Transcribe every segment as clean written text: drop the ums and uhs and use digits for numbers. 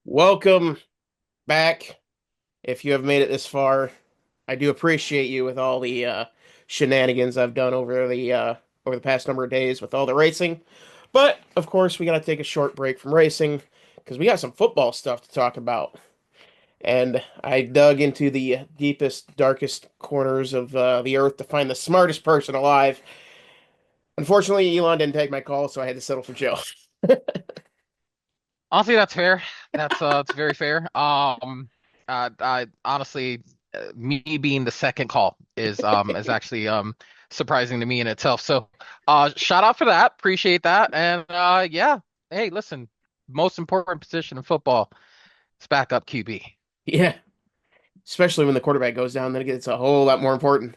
Welcome back. If you have made it this far, I do appreciate you with all the shenanigans I've done over the past number of days with all the racing. But of course, we got to take a short break from racing because we got some football stuff to talk about. And I dug into the deepest, darkest corners of the earth to find the smartest person alive. Unfortunately, Elon didn't take my call, so I had to settle for Joe. Honestly, that's fair. It's very fair. I honestly, me being the second call is actually surprising to me in itself. So, shout out for that. Appreciate that. And yeah, hey, listen, most important position in football is backup QB. Yeah, especially when the quarterback goes down, then it gets a whole lot more important.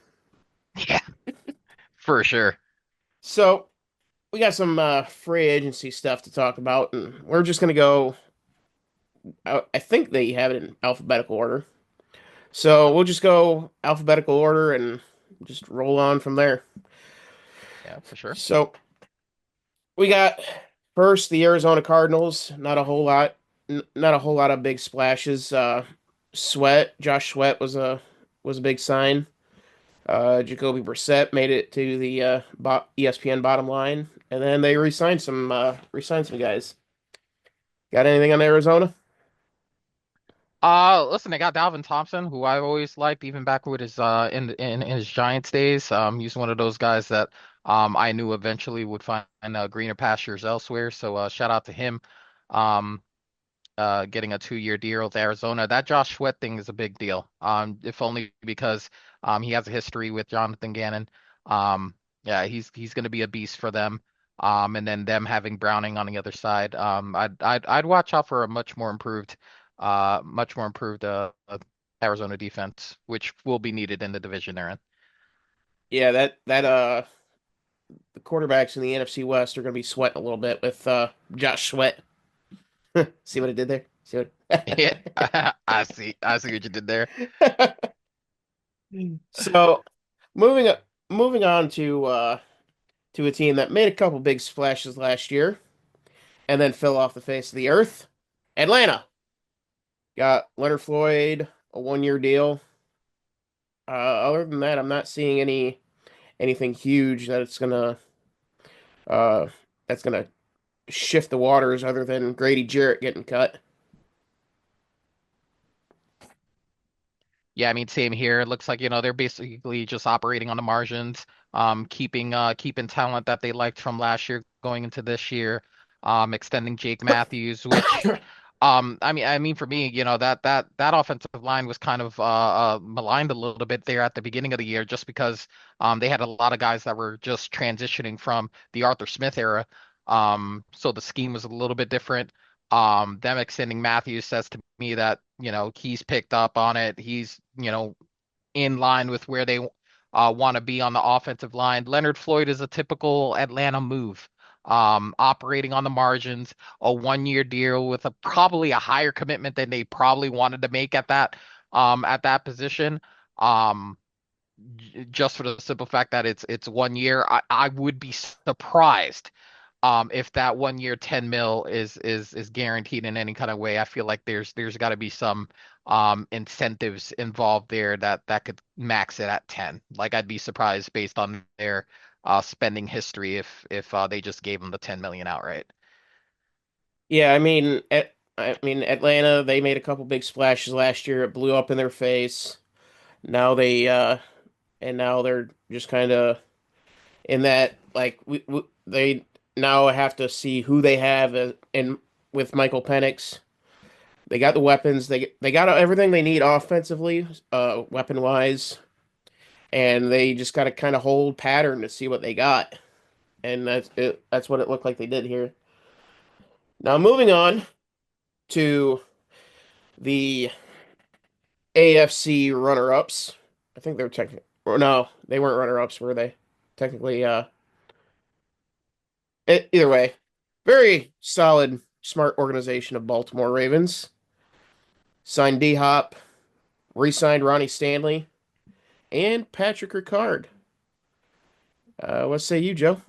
Yeah, for sure. So we got some free agency stuff to talk about, and we're just gonna go. I think they have it in alphabetical order, so we'll just go alphabetical order and just roll on from there. Yeah, for sure. So we got first the Arizona Cardinals. Not a whole lot of big splashes. Josh Sweat was a big sign. Jacoby Brissett made it to the ESPN bottom line, and then they re-signed some guys. Got anything on Arizona? Listen, they got Dalvin Thompson, who I've always liked, even back with his in his Giants days. He's one of those guys that I knew eventually would find greener pastures elsewhere. So shout out to him. Um, getting a 2-year deal with Arizona. That Josh Sweat thing is a big deal. If only because he has a history with Jonathan Gannon. Yeah, he's going to be a beast for them. And then them having Browning on the other side. I'd watch out for a much more improved Arizona defense, which will be needed in the division they're in. Yeah, that the quarterbacks in the NFC West are going to be sweating a little bit with Josh Sweat. See what I did there? See Yeah, what? I see what you did there. So moving moving on to a team that made a couple big splashes last year and then fell off the face of the earth. Atlanta got Leonard Floyd, a 1 year deal. Other than that, I'm not seeing anything huge uh that's gonna shift the waters other than Grady Jarrett getting cut. Yeah, I mean, same here. It looks like, they're basically just operating on the margins, keeping talent that they liked from last year going into this year, extending Jake Matthews, which I mean for me, that offensive line was kind of maligned a little bit there at the beginning of the year just because they had a lot of guys that were just transitioning from the Arthur Smith era. So the scheme was a little bit different. Them extending Matthews says to me that, he's picked up on it. He's, in line with where they want to be on the offensive line. Leonard Floyd is a typical Atlanta move. Operating on the margins, a 1 year deal with probably a higher commitment than they probably wanted to make at that position. Um, just for the simple fact that it's 1 year. I would be surprised if that 1 year 10 mil is guaranteed in any kind of way. I feel like there's got to be some incentives involved there that could max it at 10. Like I'd be surprised based on their spending history if they just gave them the 10 million outright. Yeah, I mean Atlanta, they made a couple big splashes last year. It blew up in their face. Now now they're just kind of in that they now have to see who they have in with Michael Penix. They got the weapons. They got everything they need offensively, weapon wise, and they just got to kind of hold pattern to see what they got. And that's what it looked like they did here. Now moving on to the AFC runner-ups. I think they were technically, or no, they weren't runner-ups, were they? Technically, either way, very solid, smart organization of Baltimore Ravens. Signed D Hop, re-signed Ronnie Stanley, and Patrick Ricard. What say you, Joe?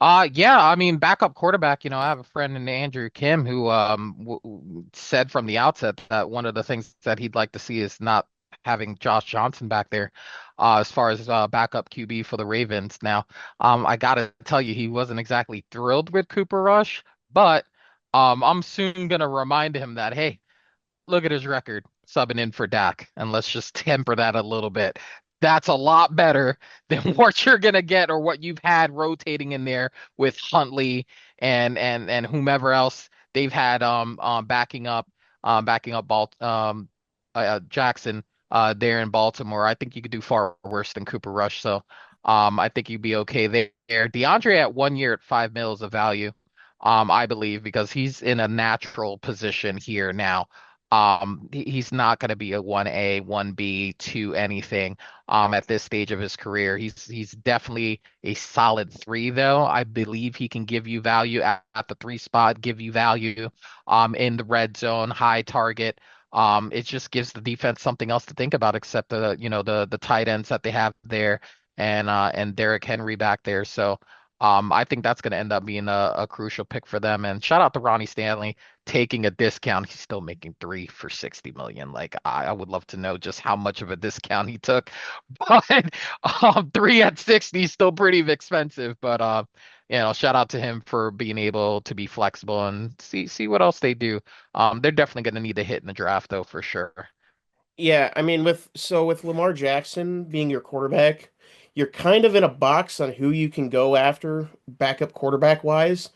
Yeah, I mean, backup quarterback, I have a friend in Andrew Kim who said from the outset that one of the things that he'd like to see is not having Josh Johnson back there as far as backup QB for the Ravens. Now, I gotta tell you, he wasn't exactly thrilled with Cooper Rush, but I'm soon gonna remind him that, hey, look at his record subbing in for Dak, and let's just temper that a little bit. That's a lot better than what you're gonna get or what you've had rotating in there with Huntley and whomever else they've had backing up Jackson there in Baltimore. I think you could do far worse than Cooper Rush. So I think you'd be okay there. DeAndre at 1 year at 5 mils of value. I believe because he's in a natural position here now. He's not going to be a 1A, 1B, 2 anything at this stage of his career. He's definitely a solid 3 though. I believe he can give you value at the 3 spot, give you value in the red zone, high target. It just gives the defense something else to think about except the tight ends that they have there and Derrick Henry back there. So I think that's going to end up being a crucial pick for them. And shout out to Ronnie Stanley taking a discount. He's still making 3 for 60 million. Like I would love to know just how much of a discount he took. But 3 at 60 is still pretty expensive. But shout out to him for being able to be flexible and see what else they do. They're definitely going to need a hit in the draft though for sure. Yeah, I mean with Lamar Jackson being your quarterback, you're kind of in a box on who you can go after backup quarterback wise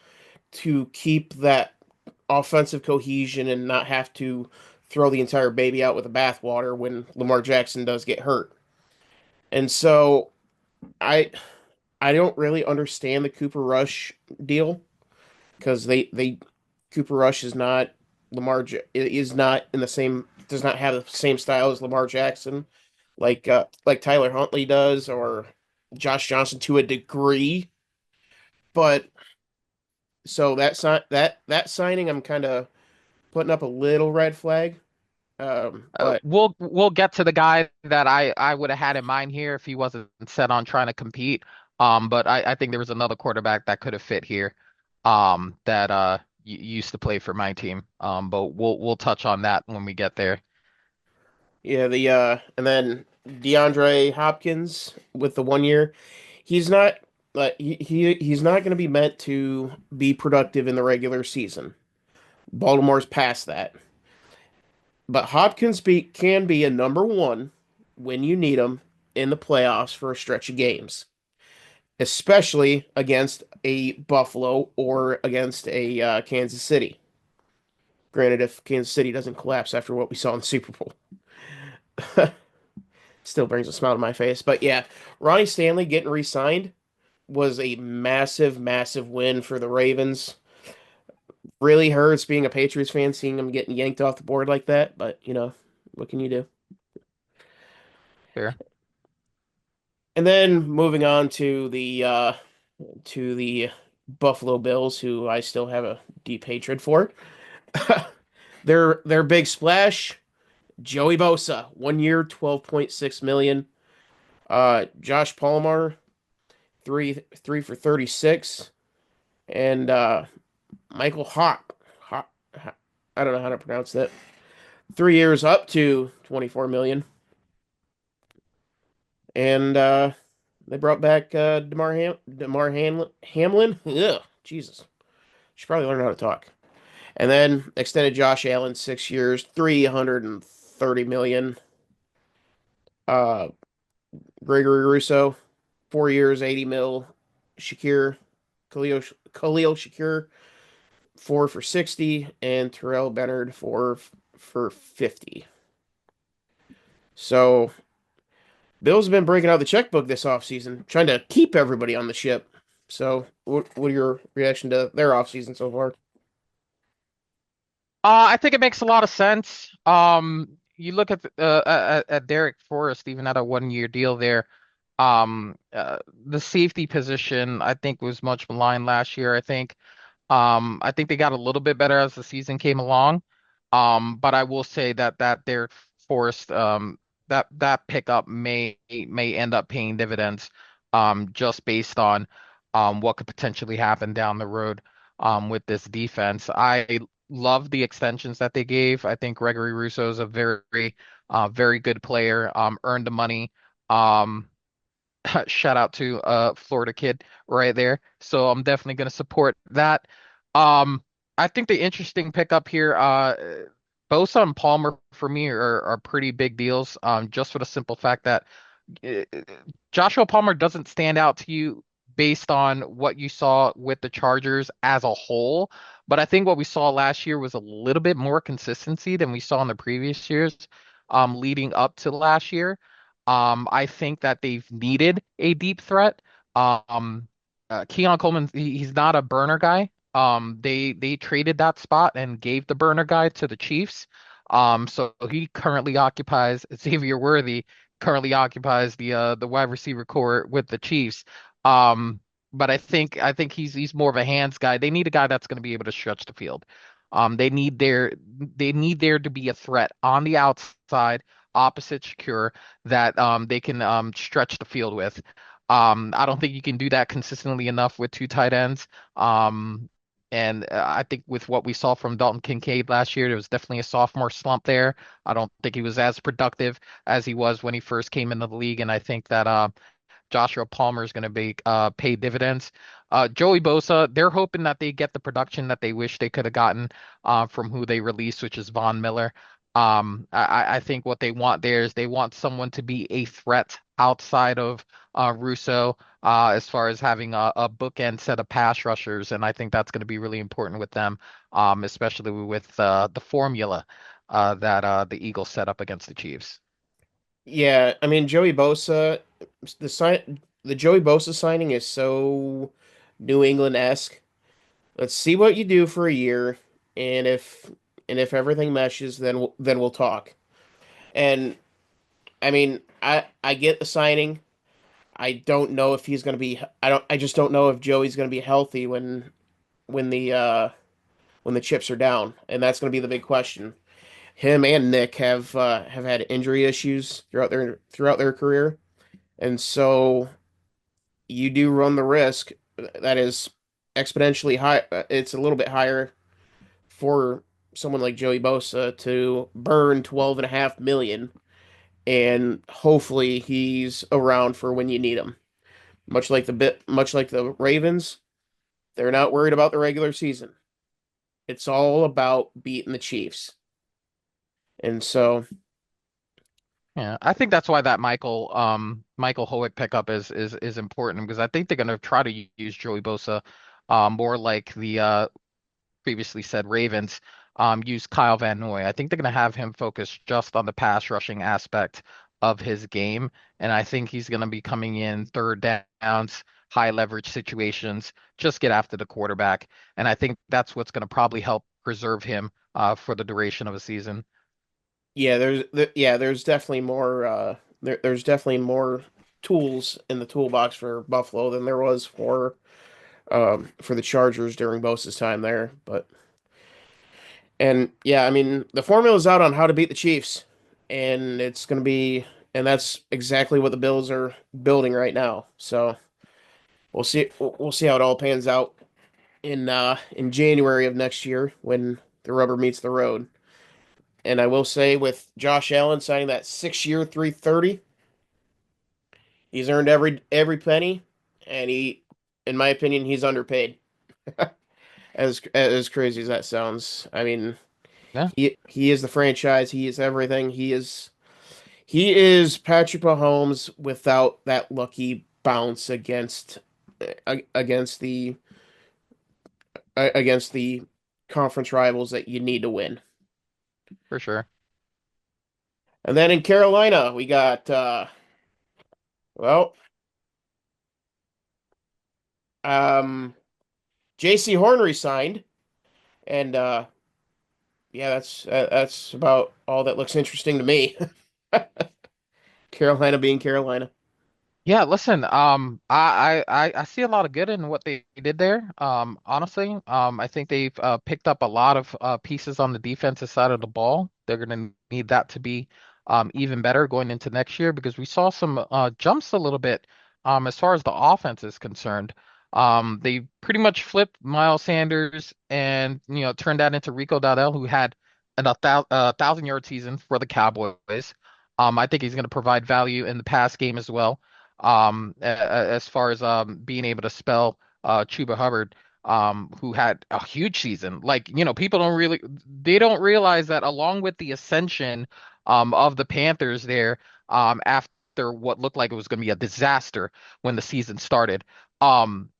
to keep that offensive cohesion and not have to throw the entire baby out with the bathwater when Lamar Jackson does get hurt. And so I I don't really understand the Cooper Rush deal because they Cooper Rush is not is not in the same does not have the same style as Lamar Jackson like Tyler Huntley does or Josh Johnson to a degree. But so that signing I'm kind of putting up a little red flag. But We'll get to the guy that I would have had in mind here if he wasn't set on trying to compete. But I think there was another quarterback that could have fit here. That used to play for my team. But we'll touch on that when we get there. yeah, the and then DeAndre Hopkins with the 1 year, he's not he's not going to be meant to be productive in the regular season. Baltimore's past that. But can be a number one when you need him in the playoffs for a stretch of games, especially against a Buffalo or against a Kansas City. Granted, if Kansas City doesn't collapse after what we saw in the Super Bowl, still brings a smile to my face. But yeah, Ronnie Stanley getting re-signed was a massive, massive win for the Ravens. Really hurts being a Patriots fan, seeing them getting yanked off the board like that. But what can you do? Fair. And then moving on to the Buffalo Bills, who I still have a deep hatred for. Their big splash, Joey Bosa, 1 year, 12.6 million. Josh Palmer, three for 36. And Michael I don't know how to pronounce that. 3 years up to 24 million. And they brought back Hamlin. Ugh, Jesus. Should probably learn how to talk. And then extended Josh Allen 6 years, 330 million. Uh, Gregory Russo, 4 years, 80 mil. Shakir, Khalil Shakir, 4 for 60, and Terrell Bernard, 4 for 50. So Bill's been breaking out the checkbook this offseason, trying to keep everybody on the ship. So what are your reaction to their offseason so far? I think it makes a lot of sense. You look at Derek Forrest, even at a 1 year deal there. The safety position, I think, was much maligned last year. I think they got a little bit better as the season came along. But I will say that Derek Forrest, that pickup may end up paying dividends, just based on what could potentially happen down the road with this defense. I love the extensions that they gave. I think Gregory Rousseau is a very good player. Earned the money. Um, Shout out to Florida kid right there. So I'm definitely going to support that. Um, I think the interesting pickup here, Bosa and Palmer for me are pretty big deals. Just for the simple fact that uh, Joshua Palmer doesn't stand out to you based on what you saw with the Chargers as a whole, but I think what we saw last year was a little bit more consistency than we saw in the previous years, leading up to last year. I think that they've needed a deep threat. Keon Coleman, he's not a burner guy. They traded that spot and gave the burner guy to the Chiefs. So he currently occupies Xavier Worthy currently occupies the wide receiver core with the Chiefs. Um, but I think he's more of a hands guy. They need a guy that's going to be able to stretch the field. They need there to be a threat on the outside, opposite Shakur, that they can stretch the field with. I don't think you can do that consistently enough with two tight ends. And I think with what we saw from Dalton Kincaid last year, there was definitely a sophomore slump there. I don't think he was as productive as he was when he first came into the league, and I think that Joshua Palmer is going to be pay dividends. Joey Bosa, they're hoping that they get the production that they wish they could have gotten from who they released, which is Von Miller. I think what they want there is they want someone to be a threat outside of Russo, as far as having a bookend set of pass rushers, and I think that's going to be really important with them, especially with the formula that the Eagles set up against the Chiefs. Yeah, I mean Joey Bosa, the Joey Bosa signing is so New England-esque. Let's see what you do for a year, and if everything meshes, then we'll talk. And I mean, I get the signing. I don't know if he's going to be. I just don't know if Joey's going to be healthy when the uh when the chips are down, and that's going to be the big question. Him and Nick have had injury issues throughout their career, and so you do run the risk that is exponentially high. It's a little bit higher for someone like Joey Bosa to burn 12.5 million, and hopefully he's around for when you need him. Much like the Ravens, they're not worried about the regular season. It's all about beating the Chiefs. And so, Yeah, I think that's why that Michael Howick pickup is important because I think they're going to try to use Joey Bosa more like the previously said Ravens use Kyle Van Noy. I think they're going to have him focus just on the pass rushing aspect of his game, and I think he's going to be coming in third downs, high leverage situations, just get after the quarterback, and I think that's what's going to probably help preserve him for the duration of a season. yeah, there's definitely more there's definitely more tools in the toolbox for Buffalo than there was for the Chargers during Bosa's time there. But and yeah, I mean the formula's out on how to beat the Chiefs, and it's gonna be and that's exactly what the Bills are building right now. So we'll see how it all pans out in January of next year when the rubber meets the road. And I will say with Josh Allen signing that 6 year 330, he's earned every penny, and in my opinion, he's underpaid. As crazy as that sounds, I mean, Yeah, he is the franchise. He is everything. He is Patrick Mahomes without that lucky bounce against the conference rivals that you need to win. for sure. And then in Carolina, we got well, um, J.C. Horn resigned, and yeah, that's about all that looks interesting to me. Carolina being Carolina. Yeah, listen, I see a lot of good in what they did there. Honestly, I think they've picked up a lot of pieces on the defensive side of the ball. They're going to need that to be even better going into next year because we saw some jumps a little bit as far as the offense is concerned. They pretty much flipped Miles Sanders and turned that into Rico Dowdell, who had a 1,000-yard season for the Cowboys. I think he's going to provide value in the pass game as well. As far as being able to spell Chuba Hubbard, who had a huge season. Like, people they don't realize that along with the ascension of the Panthers there, after what looked like it was going to be a disaster when the season started. Um,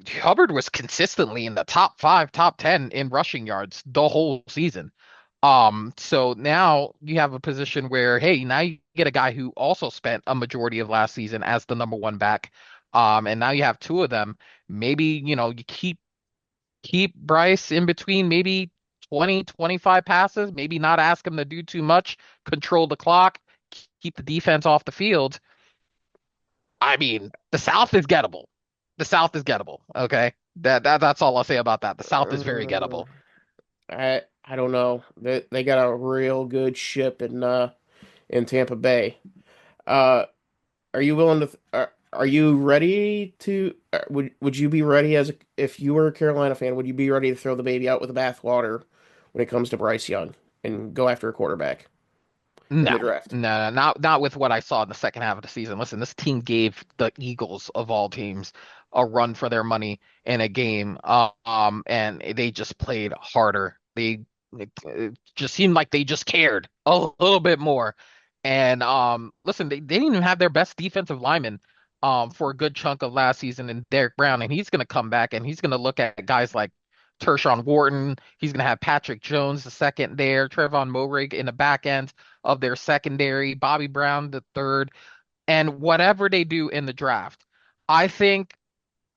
Hubbard was consistently in the top five, top 10 in rushing yards the whole season. So now you have a position where, hey, now you get a guy who also spent a majority of last season as the number one back. And now you have two of them. Maybe, you keep Bryce in between maybe 20, 25 passes, maybe not ask him to do too much, control the clock, keep the defense off the field. I mean, the South is gettable. The South is gettable. Okay. That's all I'll say about that. The South is very Uh, gettable. I don't know. They got a real good ship in Tampa Bay. Uh, are you willing to? Are you ready to? Would you be ready if you were a Carolina fan? Would you be ready to throw the baby out with the bathwater when it comes to Bryce Young and go after a quarterback in the No, draft? no, not with what I saw in the second half of the season. Listen, this team gave the Eagles of all teams a run for their money in a game, and they just played harder. It just seemed like they just cared a little bit more. And listen, they didn't even have their best defensive lineman for a good chunk of last season in Derek Brown, and he's going to come back and he's going to look at guys like Tershawn Wharton. He's going to have Patrick Jones the second there, Trevon Moehrig in the back end of their secondary, Bobby Brown the third, and whatever they do in the draft. I think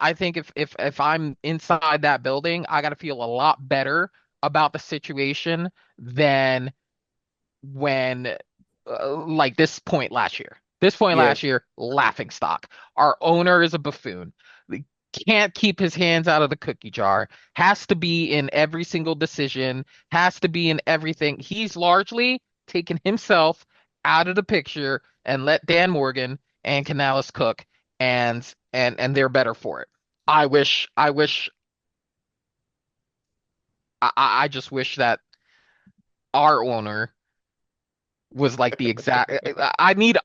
I think if I'm inside that building, I got to feel a lot better about the situation than when like this point last year. This point Yeah, last year, laughing stock. Our owner is a buffoon. He can't keep his hands out of the cookie jar. Has to be in every single decision. Has to be in everything. He's largely taken himself out of the picture and let Dan Morgan and Canales cook, and they're better for it. I just wish that our owner was like the exact. I need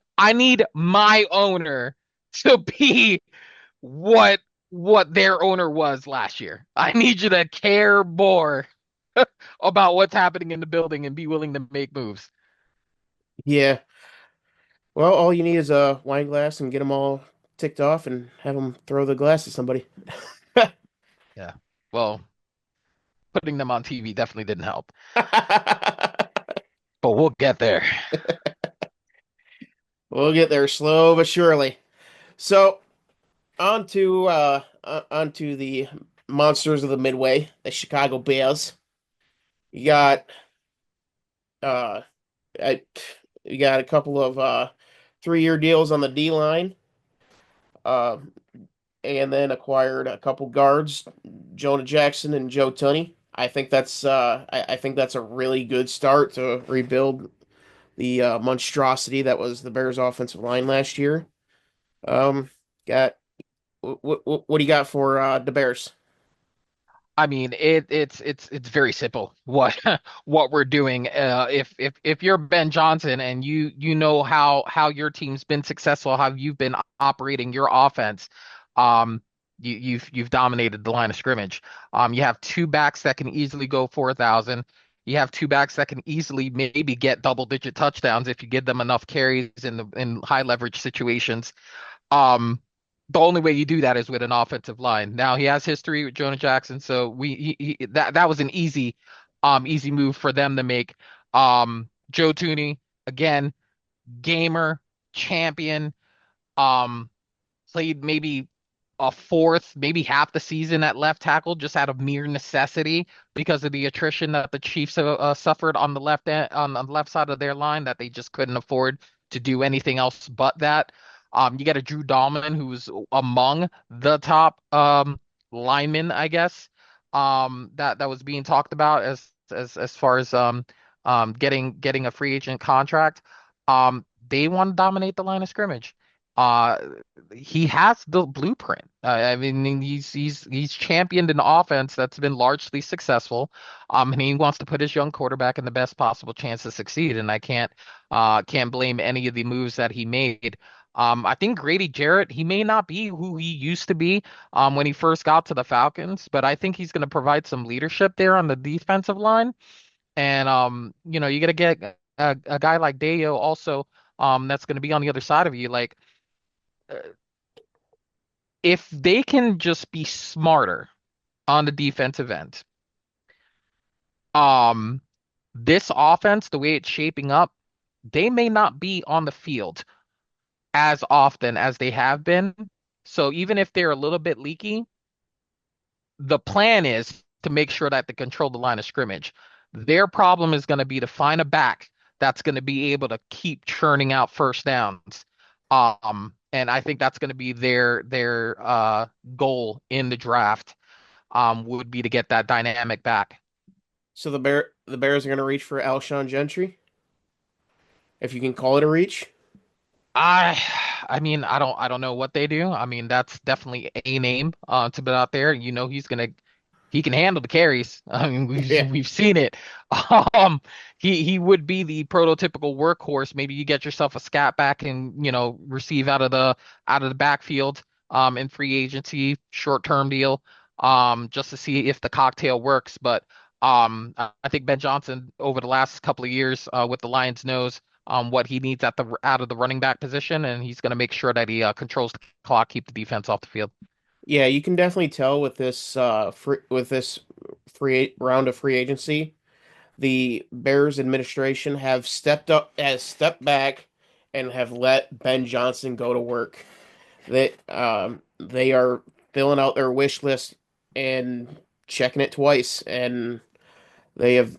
my owner to be what what their owner was last year. I need you to care more about what's happening in the building and be willing to make moves. yeah. Well, all you need is a wine glass and get them all ticked off and have them throw the glass at somebody. Yeah. Well, putting them on TV definitely didn't help, but we'll get there. We'll get there slow but surely. So, on to the monsters of the Midway, the Chicago Bears. You got uh I, you got a couple of 3-year deals on the D line. Uh, and then acquired a couple guards, Jonah Jackson and Joe Tunney. I think that's a really good start to rebuild the monstrosity that was the Bears' offensive line last year. Um, got what do you got for the Bears? I mean, it's very simple what what we're doing. If you're Ben Johnson and you know how your team's been successful, how you've been operating your offense, um, you've dominated the line of scrimmage. You have two backs that can easily go 4,000. You have two backs that can easily maybe get double-digit touchdowns if you give them enough carries in high leverage situations. Um, the only way you do that is with an offensive line. Now he has history with Jonah Jackson, so that was an easy move for them to make. Joe Tooney again, gamer, champion. Um, Played maybe a fourth, maybe half the season at left tackle just out of mere necessity because of the attrition that the Chiefs suffered on the left end, on the left side of their line that they just couldn't afford to do anything else but that. You get a Drew Dahlman who's among the top linemen, I guess, that was being talked about as far as getting a free agent contract. They want to dominate the line of scrimmage. Uh, he has the blueprint. I mean, he's championed an offense that's been largely successful. And he wants to put his young quarterback in the best possible chance to succeed. And I can't blame any of the moves that he made. I think Grady Jarrett, he may not be who he used to be when he first got to the Falcons, but I think he's going to provide some leadership there on the defensive line. And you got to get a guy like Deo also that's going to be on the other side of you. Like if they can just be smarter on the defensive end, um, this offense, the way it's shaping up, they may not be on the field as often as they have been. So even if they're a little bit leaky, the plan is to make sure that they control the line of scrimmage. Their problem is going to be to find a back that's going to be able to keep churning out first downs. And I think that's going to be their goal in the draft. Would be to get that dynamic back. So the Bears are going to reach for Alshon Gentry, if you can call it a reach. I I mean I don't know what they do. I mean that's definitely a name to put out there. You know he can handle the carries. I mean we've Yeah. we've seen it. Um he would be the prototypical workhorse. Maybe you get yourself a scat back and receive out of the backfield in free agency, short-term deal just to see if the cocktail works. But I think Ben Johnson over the last couple of years with the Lions knows what he needs out of the running back position, and he's going to make sure that he controls the clock, keep the defense off the field. Yeah, you can definitely tell with this free round of free agency, the Bears administration has stepped back and have let Ben Johnson go to work. They are filling out their wish list and checking it twice, and they have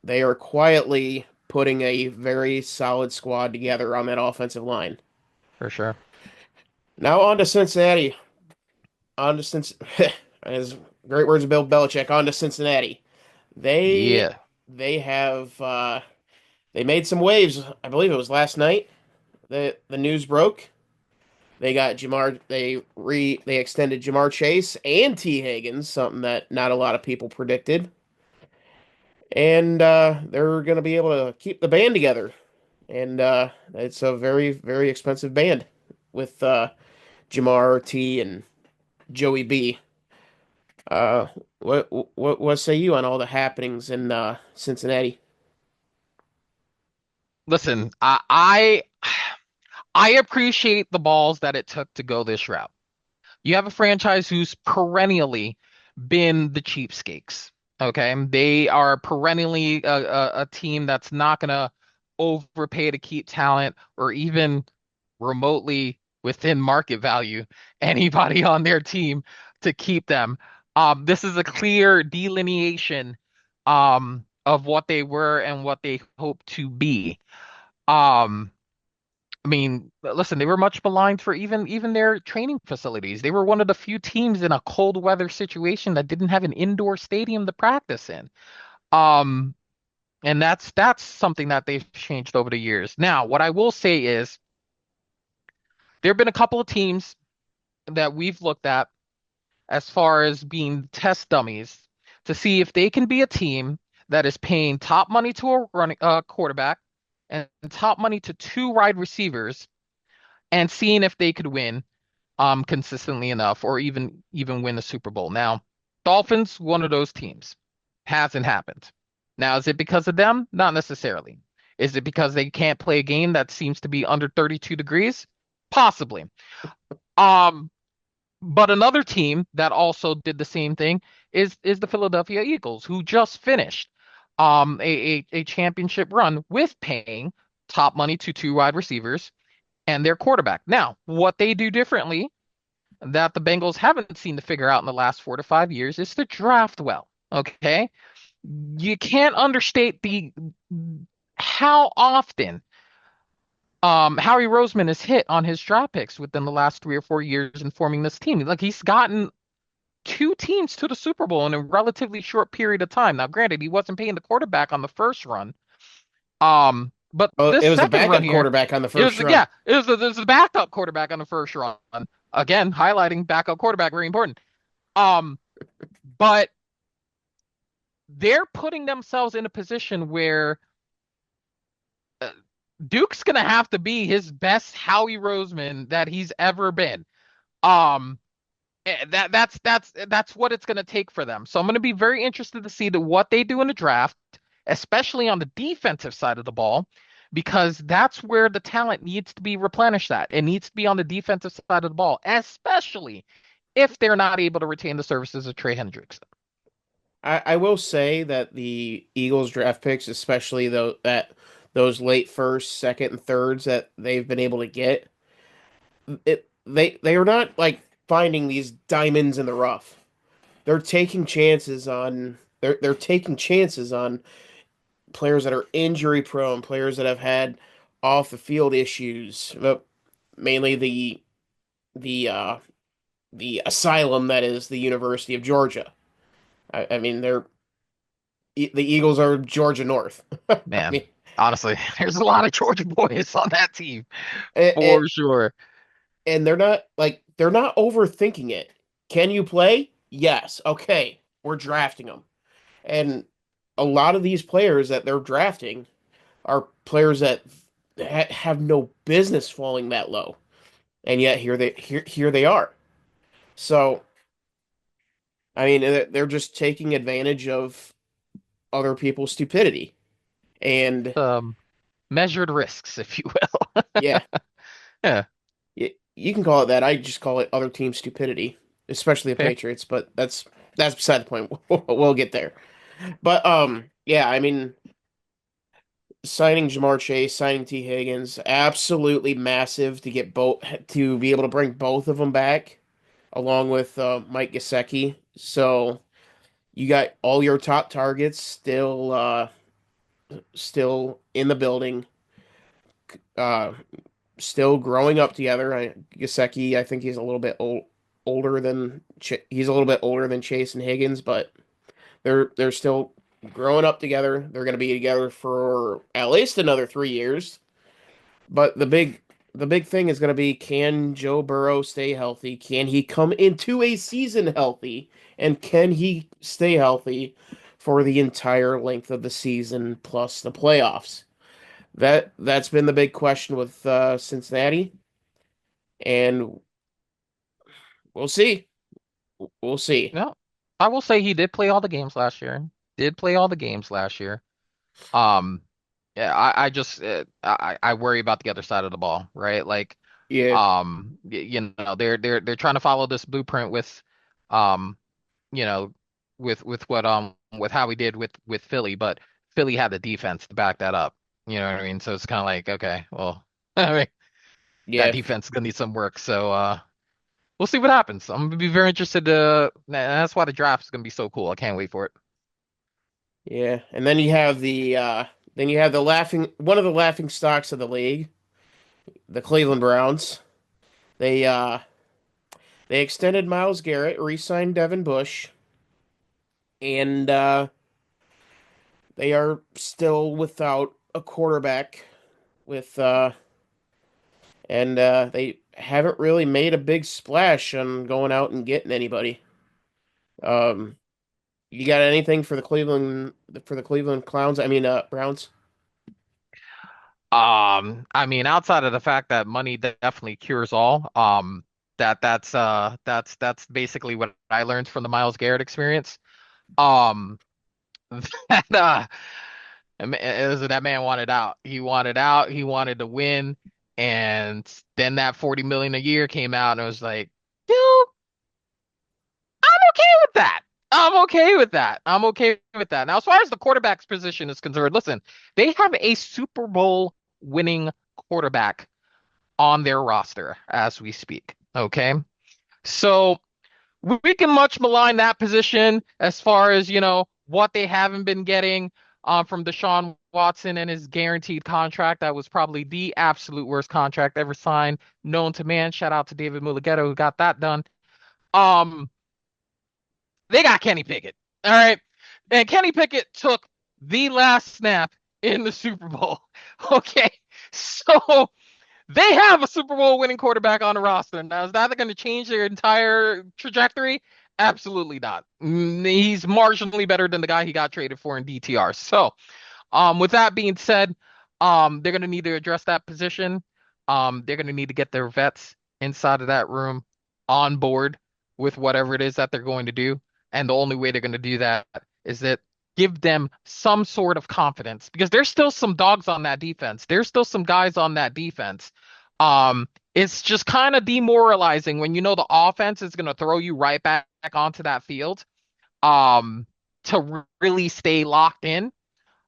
they are quietly putting a very solid squad together on that offensive line. For sure. Now on to Cincinnati. On to Cincinnati. As great words of Bill Belichick. On to Cincinnati. They Yeah, they have they made some waves. I believe it was last night. The news broke. They got Jamar. They extended Jamar Chase and T Higgins, something that not a lot of people predicted, and they're going to be able to keep the band together. And it's a very expensive band with Jamar T and Joey B. Uh, what say you on all the happenings in Cincinnati? listen, I appreciate the balls that it took to go this route. You have a franchise who's perennially been the cheapskates. Okay, they are perennially a team that's not gonna overpay to keep talent or even remotely within market value anybody on their team to keep them. This is a clear delineation of what they were and what they hope to be. Um, I mean, listen, they were much maligned for even their training facilities. They were one of the few teams in a cold weather situation that didn't have an indoor stadium to practice in. Um, and that's something that they've changed over the years. Now, what I will say is there have been a couple of teams that we've looked at as far as being test dummies to see if they can be a team that is paying top money to a running quarterback and top money to two wide receivers and seeing if they could win consistently enough or even win the Super Bowl. Now, Dolphins, one of those teams. Hasn't happened. Now, is it because of them? Not necessarily. Is it because they can't play a game that seems to be under 32 degrees? Possibly. Um, but another team that also did the same thing is the Philadelphia Eagles, who just finished a championship run with paying top money to two wide receivers and their quarterback. Now, what they do differently that the Bengals haven't seen to figure out in the last 4 to 5 years is to draft well. Okay, you can't understate the how often Howie Roseman has hit on his draft picks within the last 3 or 4 years in forming this team. Like he's gotten two teams to the Super Bowl in a relatively short period of time. Now, granted, he wasn't paying the quarterback on the first run, But Oh, this it was a second run backup here, quarterback on the it was first run. yeah, it was a backup quarterback on the first run. Again, highlighting backup quarterback, very important. Um, but they're putting themselves in a position where uh, Duke's gonna have to be his best Howie Roseman that he's ever been. Um, that's what it's gonna take for them. So I'm gonna be very interested to see what they do in the draft, especially on the defensive side of the ball, because that's where the talent needs to be replenished at. It needs to be on the defensive side of the ball, especially if they're not able to retain the services of Trey Hendricks. I will say that the Eagles draft picks, especially those late first, second, and thirds that they've been able to get, they are not like finding these diamonds in the rough. They're taking chances on players that are injury prone, players that have had off the field issues, mainly the uh the asylum that is the University of Georgia. I mean, the Eagles are Georgia North. I Man, mean, honestly, there's a lot of Georgia boys on that team it, for it, sure. and they're not overthinking it. Can you play? Yes. Okay, we're drafting them. And a lot of these players that they're drafting are players that have no business falling that low, and yet here they are. So I mean, they're just taking advantage of other people's stupidity, and Um, Measured risks, if you will. yeah, Yeah, you can call it that. I just call it other team stupidity, especially the fair. Patriots. But that's beside the point. We'll get there. But yeah, I mean, signing Jamar Chase, signing T. Higgins, absolutely massive to get both to be able to bring both of them back, along with Mike Gesicki. So you got all your top targets still in the building, uh, still growing up together. Gesicki, I think he's a little bit older than he's a little bit older than Chase and Higgins, but they're still growing up together. They're going to be together for at least another 3 years. But the big thing is going to be, can Joe Burrow stay healthy? Can he come into a season healthy? And can he stay healthy for the entire length of the season plus the playoffs? That's been the big question with Cincinnati, and we'll see. We'll see. No, I will say he did play all the games last year. Did play all the games last year. Um, yeah, I worry about the other side of the ball, right? Like, Yeah, they're trying to follow this blueprint um, you know, with how we did with Philly, but Philly had the defense to back that up. You know what I mean? So it's kind of like, okay, well, I mean, that yeah, defense is gonna need some work. So we'll see what happens. I'm gonna be very interested to. That's why the draft is gonna be so cool. I can't wait for it. yeah. And then you have the laughing one of the laughing stocks of the league, the Cleveland Browns. They uh they extended Myles Garrett, re-signed Devin Bush, and they are still without a quarterback with and they haven't really made a big splash on going out and getting anybody. Um, you got anything for the Cleveland Clowns? I mean, Browns. I mean, outside of the fact that money definitely cures all, that's basically what I learned from the Miles Garrett experience. Um, that that man wanted out. He wanted out. He wanted to win, and then that 40 million a year came out, and it was like, dude, I'm okay with that. I'm okay with that. I'm okay with that. Now, as far as the quarterback's position is concerned, listen, they have a Super Bowl winning quarterback on their roster as we speak. Okay. So we can much malign that position as far as, what they haven't been getting from Deshaun Watson and his guaranteed contract. That was probably the absolute worst contract ever signed, known to man. Shout out to David Mulughetto who got that done. Um, they got Kenny Pickett. All right. And Kenny Pickett took the last snap in the Super Bowl. Okay, so they have a Super Bowl winning quarterback on the roster. Now, is that going to change their entire trajectory? Absolutely not. He's marginally better than the guy he got traded for in DTR. So, with that being said, they're going to need to address that position. They're going to need to get their vets inside of that room on board with whatever it is that they're going to do. And the only way they're going to do that is that give them some sort of confidence because there's still some dogs on that defense. There's still some guys on that defense. It's just kind of demoralizing when you know the offense is going to throw you right back onto that field. Um, to really stay locked in.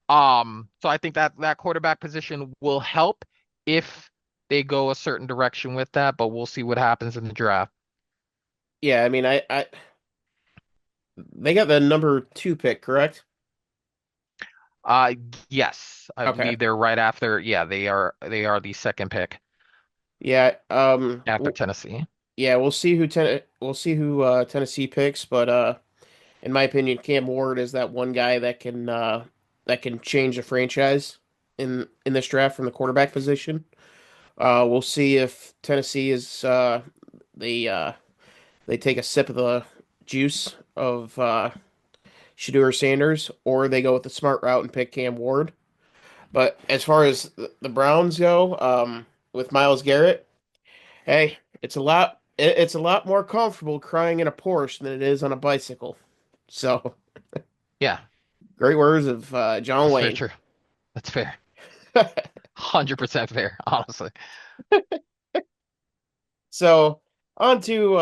So I think that that quarterback position will help if they go a certain direction with that, but we'll see what happens in the draft. Yeah, I mean, they got the number two pick, correct? Uh, yes, I Okay. believe they're right after. Yeah, they are the second pick Yeah. after Tennessee. Yeah, we'll see who Tennessee picks, but in my opinion, Cam Ward is that one guy that can change a franchise in this draft from the quarterback position. We'll see if Tennessee is they uh they take a sip of the juice of Shedeur Sanders, or they go with the smart route and pick Cam Ward. But as far as the Browns go, with Myles Garrett, hey, it's a lot more comfortable crying in a Porsche than it is on a bicycle. So, Yeah, great words of John that's very Wayne. true. That's fair. 100% fair, honestly. So, on to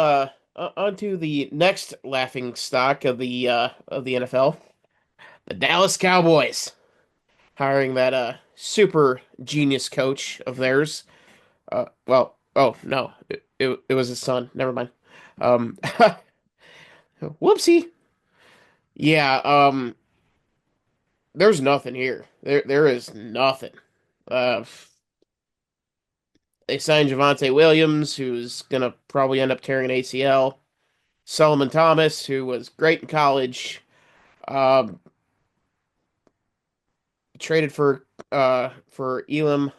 the next laughing stock of the NFL, the Dallas Cowboys, hiring that super genius coach of theirs. Oh no, it was his son. Never mind. Um, whoopsie. Yeah. There's nothing here. There is nothing. Uh, they signed Javonte Williams, who's gonna probably end up tearing an ACL. Solomon Thomas, who was great in college, um, traded for Elam.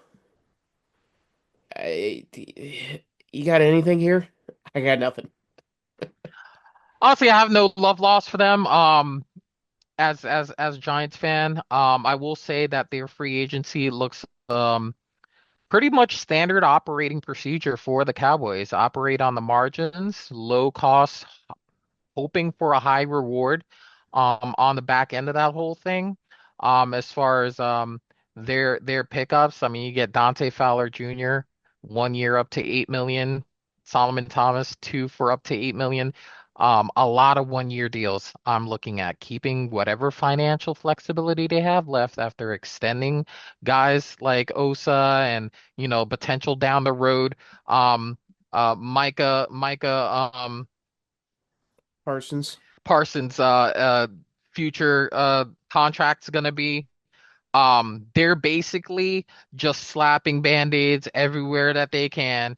I, you got anything here? I got nothing. Honestly, I have no love lost for them. As a Giants fan, I will say that their free agency looks pretty much standard operating procedure for the Cowboys. Operate on the margins, low cost, hoping for a high reward on the back end of that whole thing. As far as their pickups, I mean you get Dante Fowler Jr. 1 year up to 8 million, Solomon Thomas two for up to 8 million. A lot of 1 year deals. I'm looking at keeping whatever financial flexibility they have left after extending guys like Osa and potential down the road. Micah Parsons. Parsons' future contract's gonna be. They're basically just slapping band-aids everywhere that they can,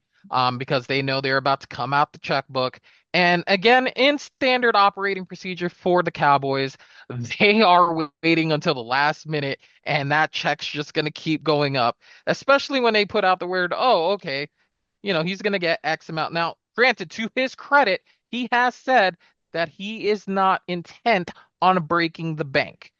because they know they're about to come out the checkbook. And again, in standard operating procedure for the Cowboys, they are waiting until the last minute, and that check's just gonna keep going up, especially when they put out the word, oh, okay, he's going to get X amount. Now, granted, to his credit, he has said that he is not intent on breaking the bank.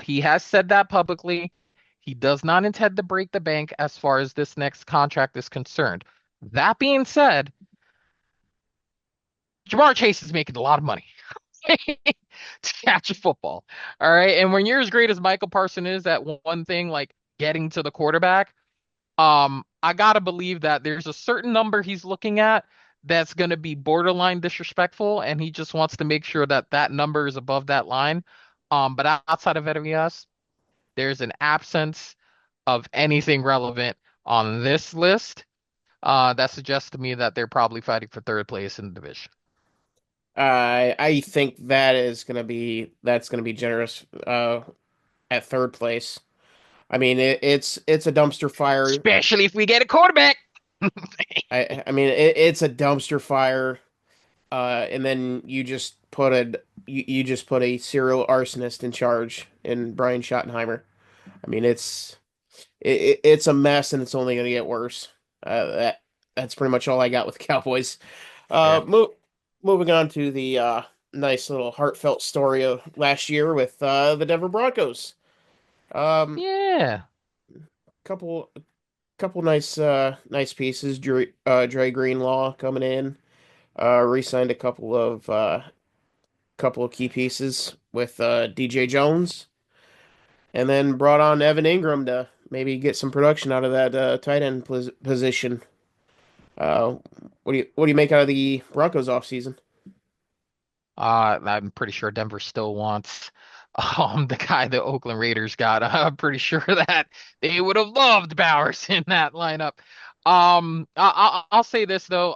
He has said that publicly. He does not intend to break the bank as far as this next contract is concerned. That being said, Jamar Chase is making a lot of money to catch a football. All right. And when you're as great as Michael Parson is at one thing, like getting to the quarterback, I gotta believe that there's a certain number he's looking at that's gonna be borderline disrespectful, and he just wants to make sure that that number is above that line. But outside of NVS, there's an absence of anything relevant on this list. That suggests to me that they're probably fighting for third place in the division. I think that's gonna be generous at third place. I mean it's a dumpster fire. Especially if we get a quarterback. I mean it's a dumpster fire. And then you just put a serial arsonist in charge in Brian Schottenheimer. I mean it's a mess and it's only going to get worse. That's pretty much all I got with Cowboys. Uh, Fair. mo moving on to the nice little heartfelt story of last year with the Denver Broncos. Um, Yeah. couple couple nice pieces. Dre Greenlaw coming in. Re-signed a couple of key pieces with DJ Jones, and then brought on Evan Ingram to maybe get some production out of that tight end position. Uh, what do you make out of the Broncos offseason? I'm pretty sure Denver still wants the guy the Oakland Raiders got. I'm pretty sure that they would have loved Bowers in that lineup. I'll say this though.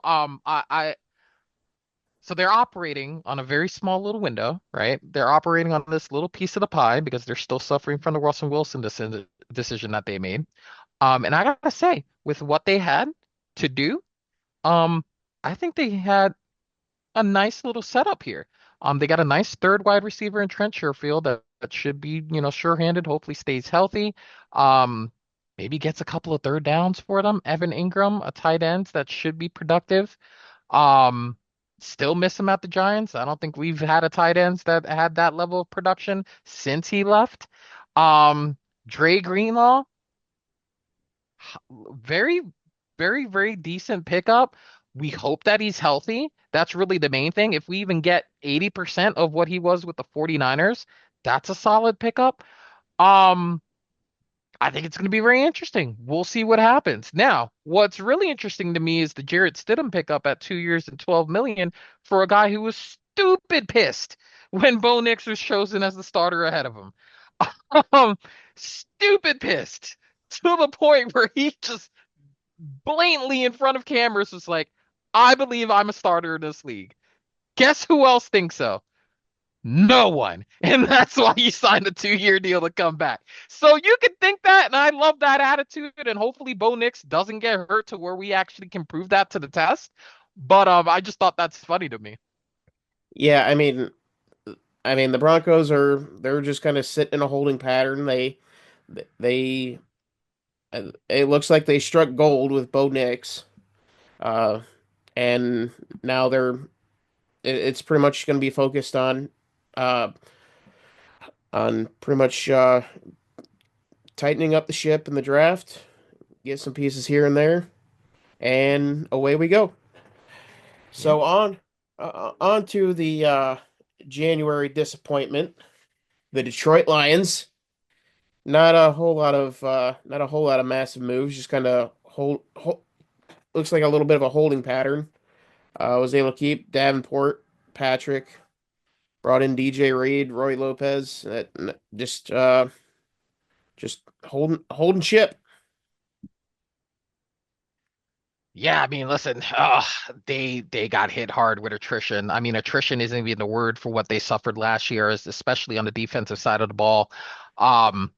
So they're operating on a very small little window, right? They're operating on this little piece of the pie because they're still suffering from the Russell Wilson decision that they made. And I gotta say, with what they had to do, um, I think they had a nice little setup here. They got a nice third wide receiver in Trent Sherfield that should be, sure-handed, hopefully stays healthy. Um, maybe gets a couple of third downs for them. Evan Ingram, a tight end that should be productive. Um, Still miss him at the Giants. I don't think we've had a tight ends that had that level of production since he left. Um, Dre Greenlaw, very, very, very decent pickup. We hope that he's healthy. That's really the main thing. If we even get 80% of what he was with the 49ers, that's a solid pickup. Um, I think it's going to be very interesting. We'll see what happens. Now, what's really interesting to me is the Jarrett Stidham pickup at 2 years and 12 million for a guy who was stupid pissed when Bo Nix was chosen as the starter ahead of him. Stupid pissed to the point where he just blatantly in front of cameras was like, I believe I'm a starter in this league. Guess who else thinks so? No one. And that's why he signed a 2 year deal to come back. So you can think that, and I love that attitude. And hopefully Bo Nix doesn't get hurt to where we actually can prove that to the test. But I just thought that's funny to me. Yeah, I mean the Broncos they're just kind of sitting in a holding pattern. They it looks like they struck gold with Bo Nix. Uh, and now it's pretty much going to be focused uh on pretty much tightening up the ship in the draft, get some pieces here and there, and away we go. Yeah. So on to the January disappointment, the Detroit Lions. Not a whole lot of massive moves, just kind of looks like a little bit of a holding pattern. Was able to keep Davenport, Patrick, brought in DJ Reed, Roy Lopez, just holding ship. Yeah, I mean, listen, they got hit hard with attrition. I mean, attrition isn't even the word for what they suffered last year, especially on the defensive side of the ball. Um,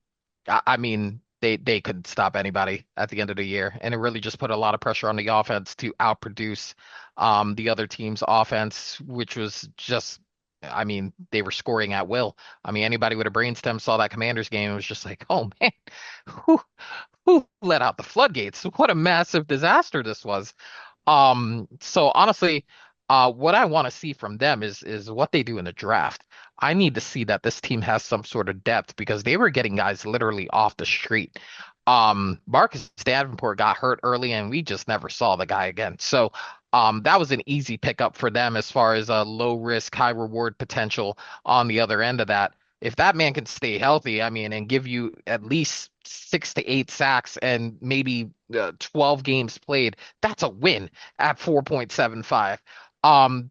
I mean, they couldn't stop anybody at the end of the year, and it really just put a lot of pressure on the offense to outproduce the other team's offense, which was just, I mean, they were scoring at will. I mean, anybody with a brainstem saw that Commanders game and was just like, oh man, who who let out the floodgates? What a massive disaster this was. So honestly, what I want to see from them is what they do in the draft. I need to see that this team has some sort of depth because they were getting guys literally off the street. Marcus Davenport got hurt early and we just never saw the guy again. So that was an easy pickup for them as far as a low risk, high reward potential on the other end of that. If that man can stay healthy, I mean, and give you at least 6 to 8 sacks and maybe 12 games played, that's a win at 4.75.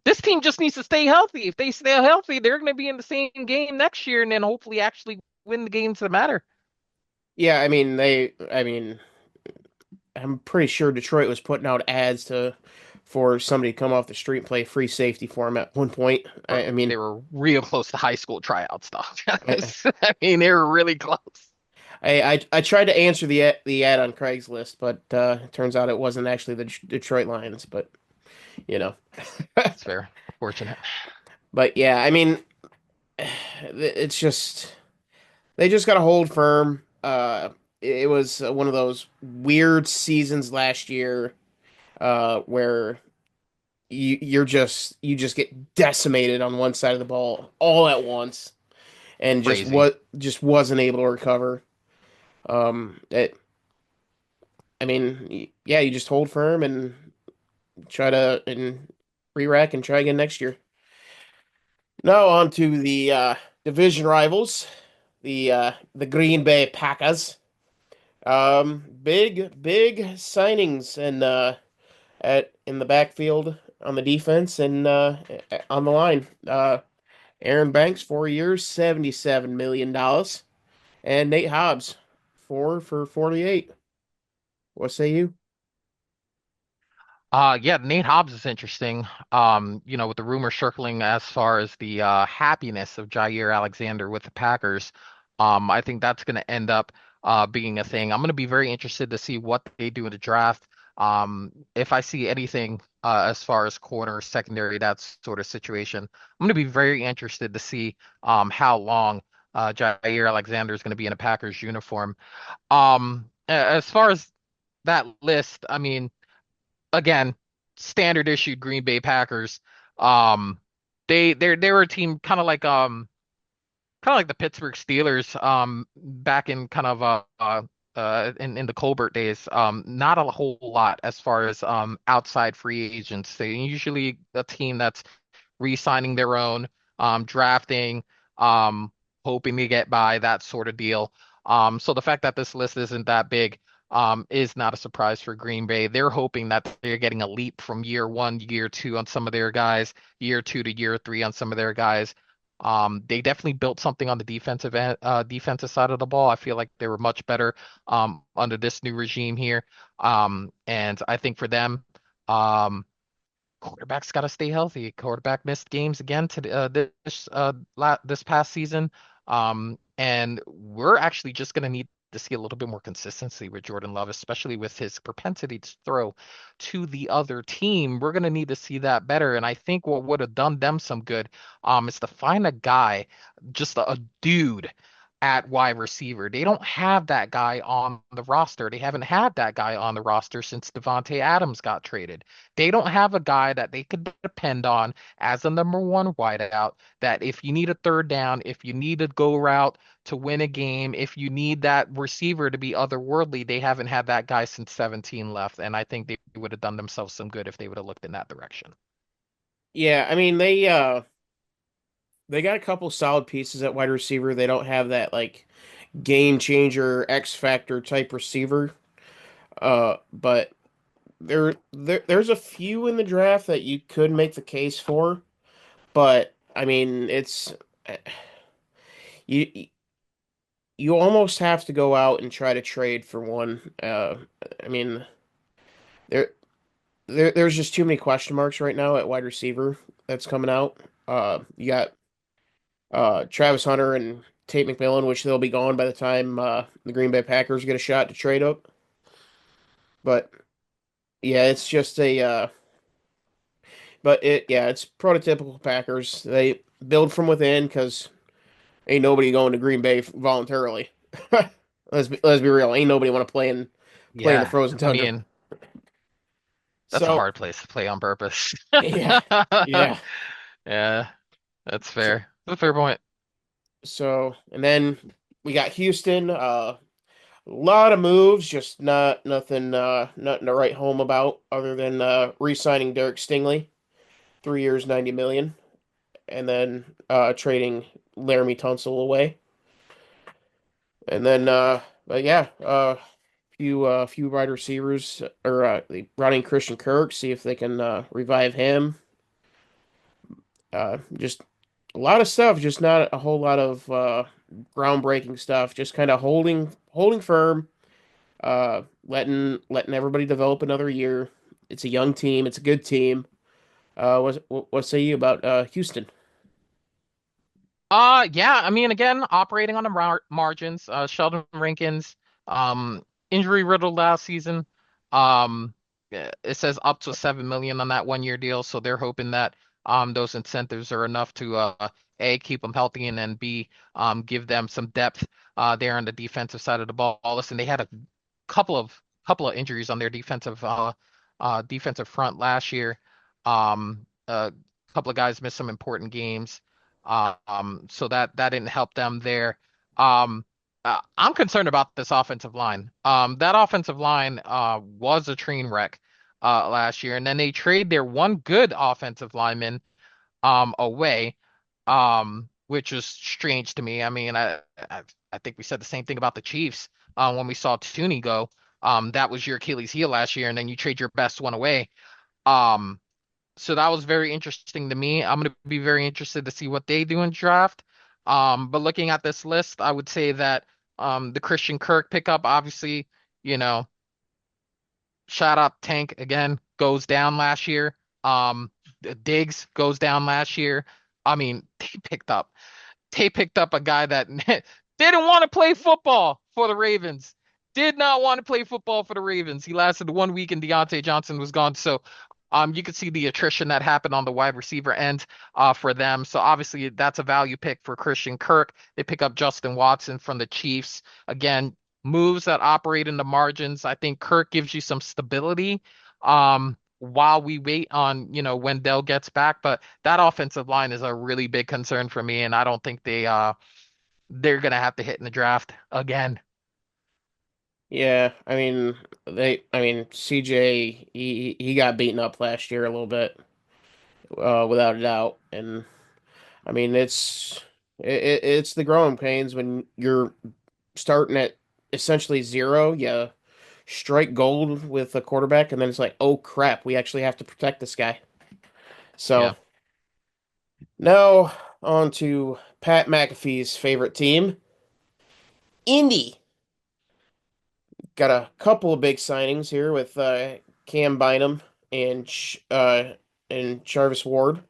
This team just needs to stay healthy. If they stay healthy, they're going to be in the same game next year and then hopefully actually win the games that matter. Yeah, I mean, I'm pretty sure Detroit was putting out ads to for somebody to come off the street and play free safety for him at one point. I Bro, mean, they were real close to high school tryout stuff. I, I mean, they were really close. I tried to answer the ad on Craigslist, but it turns out it wasn't actually the Detroit Lions, but you know. That's fair. Fortunate. But yeah, I mean, it's just they just got to hold firm. it was one of those weird seasons last year where you just get decimated on one side of the ball all at once and Crazy. just wasn't able to recover. It yeah, you just hold firm and try to and re-rack and try again next year. Now on to the division rivals, the Green Bay Packers. Big signings and at in the backfield on the defense and on the line. Aaron Banks, 4 years, $77 million, and Nate Hobbs, 4 for 48. What say you? Yeah, Nate Hobbs is interesting. With the rumor circling as far as the happiness of Jair Alexander with the Packers, I think that's going to end up being a thing. I'm going to be very interested to see what they do in the draft. If I see anything as far as corner, secondary, that sort of situation, I'm going to be very interested to see how long Jair Alexander is going to be in a Packers uniform. As far as that list, I mean again, standard issue Green Bay Packers. Um, they were a team kind of like the Pittsburgh Steelers back in kind of in the Colbert days. Not a whole lot as far as outside free agents. They usually a team that's re-signing their own, drafting, um, hoping to get by, that sort of deal. So the fact that this list isn't that big, is not a surprise for Green Bay. They're hoping that they're getting a leap from year one to year two on some of their guys, year two to year three on some of their guys. They definitely built something on the defensive side of the ball. I feel like they were much better under this new regime here. And I think for them, um, quarterback's got to stay healthy. Quarterback missed games again to this past season. And we're actually just going to need to see a little bit more consistency with Jordan Love, especially with his propensity to throw to the other team. We're going to need to see that better. And I think what would have done them some good, is to find a guy, just a dude at wide receiver. They don't have that guy on the roster. They haven't had that guy on the roster since Devontae Adams got traded. They don't have a guy that they could depend on as a number one wideout. That if you need a third down, if you need a go route to win a game, if you need that receiver to be otherworldly, they haven't had that guy since 17 left. And I think they would have done themselves some good if they would have looked in that direction. Yeah, they got a couple solid pieces at wide receiver. They don't have that like game changer X factor type receiver. But there's a few in the draft that you could make the case for. But I mean, it's you you almost have to go out and try to trade for one. I mean, there there's just too many question marks right now at wide receiver that's coming out. You got Travis Hunter and Tate McMillan, which they'll be gone by the time the Green Bay Packers get a shot to trade up. But yeah, it's just a but it yeah, it's prototypical Packers. They build from within because ain't nobody going to Green Bay voluntarily. Let's be real. Ain't nobody want to play in the Yeah, frozen I tundra. mean, that's a So hard place to play on purpose. yeah, yeah. Yeah, that's So, fair. That's a fair point. and then we got Houston. A lot of moves, just nothing to write home about other than re-signing Derek Stingley, 3 years, 90 million, and then trading Laramie Tunsil away. And then but yeah, few wide receivers or running Christian Kirk, see if they can revive him. Just a lot of stuff, just not a whole lot of groundbreaking stuff. Just kind of holding firm, letting everybody develop another year. It's a young team. It's a good team. What say you about Houston? Yeah, I mean, again, operating on the margins. Sheldon Rankins, um, injury riddled last season. It says up to 7 million on that 1 year deal, so they're hoping that those incentives are enough to A, keep them healthy, and then B, give them some depth there on the defensive side of the ball. Listen, they had a couple of injuries on their defensive front last year. A couple of guys missed some important games. So that didn't help them there. Um, I'm concerned about this offensive line. That offensive line was a train wreck last year, and then they trade their one good offensive lineman away, which was strange to me. I mean, I think we said the same thing about the Chiefs when we saw Tooney go. That was your Achilles heel last year, and then you trade your best one away. Um, so that was very interesting to me. I'm going to be very interested to see what they do in draft. But looking at this list, I would say that the Christian Kirk pickup, obviously, you know, shout out Tank again, goes down last year. Um, Diggs goes down last year. I mean, they picked up a guy that didn't want to play football for the Ravens. Did not want to play football for the Ravens. He lasted 1 week and Deontay Johnson was gone. So you could see the attrition that happened on the wide receiver end for them. So obviously that's a value pick for Christian Kirk. They pick up Justin Watson from the Chiefs. Again, moves that operate in the margins. I think Kirk gives you some stability while we wait on, when Dell gets back. But that offensive line is a really big concern for me, and I don't think they're gonna have to hit in the draft again. Yeah, I mean CJ he got beaten up last year a little bit, without a doubt. And I mean it's the growing pains when you're starting at essentially zero. You strike gold with a quarterback, and then it's like, oh crap, we actually have to protect this guy. So Yeah. now on to Pat McAfee's favorite team, Indy. Got a couple of big signings here with Cam Bynum and Jarvis Ward.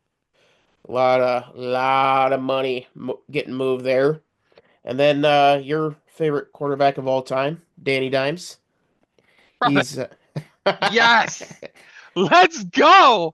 A lot of money getting moved there. And then your favorite quarterback of all time, Danny Dimes. He's Yes. Let's go.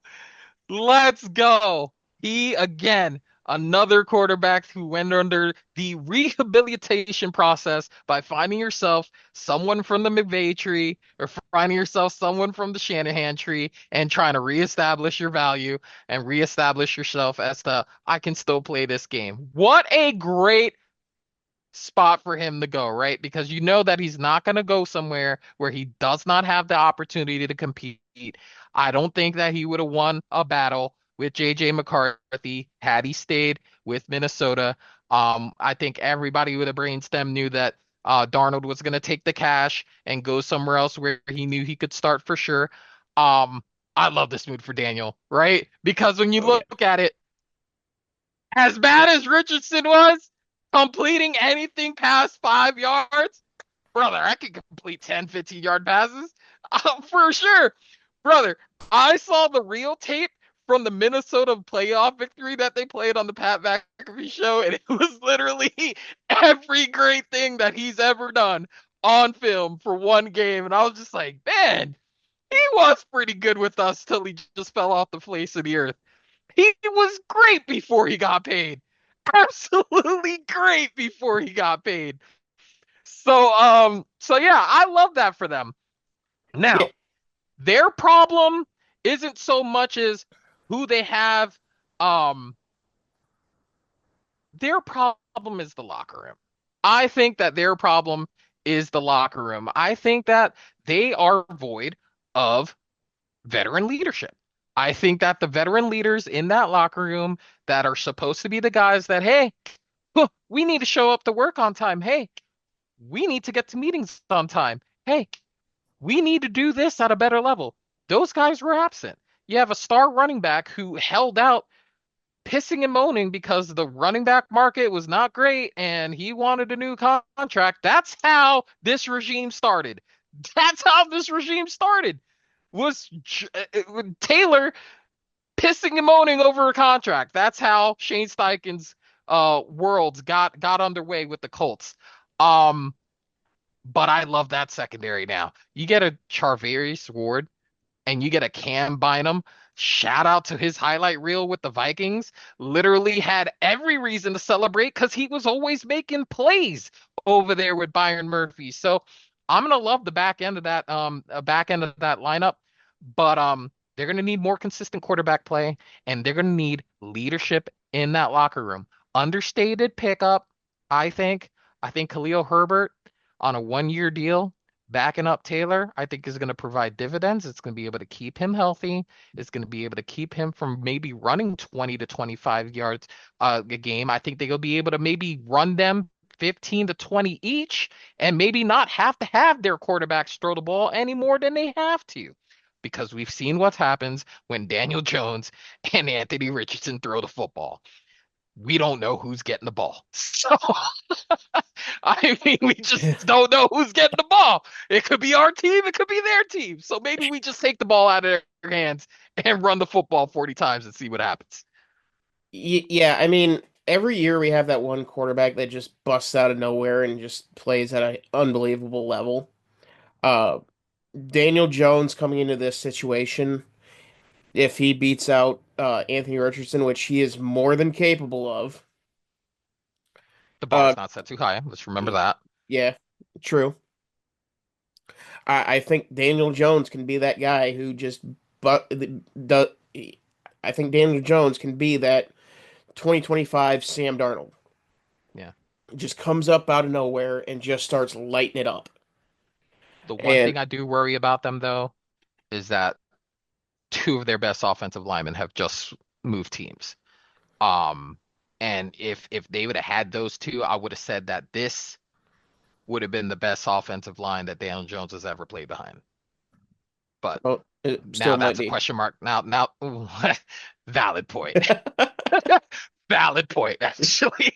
Let's go. He again, another quarterback who went under the rehabilitation process by finding yourself someone from the McVay tree or finding yourself someone from the Shanahan tree and trying to reestablish your value and reestablish yourself as the I can still play this game. What a great spot for him to go, right? Because you know that he's not going to go somewhere where he does not have the opportunity to compete. I don't think that he would have won a battle with JJ McCarthy had he stayed with Minnesota. I think everybody with a brainstem knew that Darnold was going to take the cash and go somewhere else where he knew he could start for sure. Um, I love this move for Daniel, right? Because when you oh yeah. look at it, as bad as Richardson was, completing anything past 5 yards, brother, I could complete 10, 15-yard passes for sure. Brother, I saw the real tape from the Minnesota playoff victory that they played on the Pat McAfee show, and it was literally every great thing that he's ever done on film for one game. And I was just like, man, he was pretty good with us till he just fell off the face of the earth. He was great before he got paid. Absolutely great before he got paid. So yeah, I love that for them. Yeah. Now, their problem isn't so much as who they have. Um, their problem is the locker room. I think that their problem is the locker room. I think that they are void of veteran leadership. I think that the veteran leaders in that locker room that are supposed to be the guys that, hey, we need to show up to work on time. Hey, we need to get to meetings on time. Hey, we need to do this at a better level. Those guys were absent. You have a star running back who held out, pissing and moaning because the running back market was not great and he wanted a new contract. That's how this regime started. That's how this regime started. Was Taylor pissing and moaning over a contract. That's how Shane Steichen's worlds got underway with the Colts. Um, but I love that secondary now. You get a Charvarius Ward and you get a Cam Bynum. Shout out to his highlight reel with the Vikings. Literally had every reason to celebrate because he was always making plays over there with Byron Murphy. So I'm gonna love the back end of that lineup, but they're gonna need more consistent quarterback play, and they're gonna need leadership in that locker room. Understated pickup, I think. I think Khalil Herbert on a 1 year deal, backing up Taylor, I think is going to provide dividends. It's going to be able to keep him healthy. It's going to be able to keep him from maybe running 20 to 25 yards a game. I think they'll be able to maybe run them 15 to 20 each and maybe not have to have their quarterbacks throw the ball any more than they have to. Because we've seen what happens when Daniel Jones and Anthony Richardson throw the football. We don't know who's getting the ball. So I mean, we just don't know who's getting the ball. It could be our team, it could be their team. So maybe we just take the ball out of their hands and run the football 40 times and see what happens. Yeah, I mean, every year we have that one quarterback that just busts out of nowhere and just plays at an unbelievable level. Uh, Daniel Jones coming into this situation, if he beats out Anthony Richardson, which he is more than capable of, The bar uh, is not set too high. Let's remember y- that. yeah, true. I think Daniel Jones can be that guy who just but the I think Daniel Jones can be that 2025 Sam Darnold. Yeah. Just comes up out of nowhere and just starts lighting it up. The one And thing I do worry about them though is that two of their best offensive linemen have just moved teams. Um, and if they would have had those two, I would have said that this would have been the best offensive line that Daniel Jones has ever played behind. But well, it now still might that's a be. question mark. Now, ooh, valid point. Valid point, actually.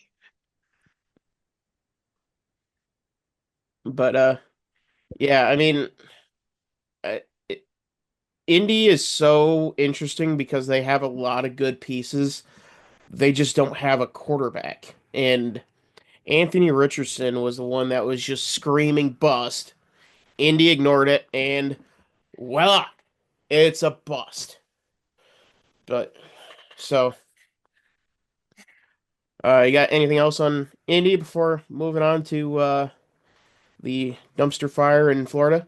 But yeah, I mean, uh, it, Indy is so interesting because they have a lot of good pieces. They just don't have a quarterback. And Anthony Richardson was the one that was just screaming bust. Indy ignored it, and voila, it's a bust. But so, you got anything else on Indy before moving on to the dumpster fire in Florida?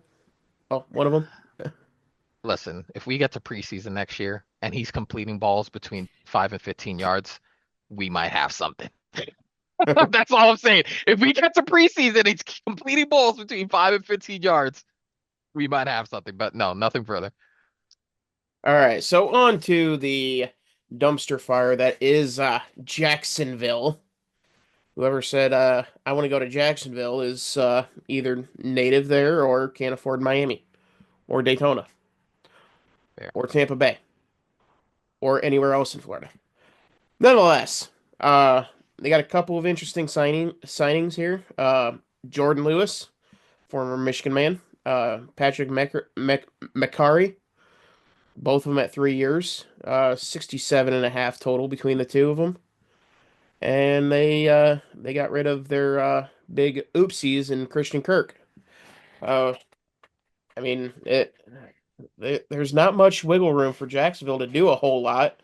Oh, one of them. Listen, if we get to preseason next year and he's completing balls between 5 and 15 yards, we might have something. That's all I'm saying. If we get to preseason and he's completing balls between 5 and 15 yards, we might have something. But no, nothing further. All right, so on to the dumpster fire that is Jacksonville. Whoever said I want to go to Jacksonville is either native there or can't afford Miami or Daytona Fair. or Tampa Bay or anywhere else in Florida. Nonetheless, uh, they got a couple of interesting signings here. Jordan Lewis, former Michigan man. Patrick McCarry, both of them at 3 years. 67 and a half total between the two of them. And they got rid of their big oopsies in Christian Kirk. Uh, I mean, there's not much wiggle room for Jacksonville to do a whole lot,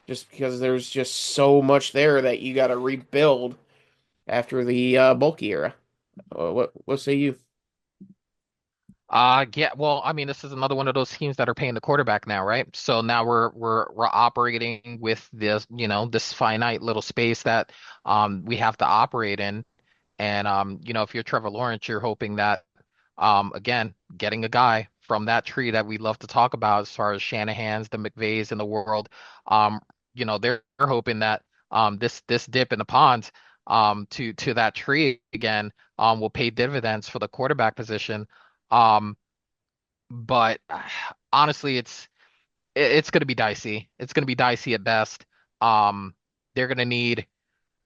just because there's just so much there that you got to rebuild after the bulky era. What say you? Yeah, well, I mean, this is another one of those teams that are paying the quarterback now, right? So now we're operating with this, this finite little space that we have to operate in. And if you're Trevor Lawrence, you're hoping that again, getting a guy from that tree that we love to talk about as far as Shanahan's, the McVays in the world, um, they're hoping that this dip in the pond to that tree again will pay dividends for the quarterback position. Um, but honestly, it's going to be dicey. It's going to be dicey at best. Um, they're going to need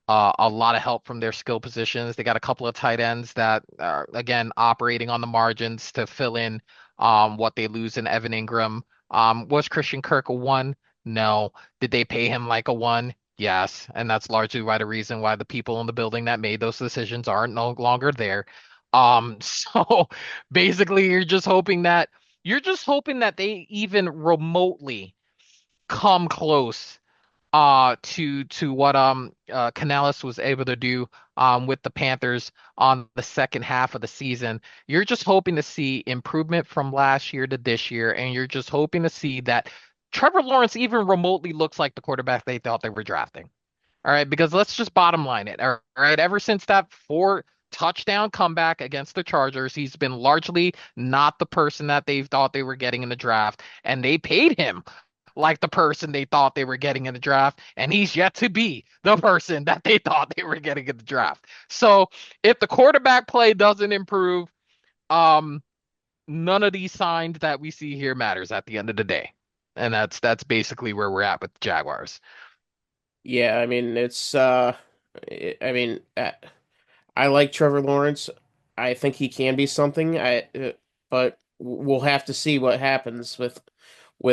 a lot of help from their skill positions. They got a couple of tight ends that are again operating on the margins to fill in what they lose in Evan Ingram. Was Christian Kirk a one? No. Did they pay him like a one? Yes. And that's largely why the reason why the people in the building that made those decisions aren't no longer there. So basically you're just hoping that they even remotely come close to what Canales was able to do with the Panthers on the second half of the season. You're just hoping to see improvement from last year to this year, and you're just hoping to see that Trevor Lawrence even remotely looks like the quarterback they thought they were drafting. All right, because let's just bottom line it. All right, ever since that four touchdown comeback against the Chargers, he's been largely not the person that they thought they were getting in the draft, and they paid him like the person they thought they were getting in the draft, and he's yet to be the person that they thought they were getting in the draft. So if the quarterback play doesn't improve, um, none of these signs that we see here matters at the end of the day. And that's basically where we're at with the Jaguars. Yeah, I mean it's I mean I like Trevor Lawrence. I think he can be something. But we'll have to see what happens with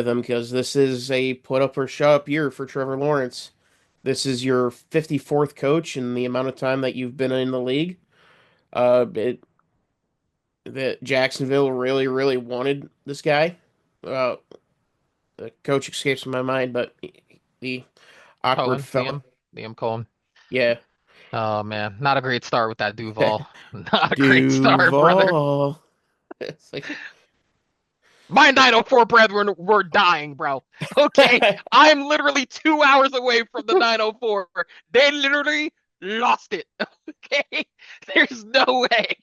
him because this is a put up or shut up year for Trevor Lawrence. This is your 54th coach in the amount of time that you've been in the league. It that Jacksonville really, really wanted this guy. Uh, the coach escapes my mind, but the awkward Cohen, fella. Liam Cohen. Yeah, Oh man, not a great start with that Duval. Not a great start, brother. Duval. It's like, My 904 brethren were dying, bro. Okay, I'm literally 2 hours away from the 904. They literally lost it. Okay, there's no way.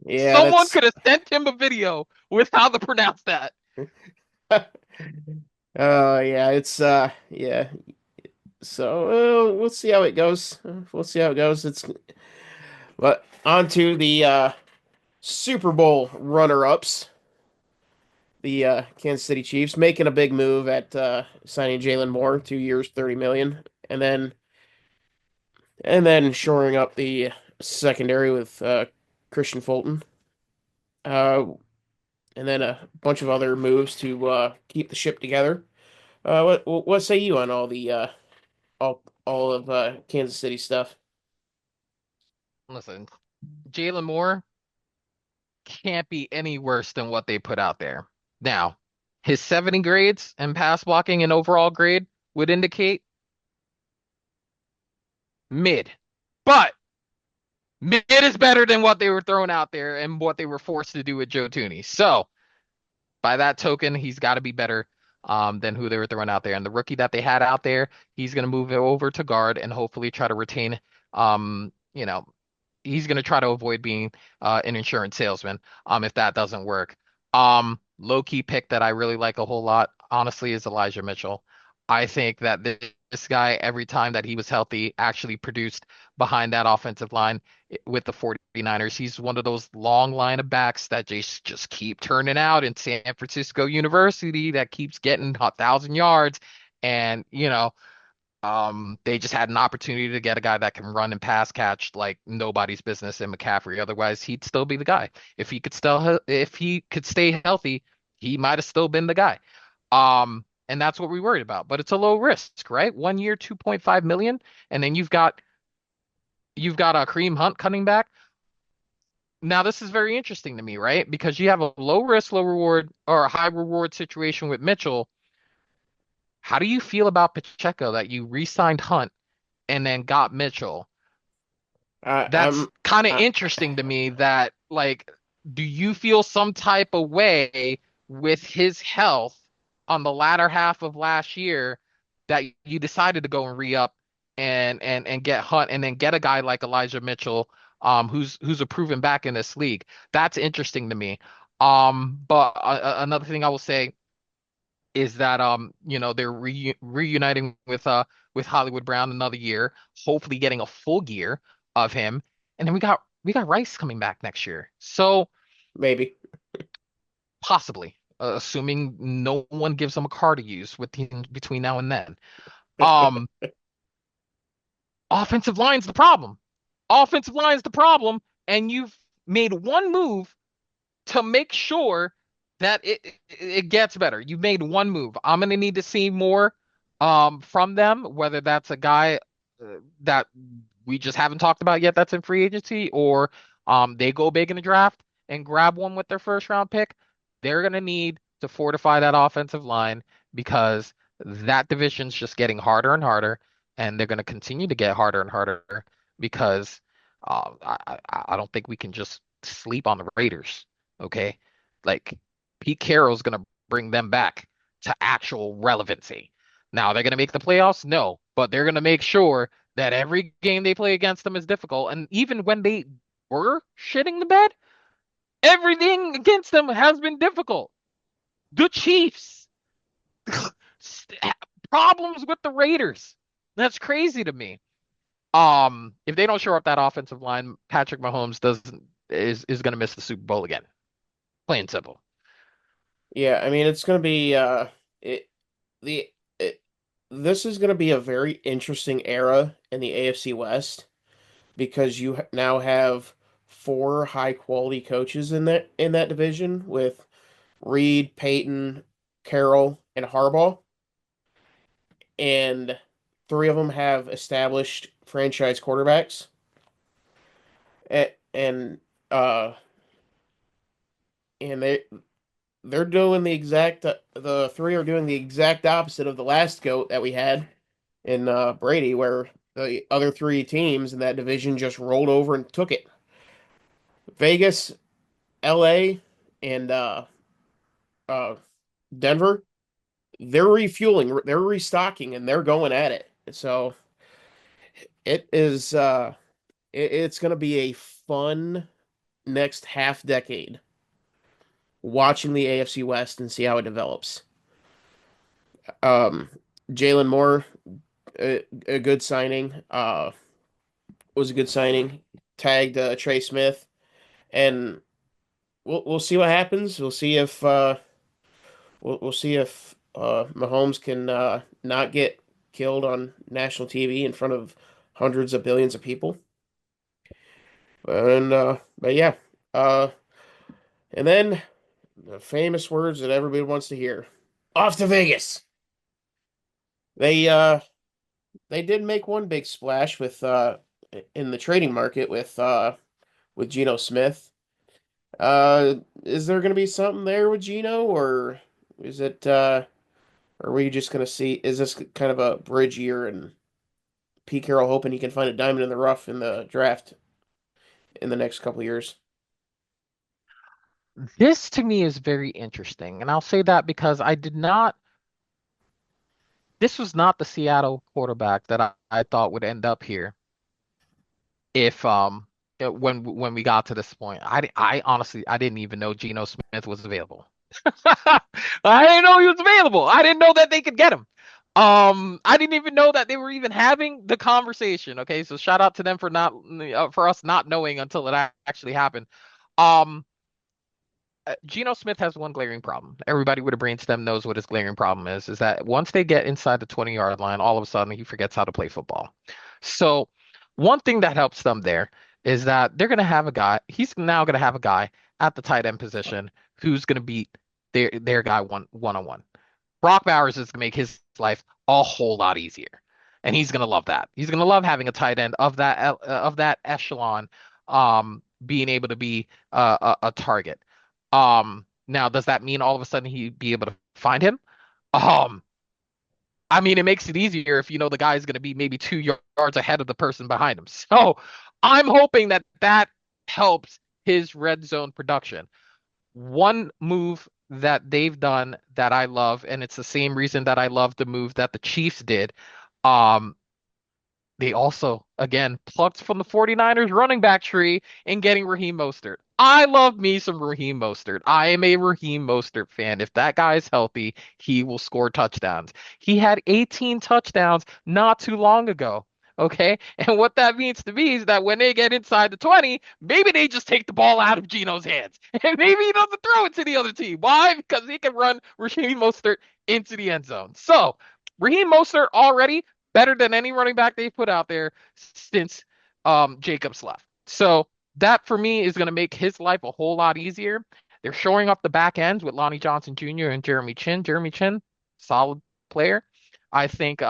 yeah, Someone that's. could have sent him a video with how to pronounce that. Oh yeah, it's yeah. So we'll see how it goes. We'll see how it goes. It's but on to the Super Bowl runner-ups. The Kansas City Chiefs making a big move at signing Jalen Moore, 2 years, 30 million, and then shoring up the secondary with Christian Fulton, uh, and then a bunch of other moves to keep the ship together. What say you on all of Kansas City stuff? Listen, Jalen Moore can't be any worse than what they put out there. Now, his 70 grades and pass blocking and overall grade would indicate mid. But mid is better than what they were throwing out there and what they were forced to do with Joe Tooney. So, by that token, he's got to be better than who they were throwing out there. And the rookie that they had out there, he's going to move it over to guard and hopefully try to retain, you know, he's going to try to avoid being an insurance salesman if that doesn't work. Low key pick that I really like a whole lot, honestly, is Elijah Mitchell. I think that this guy, every time that he was healthy, actually produced behind that offensive line with the 49ers. He's one of those long line of backs that just keep turning out in San Francisco University that keeps getting 1,000 yards. And, they just had an opportunity to get a guy that can run and pass catch like nobody's business in McCaffrey. Otherwise, he'd still be the guy. If he could stay healthy, he might have still been the guy. And that's what we worried about. But it's a low risk, right? 1 year, 2.5 million, and then you've got a Kareem Hunt coming back. Now, this is very interesting to me, right? Because you have a low risk, low reward, or a high reward situation with Mitchell. How do you feel about Pacheco that you re-signed Hunt and then got Mitchell? That's I'm kind of I, interesting to me that like do you feel some type of way with his health on the latter half of last year that you decided to go and re-up and get Hunt and then get a guy like Elijah Mitchell who's a proven back in this league. That's interesting to me. But another thing I will say is that they're reuniting with Hollywood Brown another year, hopefully getting a full year of him, and then we got Rice coming back next year, so maybe. possibly, assuming no one gives them a car to use between now and then. Um, Offensive line's the problem. Offensive line's the problem, and you've made one move to make sure that it gets better. You've made one move. I'm gonna need to see more from them, whether that's a guy that we just haven't talked about yet that's in free agency, or they go big in the draft and grab one with their first round pick. They're gonna need to fortify that offensive line because That division's just getting harder and harder, and they're going to continue to get harder and harder because I don't think we can just sleep on the Raiders. Okay, like Pete Carroll's going to bring them back to actual relevancy. Now they're going to make the playoffs, no, but they're going to make sure that every game they play against them is difficult, and even when they were shitting the bed, everything against them has been difficult. The Chiefs. Problems with the Raiders. That's crazy to me. If they don't shore up that offensive line, Patrick Mahomes doesn't is going to miss the Super Bowl again. Plain and simple. Yeah, I mean it's going to be it the it, this is going to be a very interesting era in the AFC West because you now have four high quality coaches in that division with Reed, Peyton, Carroll, and Harbaugh, and three of them have established franchise quarterbacks, and uh and they're doing the three are doing the exact opposite of the last goat that we had in Brady, where the other three teams in that division just rolled over and took it. Vegas, LA, and uh, Denver, they're refueling, they're restocking, and they're going at it. So it is it's going to be a fun next half decade watching the AFC West and see how it develops. Um, Jalen Moore, a good signing. Was a good signing. Tagged Trey Smith, and we'll see what happens. We'll see if Mahomes can not get killed on national TV in front of hundreds of billions of people. And but yeah, uh, and then the famous words that everybody wants to hear: off to Vegas. They uh they did make one big splash in the trading market with Geno Smith. Is there going to be something there with Geno, or is it are we just going to see, is this kind of a bridge year and Pete Carroll hoping he can find a diamond in the rough in the draft in the next couple years? This to me is very interesting, and I'll say that because I did not. This was not the Seattle quarterback that I thought would end up here if when we got to this point. I honestly I didn't even know Geno Smith was available. I didn't know he was available. I didn't know that they could get him. I didn't even know that they were even having the conversation. Okay, so shout out to them for not for us not knowing until it actually happened. Um, Geno Smith has one glaring problem. Everybody with a brainstem knows what his glaring problem is that once they get inside the 20-yard line, all of a sudden he forgets how to play football. So one thing that helps them there is that they're going to have a guy, he's now going to have a guy at the tight end position who's going to beat their guy one on one. Brock Bowers is going to make his life a whole lot easier. And he's going to love that. He's going to love having a tight end of that echelon being able to be a target. Now, does that mean all of a sudden he'd be able to find him? Um, I mean, it makes it easier if you know the guy is going to be maybe 2 yards ahead of the person behind him. So I'm hoping that that helps his red zone production. One move that they've done that I love, and it's the same reason that I love the move that the Chiefs did. Um, they also, again, plucked from the 49ers running back tree in getting Raheem Mostert. I love me some Raheem Mostert. I am a Raheem Mostert fan. If that guy is healthy, he will score touchdowns. He had 18 touchdowns not too long ago. Okay. And what that means to me is that when they get inside the 20, maybe they just take the ball out of Geno's hands. And maybe he doesn't throw it to the other team. Why? Because he can run Raheem Mostert into the end zone. So, Raheem Mostert already better than any running back they've put out there since Jacobs left. So that for me is going to make his life a whole lot easier. They're showing up the back ends with Lonnie Johnson Jr. and Jeremy Chin. Jeremy Chin, solid player. I think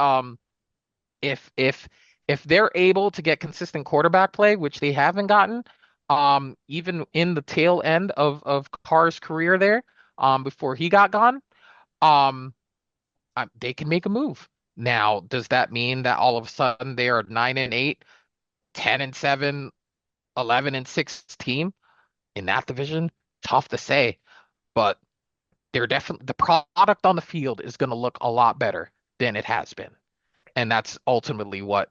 if if if they're able to get consistent quarterback play, which they haven't gotten, even in the tail end of Carr's career there, before he got gone, um, they can make a move. Now, does that mean that all of a sudden they are 9-8, 10-7, 11-6 team in that division? Tough to say, but they're definitely the product on the field is going to look a lot better than it has been, and that's ultimately what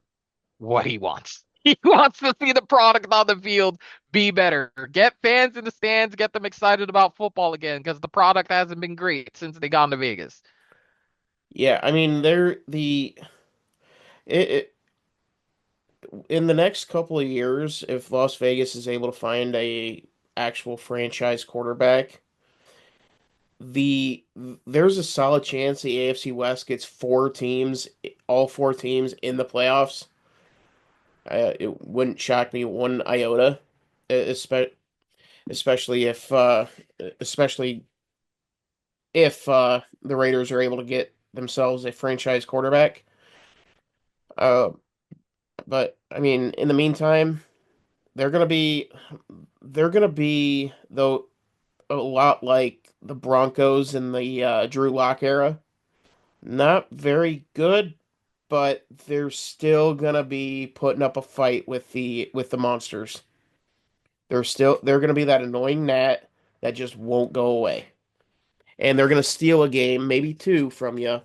he wants. He wants to see the product on the field be better. Get fans in the stands, get them excited about football again because the product hasn't been great since they got to Vegas. Yeah, I mean, it, in the next couple of years, if Las Vegas is able to find a actual franchise quarterback, the there's a solid chance the AFC West gets four teams, all four teams in the playoffs. It wouldn't shock me one iota, especially especially if the Raiders are able to get themselves a franchise quarterback. Uh, but I mean, in the meantime, they're gonna be they're gonna be though a lot like the Broncos in the Drew Lock era. Not very good, but they're still gonna be putting up a fight with the monsters. They're gonna be that annoying gnat that just won't go away. And they're gonna steal a game, maybe two from you,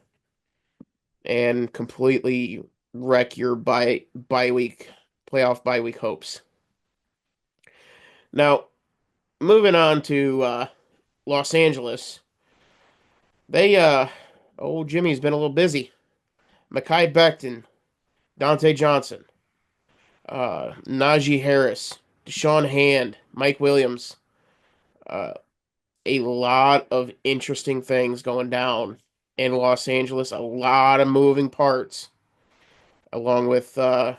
and completely wreck your bye week playoff bye week hopes. Now, moving on to Los Angeles, they old Jimmy's been a little busy. Mekhi Becton, Dante Johnson, Najee Harris, Deshaun Hand, Mike Williams. Uh, a lot of interesting things going down in Los Angeles. A lot of moving parts, along with going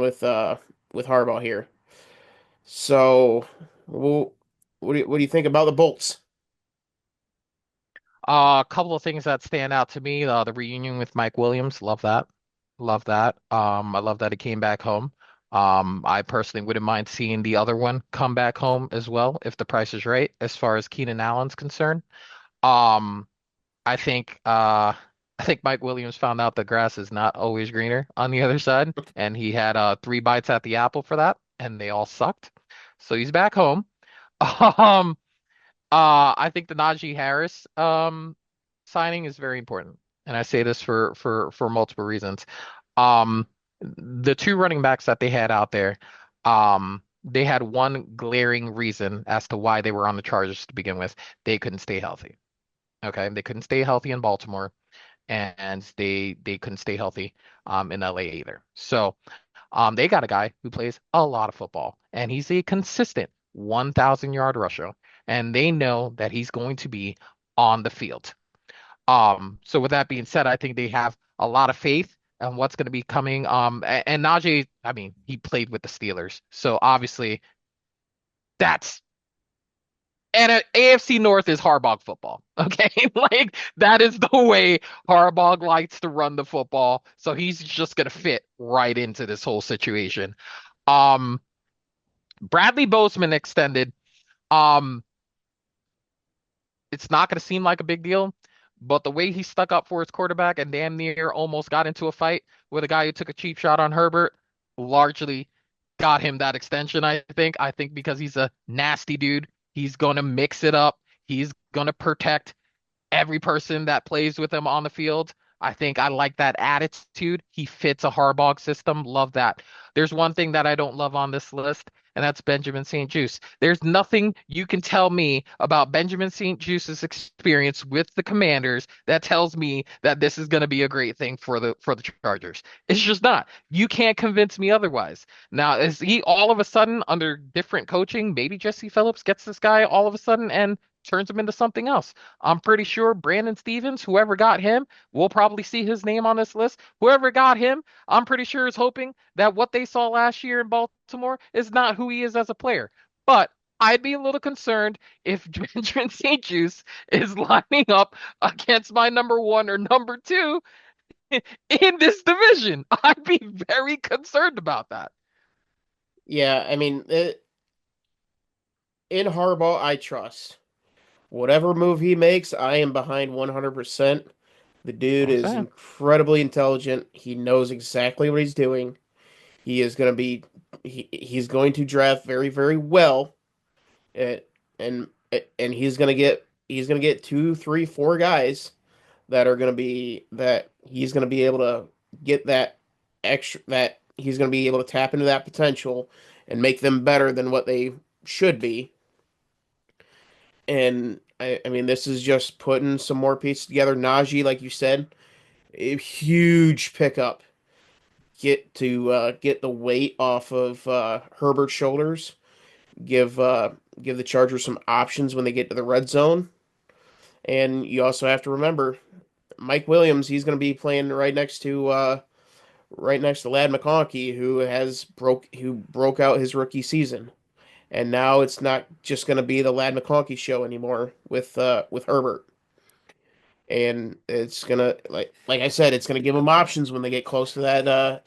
with Harbaugh here. So, well, what do you think about the Bolts? A couple of things that stand out to me, the reunion with Mike Williams, love that. Love that. I love that he came back home. I personally wouldn't mind seeing the other one come back home as well, if the price is right, as far as Keenan Allen's concerned. Um, I think I think Mike Williams found out the grass is not always greener on the other side, and he had three bites at the apple for that, and they all sucked. So he's back home. Um, I think the Najee Harris signing is very important, and I say this for multiple reasons. The two running backs that they had out there, they had one glaring reason as to why they were on the Chargers to begin with. They couldn't stay healthy. Okay, they couldn't stay healthy in Baltimore, and they couldn't stay healthy in LA either. So they got a guy who plays a lot of football, and he's a consistent 1,000-yard rusher, and they know that he's going to be on the field. So with that being said, I think they have a lot of faith on what's going to be coming. And Najee, I mean, he played with the Steelers, so obviously that's and AFC North is Harbaugh football. Okay, like that is the way Harbaugh likes to run the football. So he's just gonna fit right into this whole situation. Um, Bradley Bozeman extended. Um, it's not going to seem like a big deal, but the way he stuck up for his quarterback and damn near almost got into a fight with a guy who took a cheap shot on Herbert largely got him that extension, I think. I think because he's a nasty dude, he's going to mix it up. He's going to protect every person that plays with him on the field. I think I like that attitude. He fits a Harbaugh system. Love that. There's one thing that I don't love on this list, and that's Benjamin St-Juste. There's nothing you can tell me about Benjamin St-Juste's experience with the Commanders that tells me that this is going to be a great thing for the Chargers. It's just not. You can't convince me otherwise. Now, is he all of a sudden under different coaching? Maybe Jesse Phillips gets this guy all of a sudden and turns him into something else. I'm pretty sure Brandon Stevens, whoever got him, we'll probably see his name on this list. Whoever got him, I'm pretty sure is hoping that what they saw last year in Baltimore is not who he is as a player. But I'd be a little concerned if Benjamin St. Juice is lining up against my number one or number two in this division. I'd be very concerned about that. Yeah, I mean, in Harbaugh, I trust. Whatever move he makes, I am behind 100%. The dude I'm is saying. incredibly intelligent. He knows exactly what he's doing. He is going to be he's going to draft very, very well. Uh, and and he's going to get two, three, four guys that are going to be that he's going to be able to get that extra that he's going to be able to tap into that potential and make them better than what they should be. And I mean, this is just putting some more pieces together. Najee, like you said, a huge pickup. Get the weight off of Herbert's shoulders. Give give the Chargers some options when they get to the red zone. And you also have to remember Mike Williams. He's going to be playing right next to Lad McConkey, who broke out his rookie season. And now it's not just going to be the Lad McConkey show anymore with Herbert. And it's gonna like I said, it's gonna give them options when they get close to that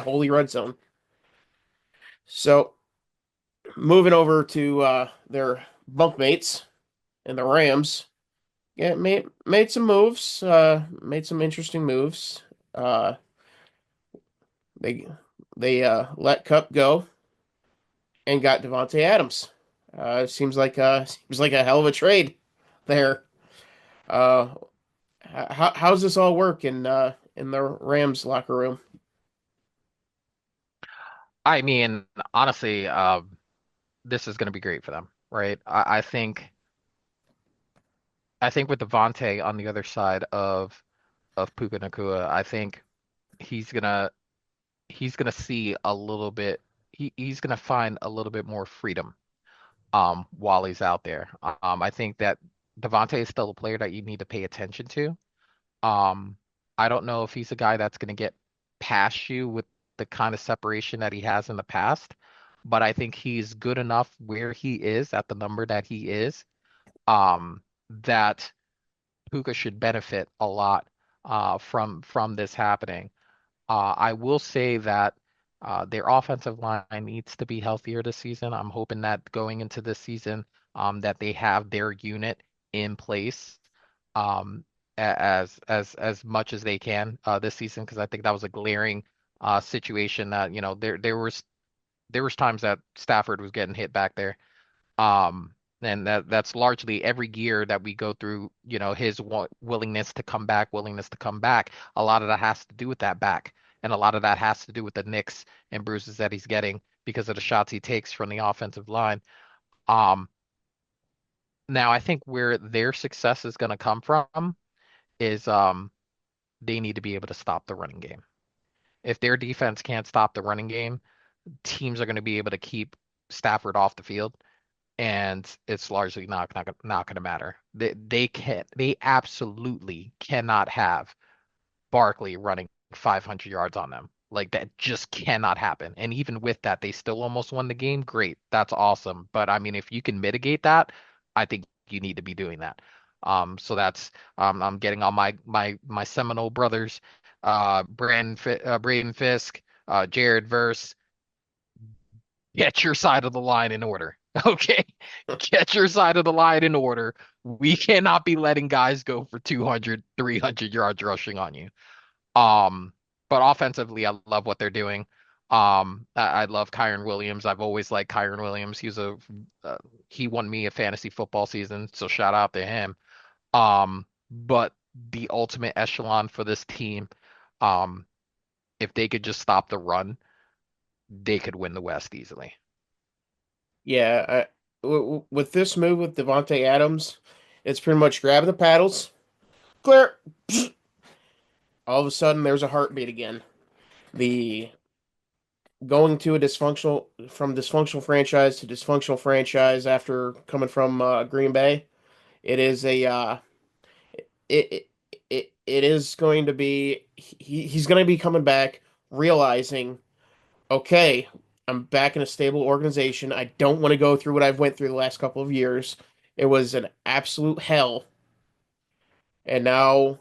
holy red zone. So moving over to their bunkmates and the Rams, yeah, made some moves, made some interesting moves. Uh, they they let Cup go and got Devontae Adams. Seems like a hell of a trade there. Uh, how's this all work in the Rams locker room? I mean, honestly, this is going to be great for them, right? I think with Devontae on the other side of Puka Nakua, I think he's gonna he's gonna see a little bit. He's gonna find a little bit more freedom while he's out there. I think that Devontae is still a player that you need to pay attention to. Um, I don't know if he's a guy that's gonna get past you with the kind of separation that he has in the past, but I think he's good enough where he is at the number that he is, that Puka should benefit a lot from this happening. I will say that their offensive line needs to be healthier this season. I'm hoping that going into this season, that they have their unit in place, um, as much as they can this season, because I think that was a glaring situation that, there was times that Stafford was getting hit back there. And that's largely every year that we go through, his willingness to come back. A lot of that has to do with that back, and a lot of that has to do with the nicks and bruises that he's getting because of the shots he takes from the offensive line. Um, Now I think where their success is going to come from is they need to be able to stop the running game. If their defense can't stop the running game, teams are going to be able to keep Stafford off the field, and it's largely not going to matter. They absolutely cannot have Barkley running 500 yards on them. Like that just cannot happen. And even with that, they still almost won the game. Great, that's awesome. But I mean, if you can mitigate that, I think you need to be doing that. So that's I'm getting on my Seminole brothers, Braden Fisk, Jared Verse. Get your side of the line in order. Okay. Get your side of the line in order. We cannot be letting guys go for 200, 300 yards rushing on you. Um, but offensively, I love what they're doing. I love Kyron Williams. I've always liked Kyron Williams. Uh, he won me a fantasy football season, so shout out to him. But the ultimate echelon for this team, um, if they could just stop the run, they could win the West easily. Yeah, with this move with Devontae Adams, it's pretty much grab the paddles, clear. All of a sudden, there's a heartbeat again. The going to a dysfunctional franchise to dysfunctional franchise after coming from Green Bay. It is a it it is going to be he's going to be coming back realizing, okay, I'm back in a stable organization. I don't want to go through what I've went through the last couple of years. It was an absolute hell, and now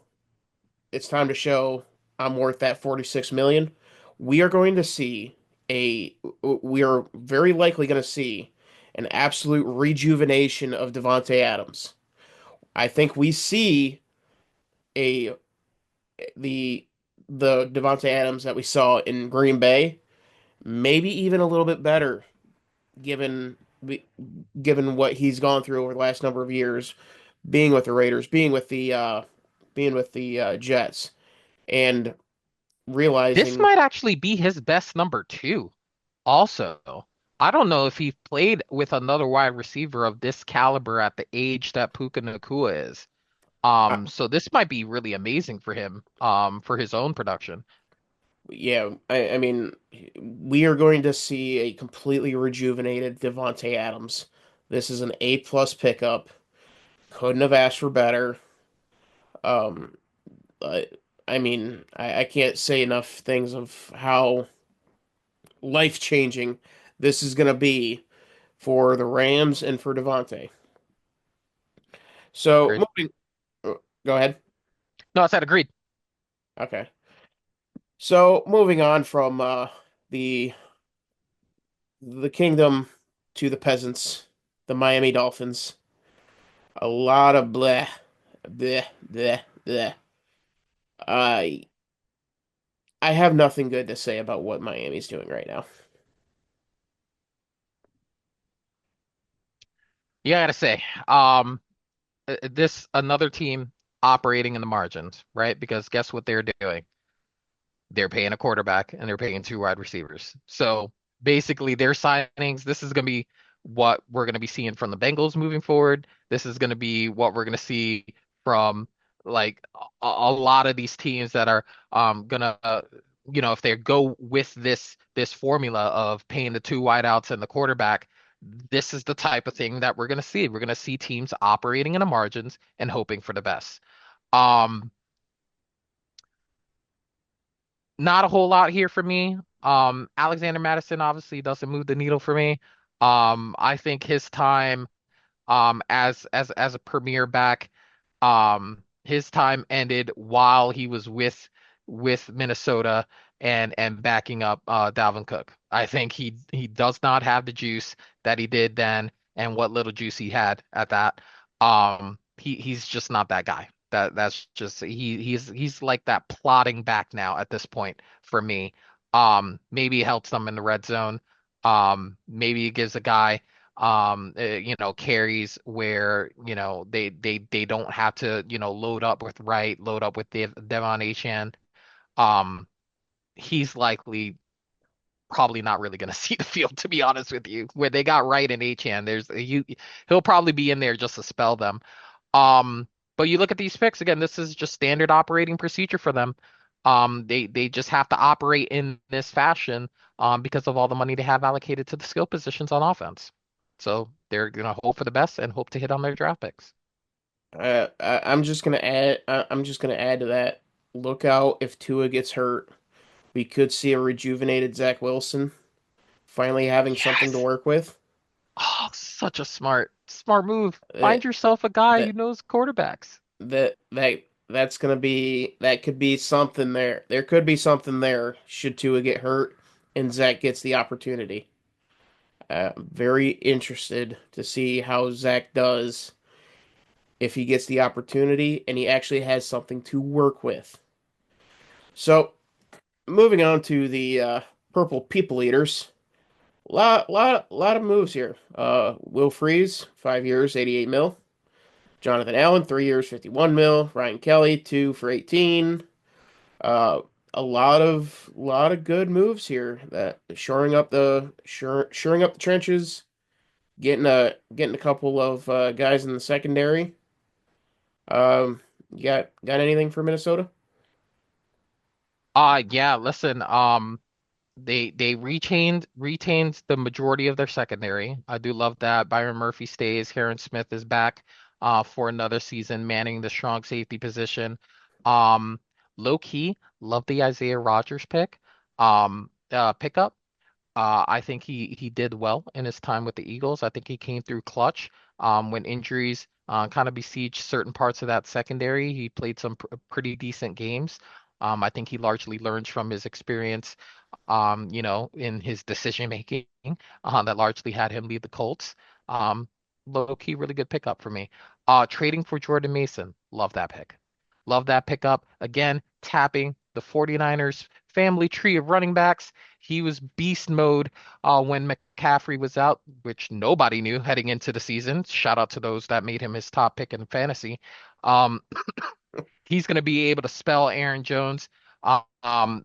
it's time to show I'm worth that 46 million. We are going to see we are very likely going to see an absolute rejuvenation of Devontae Adams. I think we see a the the Devontae Adams that we saw in Green Bay, maybe even a little bit better given given what he's gone through over the last number of years, being with the Raiders, being with the Jets, and This realizing, might actually be his best number two. Also, I don't know if he played with another wide receiver of this caliber at the age that Puka Nacua is. uh, So this might be really amazing for him, for his own production. yeah, I mean, we are going to see a completely rejuvenated Devontae Adams. This is an A plus pickup. Couldn't have asked for better. Um, I, I mean, I can't say enough things of how life-changing this is going to be for the Rams and for Devontae. So Agreed. moving, go ahead. No, I said agreed. Okay. So moving on from the the kingdom to the peasants, the Miami Dolphins. A lot of bleh, bleh, bleh, bleh. I I have nothing good to say about what Miami's doing right now. Yeah, I gotta say, um, this another team operating in the margins, right? Because guess what they're doing? They're paying a quarterback and they're paying two wide receivers. So basically, their signings, this is going to be what we're going to be seeing from the Bengals moving forward. This is going to be what we're going to see from like a lot of these teams that are gonna if they go with this formula of paying the two wideouts and the quarterback, this is the type of thing that we're going to see. We're going to see teams operating in the margins and hoping for the best. Um, Not a whole lot here for me. Alexander Madison obviously doesn't move the needle for me. I think his time as a premier back, his time ended while he was with Minnesota and backing up Dalvin Cook. I think he does not have the juice that he did then, and what little juice he had at that. He's just not that guy. That's just he's like that plotting back now at this point for me. Maybe it helps them in the red zone. Maybe it gives a guy carries where, they don't have to, load up with Wright, load up with Devon Achane. Um, he's likely probably not really going to see the field, to be honest with you. Where they got Wright and Achane, he'll probably be in there just to spell them. Um, but you look at these picks again, this is just standard operating procedure for them. They just have to operate in this fashion because of all the money they have allocated to the skill positions on offense. So they're gonna hope for the best and hope to hit on their draft picks. I'm just gonna add. I'm just gonna add to that. Look out if Tua gets hurt. We could see a rejuvenated Zach Wilson finally having something to Yes. work with. Oh, such a smart move. Find That yourself a guy who that knows quarterbacks. that's gonna be that could be something there. There could be something there should Tua get hurt and Zach gets the opportunity. Very interested to see how Zach does if he gets the opportunity and he actually has something to work with. So moving on to the purple people eaters. Lot of moves here. Will Freeze, 5 years, 88 mil. Jonathan Allen, 3 years, 51 mil. Ryan Kelly, two for 18. Uh, a lot of good moves here. That shoring up the trenches, getting a couple of guys in the secondary. You got anything for Minnesota? Yeah, listen, they retained the majority of their secondary. I do love that. Byron Murphy stays. Heron Smith is back for another season, manning the strong safety position. Um, Low key, love the Isaiah Rodgers pickup. I think he did well in his time with the Eagles. I think he came through clutch when injuries kind of besieged certain parts of that secondary. He played some pretty decent games. I think he largely learns from his experience, in his decision making, that largely had him lead the Colts. Um, Low key, really good pickup for me. Trading for Jordan Mason, love that pick. Love that pickup. Again, tapping the 49ers family tree of running backs. He was beast mode when McCaffrey was out, which nobody knew heading into the season. Shout out to those that made him his top pick in fantasy. Um, he's going to be able to spell Aaron Jones.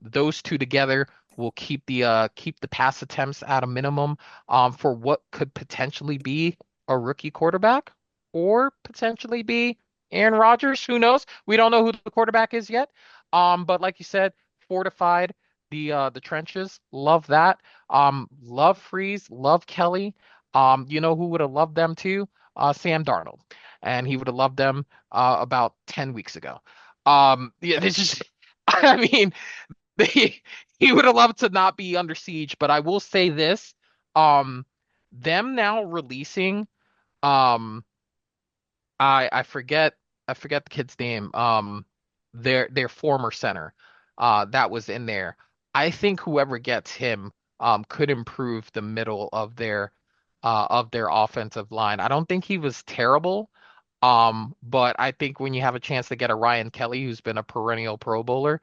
Those two together will keep the pass attempts at a minimum for what could potentially be a rookie quarterback or potentially be Aaron Rodgers. Who knows? We don't know who the quarterback is yet. But like you said, fortified the trenches. Love that. Love Freeze. Love Kelly. You know who would have loved them too? Sam Darnold, and he would have loved them about 10 weeks ago. Yeah, this is, I mean, they, he would have loved to not be under siege, but I will say this, um, them now releasing, um, I forget, I forget the kid's name, their former center, that was in there. I think whoever gets him, could improve the middle of their offensive line. I don't think he was terrible. But I think when you have a chance to get a Ryan Kelly, who's been a perennial Pro Bowler,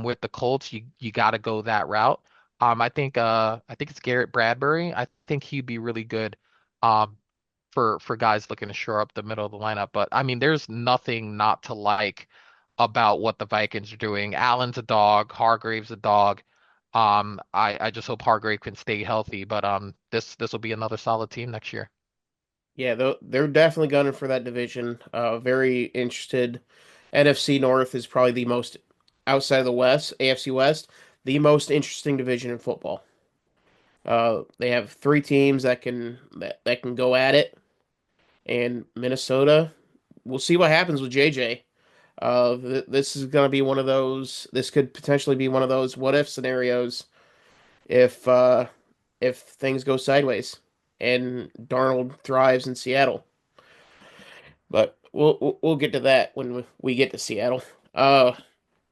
with the Colts, you got to go that route. I think it's Garrett Bradbury. I think he'd be really good, um, for guys looking to shore up the middle of the lineup. But I mean, there's nothing not to like about what the Vikings are doing. Allen's a dog, Hargrave's a dog. I just hope Hargrave can stay healthy. But this will be another solid team next year. Yeah, they're definitely gunning for that division. Very interested. NFC North is probably the most, outside of the West, AFC West, the most interesting division in football. They have three teams that can go at it, and Minnesota. We'll see what happens with JJ. This is going to be one of those. This could potentially be one of those what if scenarios if if things go sideways and Darnold thrives in Seattle. But we'll get to that when we get to Seattle. Uh,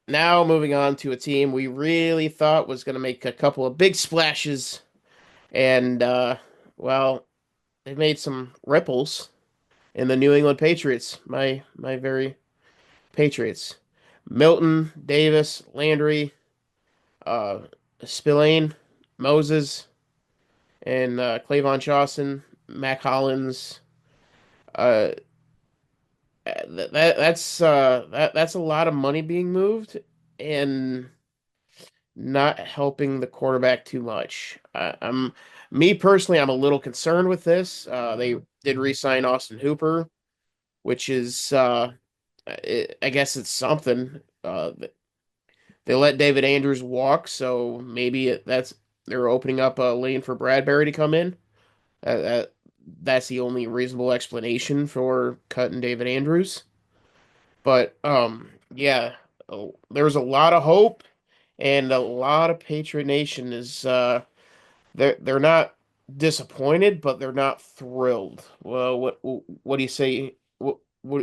Now moving on to a team we really thought was going to make a couple of big splashes, and well, they made some ripples in the New England Patriots. My very Patriots. Milton, Davis, Landry, uh, Spillane, Moses, and Clavon Chausson, Mac Hollins. Uh, that's a lot of money being moved and not helping the quarterback too much. Me personally, I'm a little concerned with this. They did re-sign Austin Hooper, which is I guess it's something. They let David Andrews walk, so maybe that's they're opening up a lane for Bradbury to come in. Uh, that, that's the only reasonable explanation for cutting David Andrews. But yeah, there's a lot of hope, and a lot of Patriot Nation is they're not disappointed, but they're not thrilled. Well, what do you say? What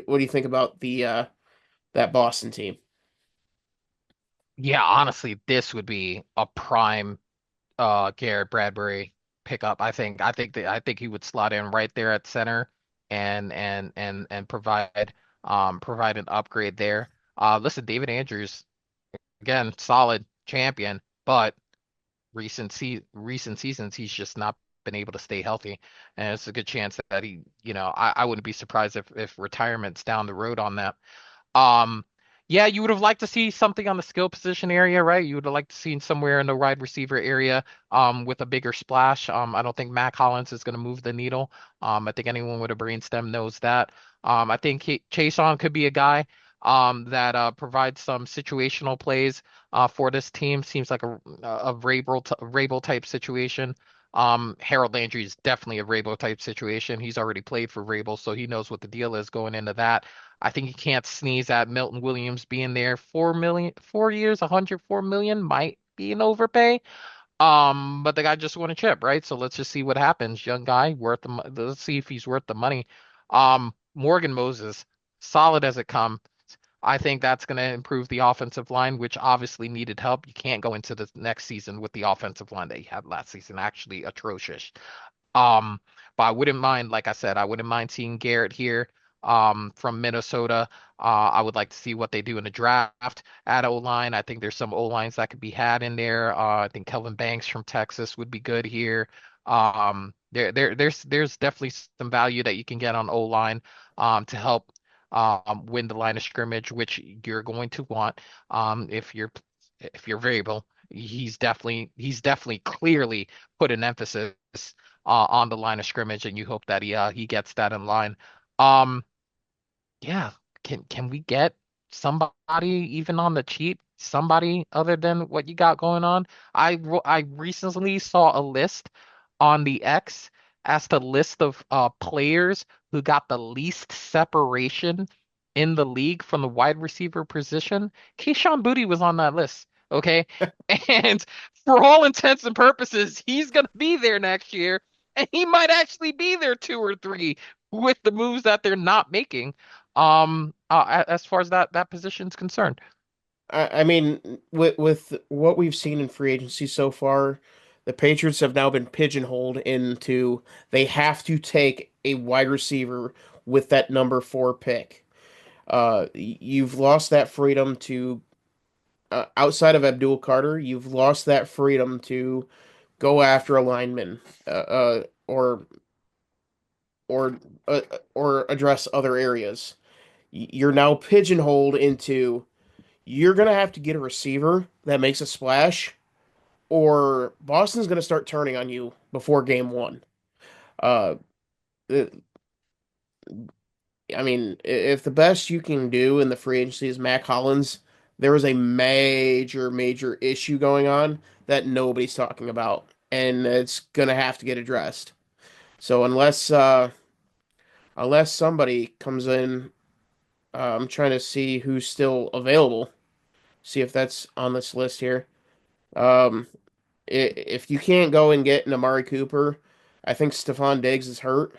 do you think about the that Boston team? Yeah, honestly, this would be a prime Garrett Bradbury pickup. I think he would slot in right there at center and provide an upgrade there. Listen, David Andrews, again, solid champion, but recent seasons he's just not been able to stay healthy. And it's a good chance that I wouldn't be surprised if retirement's down the road on that. Um, yeah, you would have liked to see something on the skill position area, right? You would have liked to see somewhere in the wide receiver area, with a bigger splash. I don't think Mac Hollins is going to move the needle. I think anyone with a brainstem knows that. I think Chase on could be a guy, that provides some situational plays, for this team. Seems like a Vrabel type situation. Harold Landry is definitely a Vrabel type situation. He's already played for Vrabel, so he knows what the deal is going into that. I think you can't sneeze at Milton Williams being there. 4 million, 4 years, 104 million might be an overpay. But the guy just won a chip, right? So let's just see what happens. Young guy, let's see if he's worth the money. Morgan Moses, solid as it comes. I think that's going to improve the offensive line, which obviously needed help. You can't go into the next season with the offensive line that you had last season, actually atrocious. Um, but I wouldn't mind, like I said, I wouldn't mind seeing Garrett here from Minnesota. I would like to see what they do in the draft at O-line. I think there's some O-lines that could be had in there. I think Kelvin Banks from Texas would be good here. There's definitely some value that you can get on O-line to help win the line of scrimmage, which you're going to want if you're variable. He's definitely clearly put an emphasis on the line of scrimmage, and you hope that he gets that in line. Um, yeah, can we get somebody even on the cheap, somebody other than what you got going on? I recently saw a list on the X as the list of players who got the least separation in the league from the wide receiver position. Keyshawn Boutte was on that list. Okay. And for all intents and purposes, he's gonna be there next year, and he might actually be there 2 or 3 with the moves that they're not making as far as that position's concerned. I mean, with what we've seen in free agency so far, the Patriots have now been pigeonholed into they have to take a wide receiver with that number four pick. You've lost that freedom to outside of Abdul Carter, you've lost that freedom to go after a lineman, or or address other areas. You're now pigeonholed into you're gonna have to get a receiver that makes a splash, or Boston's gonna start turning on you before game one. Uh, I mean, if the best you can do in the free agency is Mac Hollins, there is a major issue going on that nobody's talking about, and it's gonna have to get addressed. So unless somebody comes in, I'm trying to see who's still available, see if that's on this list here. Um, if you can't go and get an Amari Cooper, I think Stephon Diggs is hurt.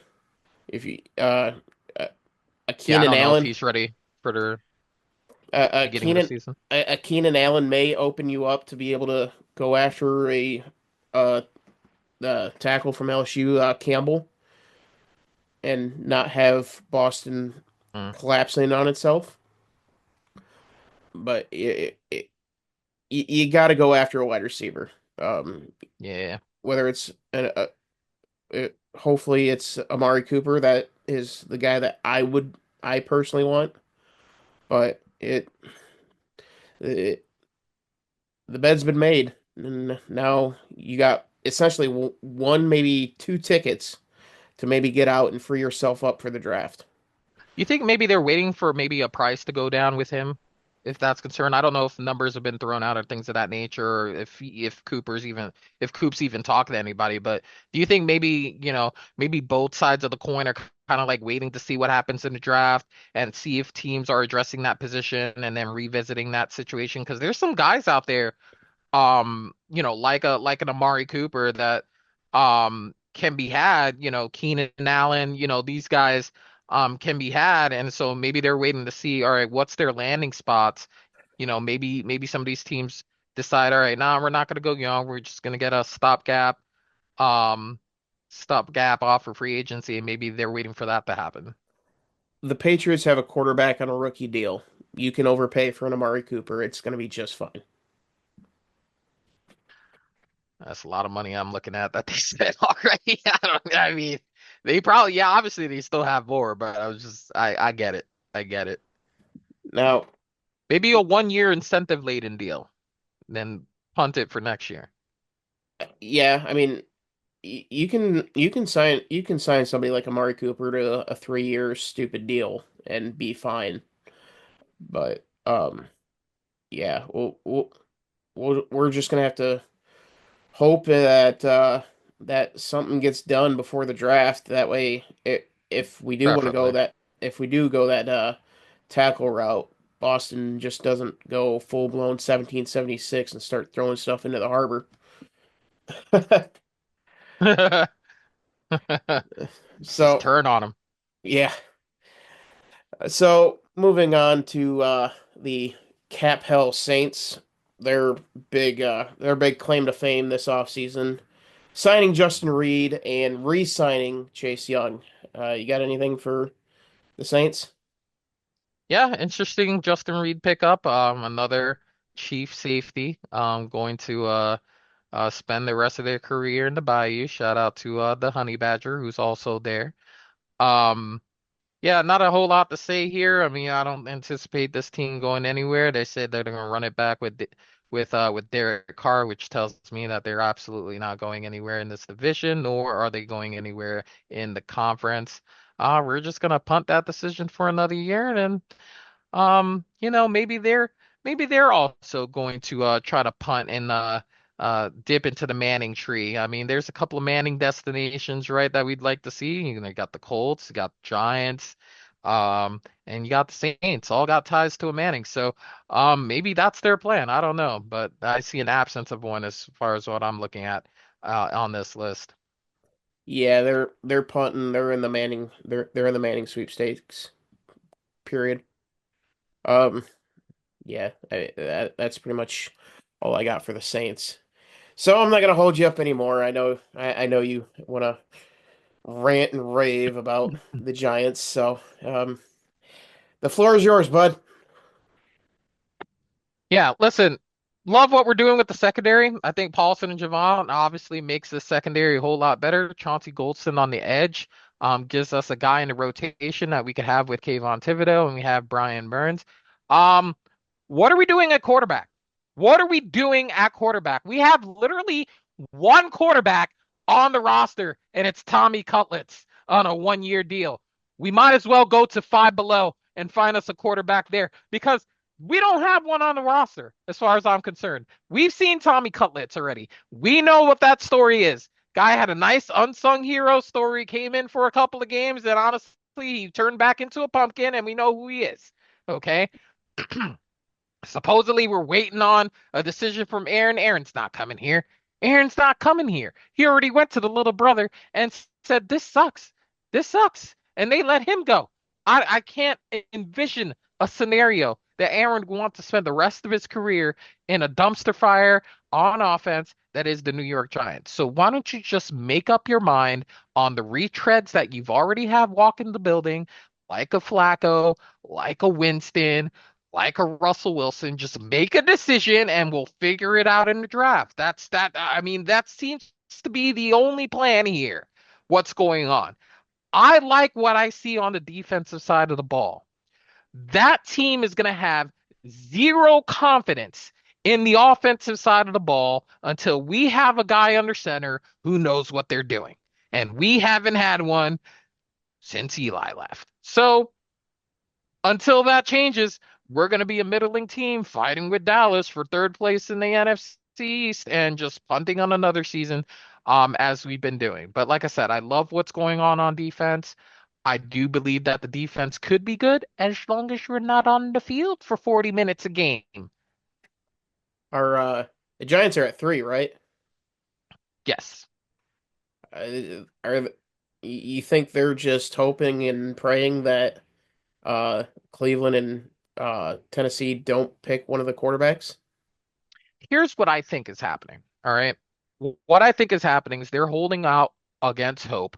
If you a Yeah, I Keenan don't know if Allen, he's ready for the a beginning of the Keenan season. a Keenan Allen may open you up to be able to go after a uh the tackle from LSU, Campbell, and not have Boston Mm, collapsing on itself. But you got to go after a wide receiver. Um, yeah. whether it's hopefully it's Amari Cooper that is the guy that I personally want, but it the bed's been made, and now you got essentially one, maybe two tickets to maybe get out and free yourself up for the draft. You think maybe they're waiting for maybe a price to go down with him, if that's concerned? I don't know if numbers have been thrown out or things of that nature, or if Coops even talked to anybody. But do you think maybe both sides of the coin are kind of like waiting to see what happens in the draft and see if teams are addressing that position and then revisiting that situation? Because there's some guys out there like an Amari Cooper that can be had, Keenan Allen, these guys can be had, and so maybe they're waiting to see, all right, what's their landing spots? Maybe some of these teams decide, all right, nah, we're not gonna go young, we're just gonna get a um stopgap offer free agency, and maybe they're waiting for that to happen. The Patriots have a quarterback on a rookie deal. You can overpay for an Amari Cooper. It's going to be just fine. That's a lot of money I'm looking at that they said already. I mean, they probably, yeah, obviously they still have more, but I get it. I get it. Now, Maybe a 1 year incentive laden deal, then punt it for next year. yeah, I mean, you can sign somebody like Amari Cooper to a 3 year stupid deal and be fine. But yeah, we're just gonna have to hope that something gets done before the draft. That way, if we do want to go Preferably. that if we do go that tackle route, Boston just doesn't go full blown 1776 and start throwing stuff into the harbor. Just So turn on them. yeah, so moving on to the Cap Hell Saints. Their their big claim to fame this offseason, signing Justin Reed and re-signing Chase Young. You got anything for the Saints? Yeah, interesting Justin Reed pickup. Another chief safety. Going to spend the rest of their career in the Bayou. Shout out to the Honey Badger, who's also there. Um, Yeah, not a whole lot to say here. I mean, I don't anticipate this team going anywhere. They said they're going to run it back with Derek Carr, which tells me that they're absolutely not going anywhere in this division, nor are they going anywhere in the conference. We're just going to punt that decision for another year, and then maybe they're also going to try to punt and dip into the Manning tree. I mean, there's a couple of Manning destinations, right, that we'd like to see. You got the Colts, you got the Giants, and you got the Saints, all got ties to a Manning. So maybe that's their plan. I don't know, but I see an absence of one as far as what I'm looking at on this list. Yeah, they're punting. They're in the Manning. They're in the Manning sweepstakes. Period. Um, yeah, that's pretty much all I got for the Saints. So I'm not gonna hold you up anymore. I know you want to rant and rave about the Giants. So the floor is yours, bud. Yeah, listen, love what we're doing with the secondary. I think Paulson and Javon obviously makes the secondary a whole lot better. Chauncey Goldston on the edge gives us a guy in the rotation that we could have with Kayvon Thibodeau, and we have Brian Burns. Um, what are we doing at quarterback? What are we doing at quarterback? We have literally one quarterback on the roster, and it's Tommy Cutlets on a 1 year deal. We might as well go to Five Below and find us a quarterback there because we don't have one on the roster, as far as I'm concerned. We've seen Tommy Cutlets already. We know what that story is. Guy had a nice unsung hero story, came in for a couple of games, and honestly, he turned back into a pumpkin, and we know who he is. Okay. Supposedly, we're waiting on a decision from Aaron. Aaron's not coming here. Aaron's not coming here. He already went to the little brother and said, "This sucks. This sucks." And they let him go. I can't envision a scenario that Aaron would want to spend the rest of his career in a dumpster fire on offense that is the New York Giants. So why don't you just make up your mind on the retreads that you've already have walking the building, like a Flacco, like a Winston, like a Russell Wilson, just make a decision and we'll figure it out in the draft. That's that. I mean, that seems to be the only plan here. What's going on? I like what I see on the defensive side of the ball. That team is going to have zero confidence in the offensive side of the ball until we have a guy under center who knows what they're doing. And we haven't had one since Eli left. So until that changes, we're going to be a middling team fighting with Dallas for third place in the NFC East and just punting on another season as we've been doing. But like I said, I love what's going on defense. I do believe that the defense could be good as long as you're not on the field for 40 minutes a game. Our the Giants are at 3, right? Yes. Are you think they're just hoping and praying that Cleveland and Tennessee don't pick one of the quarterbacks? Here's what I think is happening. All right. What I think is happening is they're holding out against hope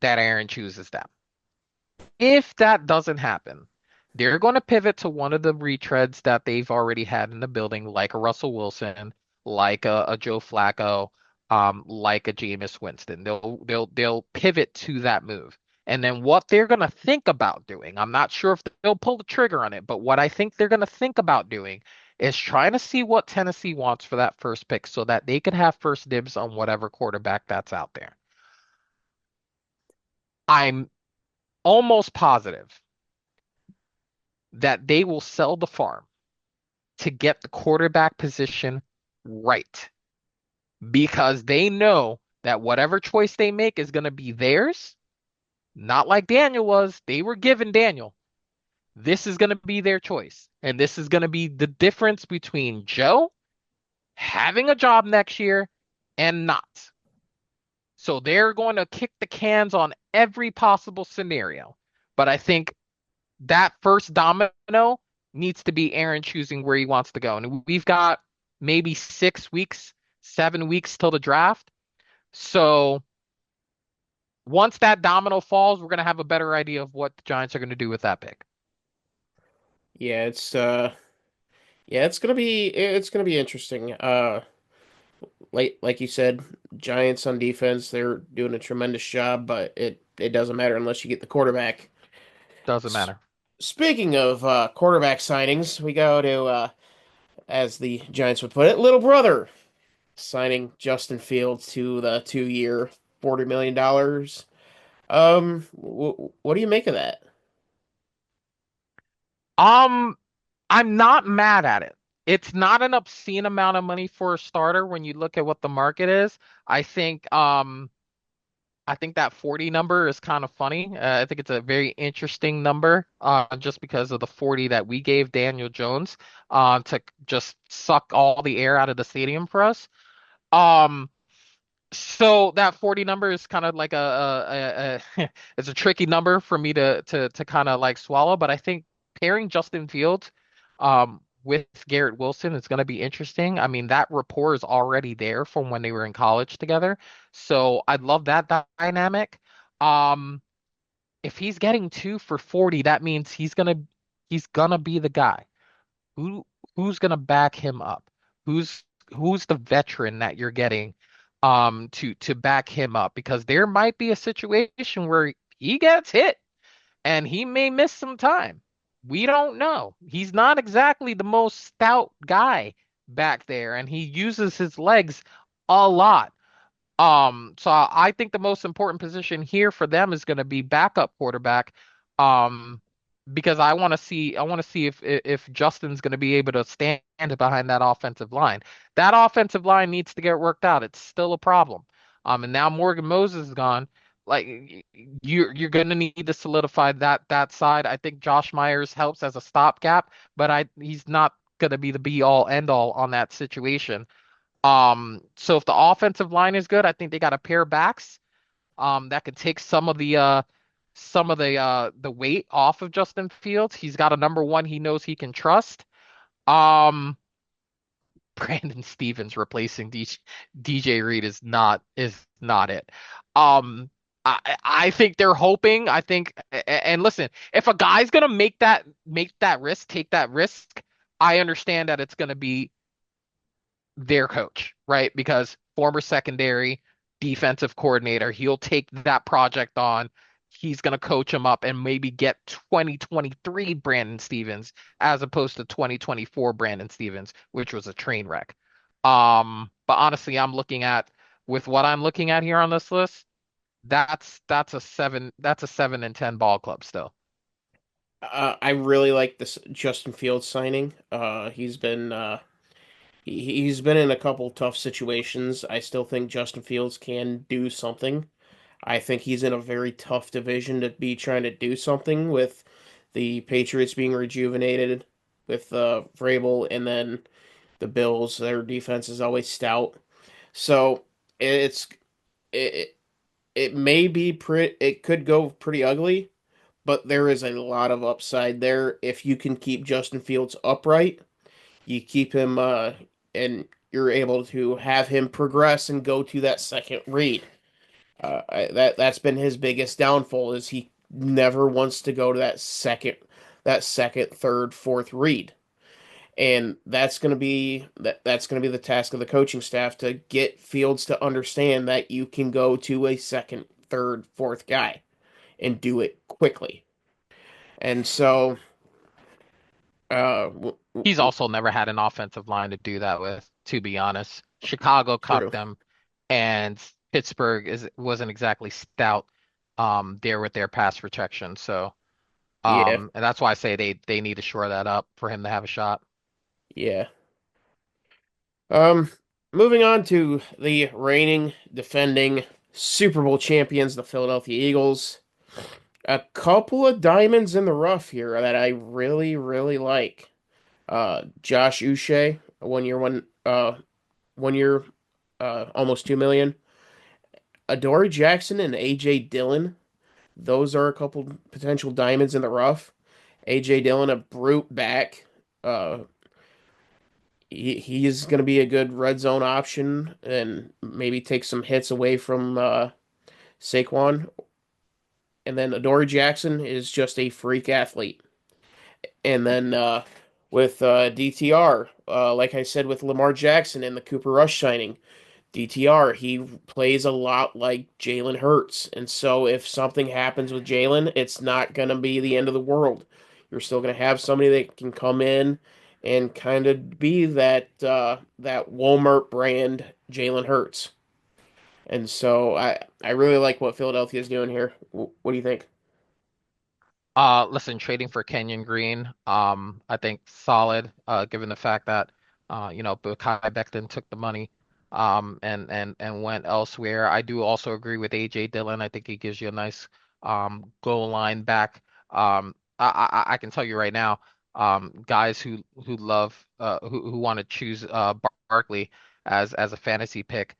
that Aaron chooses them. If that doesn't happen, they're going to pivot to one of the retreads that they've already had in the building, like a Russell Wilson, like a Joe Flacco, like a Jameis Winston. They'll pivot to that move. And then what they're going to think about doing, I'm not sure if they'll pull the trigger on it, but what I think they're going to think about doing is trying to see what Tennessee wants for that first pick so that they can have first dibs on whatever quarterback that's out there. I'm almost positive that they will sell the farm to get the quarterback position right because they know that whatever choice they make is going to be theirs. Not like Daniel was. They were given Daniel. This is going to be their choice. And this is going to be the difference between Joe having a job next year and not. So they're going to kick the cans on every possible scenario. But I think that first domino needs to be Aaron choosing where he wants to go. And we've got maybe 6 weeks, 7 weeks till the draft. So once that domino falls, we're going to have a better idea of what the Giants are going to do with that pick. Yeah, yeah, it's gonna be interesting. Like you said, Giants on defense, they're doing a tremendous job, but it doesn't matter unless you get the quarterback. Doesn't S matter. Speaking of quarterback signings, we go to as the Giants would put it, little brother signing Justin Fields to the 2 year, $40 million. What do you make of that? Um, I'm not mad at it. It's not an obscene amount of money for a starter when you look at what the market is. I think um I think that 40 number is kind of funny. I think it's a very interesting number, just because of the 40 that we gave Daniel Jones, to just suck all the air out of the stadium for us. Um, so that 40 number is kind of like it's a tricky number for me to kind of like swallow, but I think pairing Justin Fields with Garrett Wilson is going to be interesting. I mean, that rapport is already there from when they were in college together. So I'd love that dynamic. Um, if he's getting two for 40, that means he's gonna be the guy. Who who's gonna back him up? Who's who's the veteran that you're getting to back him up? Because there might be a situation where he gets hit and he may miss some time. We don't know. He's not exactly the most stout guy back there, and he uses his legs a lot. So I think the most important position here for them is going to be backup quarterback. Um, because I want to see if Justin's going to be able to stand behind that offensive line. That offensive line needs to get worked out. It's still a problem. And now Morgan Moses is gone. Like you're going to need to solidify that side. I think Josh Myers helps as a stopgap, but he's not going to be the be all end all on that situation. So if the offensive line is good, I think they got a pair of backs that could take some of the weight off of Justin Fields. He's got a number one he knows he can trust. Um Brandon Stevens replacing DJ Reed is not it. Um I think they're hoping. And listen, if a guy's gonna make that risk, take that risk, I understand that it's gonna be their coach, right? Because former secondary defensive coordinator, he'll take that project on. He's going to coach him up and maybe get 2023 Brandon Stevens as opposed to 2024 Brandon Stevens, which was a train wreck. But honestly, with what I'm looking at here on this list, that's a 7 and 10 ball club still. I really like this Justin Fields signing. He's been in a couple tough situations. I still think Justin Fields can do something. I think he's in a very tough division to be trying to do something with the Patriots being rejuvenated with Vrabel, and then the Bills. Their defense is always stout. So it's it it may be pretty. It could go pretty ugly, but there is a lot of upside there if you can keep Justin Fields upright. You keep him and you're able to have him progress and go to that second read. That's been his biggest downfall is he never wants to go to that second, third, fourth read. And that's gonna be the task of the coaching staff to get Fields to understand that you can go to a second, third, fourth guy and do it quickly. And so uh He's also never had an offensive line to do that with, to be honest. Chicago cucked true. them, and Pittsburgh wasn't exactly stout there with their pass protection. So Yeah. and that's why I say they need to shore that up for him to have a shot. Yeah. Um, Moving on to the reigning, defending Super Bowl champions, the Philadelphia Eagles. A couple of diamonds in the rough here that I really, really like. Josh Uche, 1 year, almost 2 million. Adoree Jackson and AJ Dillon. Those are a couple potential diamonds in the rough. AJ Dillon, a brute back. Uh, he's going to be a good red zone option and maybe take some hits away from Saquon. And then Adoree Jackson is just a freak athlete. And then with DTR, like I said with Lamar Jackson and the Cooper Rush signing, DTR, he plays a lot like Jalen Hurts. And so if something happens with Jalen, it's not going to be the end of the world. You're still going to have somebody that can come in and kind of be that Walmart brand Jalen Hurts. And so I really like what Philadelphia is doing here. What do you think? Listen, trading for Kenyon Green, I think solid, given the fact that, Bukai Becton took the money, and went elsewhere. I do also agree with AJ Dillon. I think he gives you a nice, goal line back. I can tell you right now, guys who love, who want to choose, Barkley as a fantasy pick,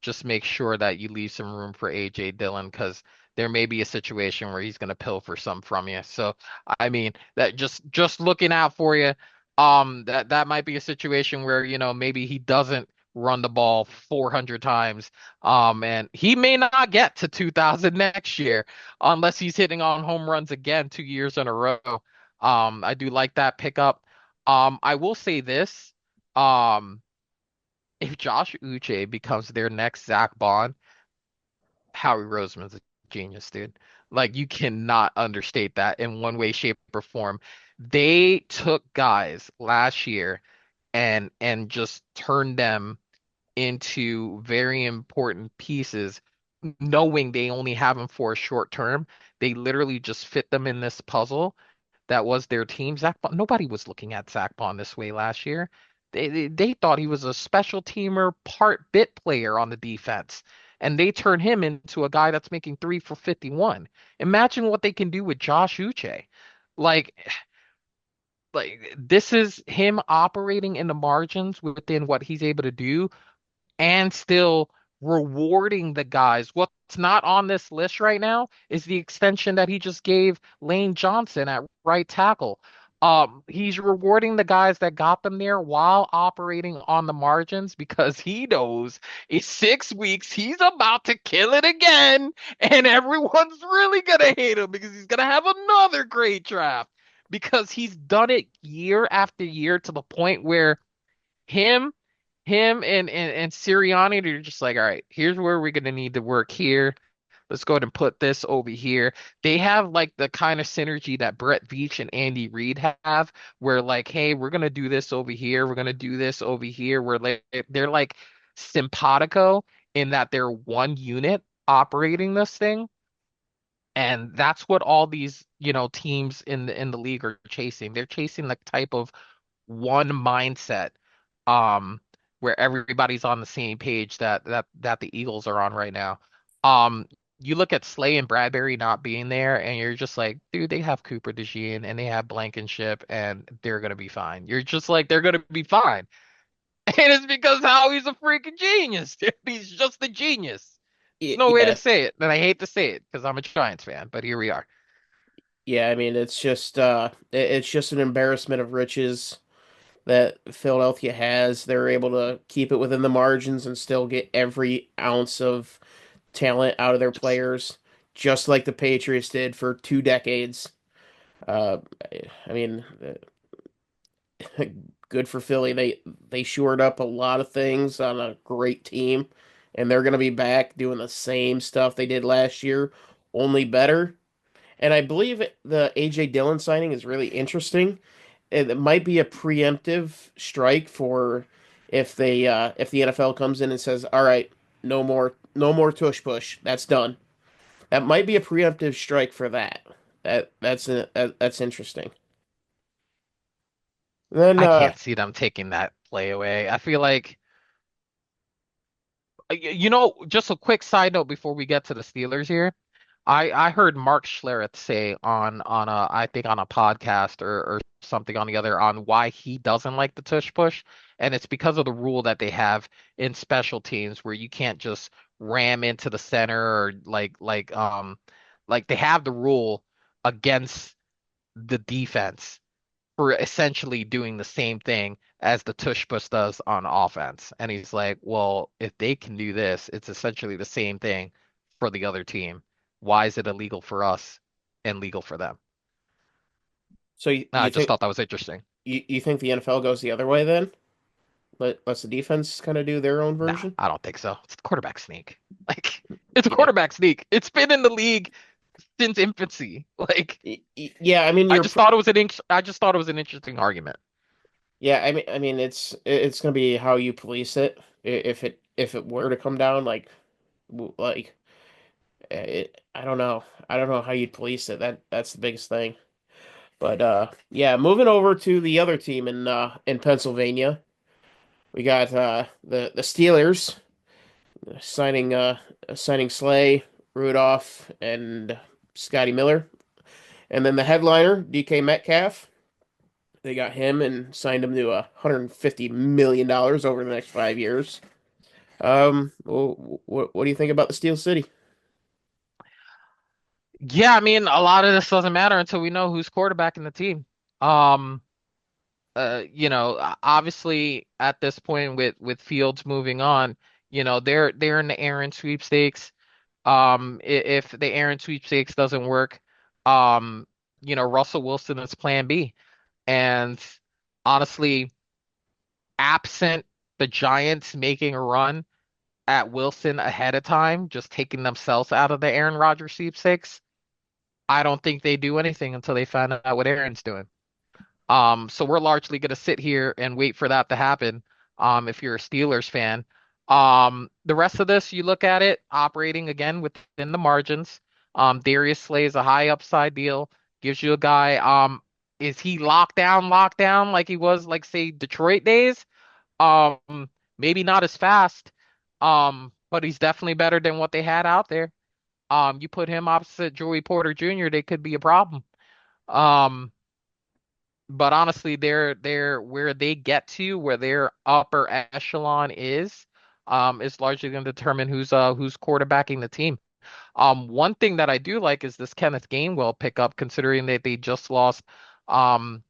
just make sure that you leave some room for AJ Dillon because there may be a situation where he's going to pilfer some from you. So, I mean, that just looking out for you. That might be a situation where, maybe he doesn't run the ball 400 times. And he may not get to 2000 next year unless he's hitting on home runs again 2 years in a row. I do like that pickup. I will say this. Um, if Josh Uche becomes their next Zach Bond, Howie Roseman's a genius, dude. Like you cannot understate that in one way, shape, or form. They took guys last year and just turned them into very important pieces, knowing they only have them for a short term. They literally just fit them in this puzzle that was their team. Zach Bond, nobody was looking at Zach Bond this way last year. They thought he was a special teamer, part bit player on the defense, and they turned him into a guy that's making 3 for 51. Imagine what they can do with Josh Uche. Like, like this is him operating in the margins within what he's able to do and still rewarding the guys. What's not on this list right now is the extension that he just gave Lane Johnson at right tackle. He's rewarding the guys that got them there while operating on the margins because he knows in 6 weeks he's about to kill it again, and everyone's really gonna hate him because he's gonna have another great draft because he's done it year after year to the point where him him and Sirianni, they're just like, all right, here's where we're gonna need to work here. Let's go ahead and put this over here. They have like the kind of synergy that Brett Veach and Andy Reid have, where like, hey, we're gonna do this over here, we're gonna do this over here. Where like they're like simpatico in that they're one unit operating this thing. And that's what all these, teams in the league are chasing. They're chasing the type of one mindset, um where everybody's on the same page that the Eagles are on right now. Um you look at Slay and Bradbury not being there and you're just like, dude, they have Cooper DeJean and they have Blankenship and they're gonna be fine. You're just like, they're gonna be fine. And it's because Howie's a freaking genius. Dude. He's just a genius. There's no way to Yeah, say it. And I hate to say it because I'm a Giants fan, but here we are. yeah. I mean, it's just an embarrassment of riches that Philadelphia has. They're able to keep it within the margins and still get every ounce of talent out of their Just players, just like the Patriots did for 2 decades. Uh, I mean, good for Philly. They shored up a lot of things on a great team, and they're going to be back doing the same stuff they did last year, only better. And I believe the AJ Dillon signing is really interesting. It might be a preemptive strike for if the NFL comes in and says, "All right, no more tush push. That's done." That might be a preemptive strike for that. That's interesting. Then I can't see them taking that play away. I feel like just a quick side note before we get to the Steelers here. I heard Mark Schlereth say on a I think on a podcast or something on the other on why he doesn't like the tush push, and it's because of the rule that they have in special teams where you can't just ram into the center or like they have the rule against the defense for essentially doing the same thing as the tush push does on offense. And he's like, well, if they can do this, it's essentially the same thing for the other team. Why is it illegal for us and legal for them? So I you just think thought that was interesting. you think the NFL goes the other way then? Lets the defense kind of do their own Nah, version? I don't think so. It's quarterback sneak. Like, it's Yeah. quarterback sneak. It's been in the league since infancy. Like, Yeah, I mean I just thought it was an interesting argument. yeah, I mean it's gonna be how you police it. If it were to come down like I don't know. I don't know how you'd police it. That's the biggest thing. But yeah, moving over to the other team in Pennsylvania. We got the Steelers signing signing Slay, Rudolph, and Scotty Miller. And then the headliner, DK Metcalf. They got him and signed him to $150 million over the next 5 years. What do you think about the Steel City? Yeah, I mean, a lot of this doesn't matter until we know who's quarterbacking the team. Um, obviously at this point with Fields moving on, they're in the Aaron sweepstakes. If the Aaron sweepstakes doesn't work, um, Russell Wilson is plan B. And honestly, absent the Giants making a run at Wilson ahead of time, just taking themselves out of the Aaron Rodgers sweepstakes, I don't think they do anything until they find out what Aaron's doing. So we're largely going to sit here and wait for that to happen. If you're a Steelers fan, the rest of this, you look at it operating again within the margins. Darius Slay is a high upside deal, gives you a guy. Is he locked down like he was, like say Detroit days? Maybe not as fast. But he's definitely better than what they had out there. You put him opposite Joey Porter Jr., they could be a problem. Um, but honestly, they're where they get to, where their upper echelon is largely going to determine who's quarterbacking the team. One thing that I do like is this Kenneth Gainwell pickup, considering that they just lost, um,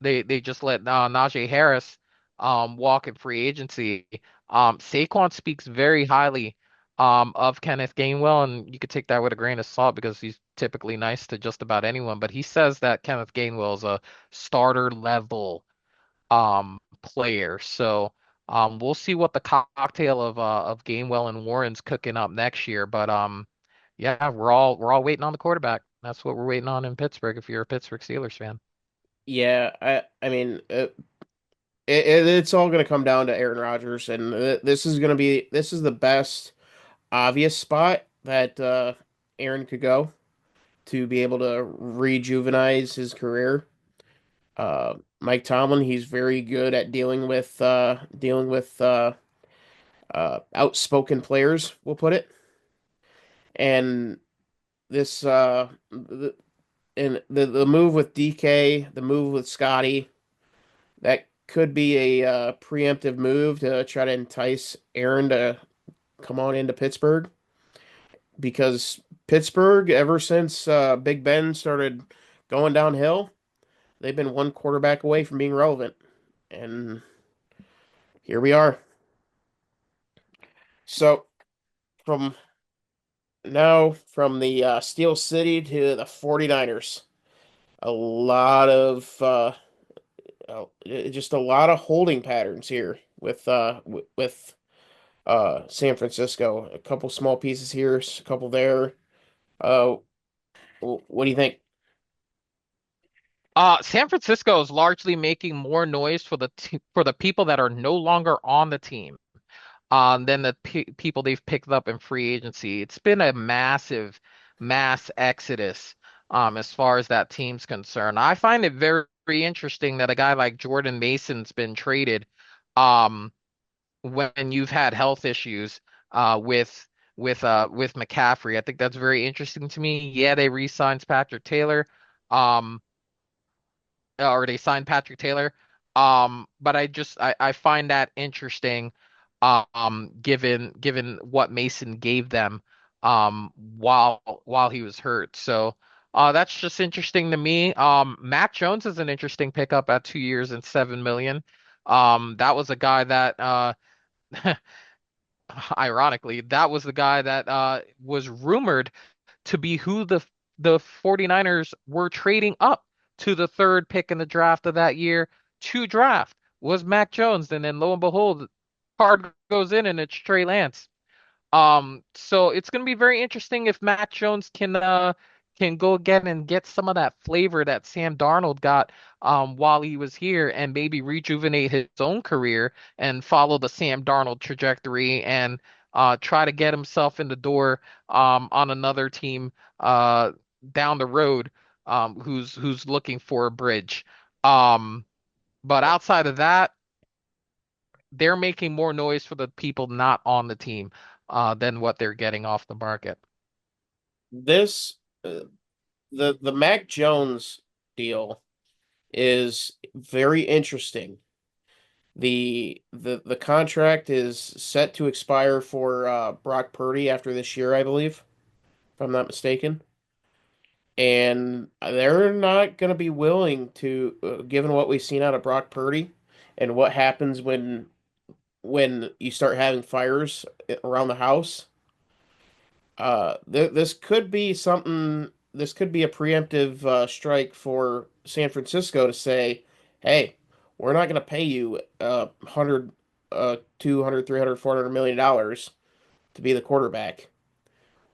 they just let Najee Harris walk in free agency. Saquon speaks very highly of Kenneth Gainwell, and you could take that with a grain of salt because he's typically nice to just about anyone. But he says that Kenneth Gainwell is a starter level player. So we'll see what the cocktail of Gainwell and Warren's cooking up next year. But yeah, we're all waiting on the quarterback. That's what we're waiting on in Pittsburgh if you're a Pittsburgh Steelers fan. Yeah, I mean it's all going to come down to Aaron Rodgers, and this is the best obvious spot that Aaron could go to be able to rejuvenize his career. Mike Tomlin, he's very good at dealing with outspoken players, we'll put it. And this the move with DK, the move with Scotty, that could be a preemptive move to try to entice Aaron to come on into Pittsburgh because Pittsburgh, ever since Big Ben started going downhill, they've been one quarterback away from being relevant. And here we are. So from from the Steel City to the 49ers, a lot of just a lot of holding patterns here with San Francisco. A couple small pieces here, a couple there. Uh, what do you think? San Francisco is largely making more noise for for the people that are no longer on the team, than the people they've picked up in free agency. It's been a massive mass exodus, as far as that team's concerned. I find it very, very interesting that a guy like Jordan Mason's been traded, um, when you've had health issues, with McCaffrey. I think that's very interesting to me. Yeah, they re-signed Patrick Taylor. Um, or they signed Patrick Taylor. But I find that interesting, given what Mason gave them, while he was hurt. So, That's just interesting to me. Mac Jones is an interesting pickup at 2 years and 7 million. That was a guy that ironically, that was the guy that was rumored to be who the 49ers were trading up to the third pick in the draft of that year to draft was Mac Jones. And then lo and behold, card goes in and it's Trey Lance. So it's going to be very interesting if Matt Jones can go again and get some of that flavor that Sam Darnold got while he was here and maybe rejuvenate his own career and follow the Sam Darnold trajectory and try to get himself in the door on another team down the road who's looking for a bridge. Um, but outside of that, they're making more noise for the people not on the team than what they're getting off the market. This uh, the Mac Jones deal is very interesting. The contract is set to expire for Brock Purdy after this year, I believe, if I'm not mistaken. And they're not going to be willing to, given what we've seen out of Brock Purdy and what happens when you start having fires around the house. This could be something. This could be a preemptive strike for San Francisco to say, "Hey, we're not going to pay you 100, 200, 300, $400 million to be the quarterback.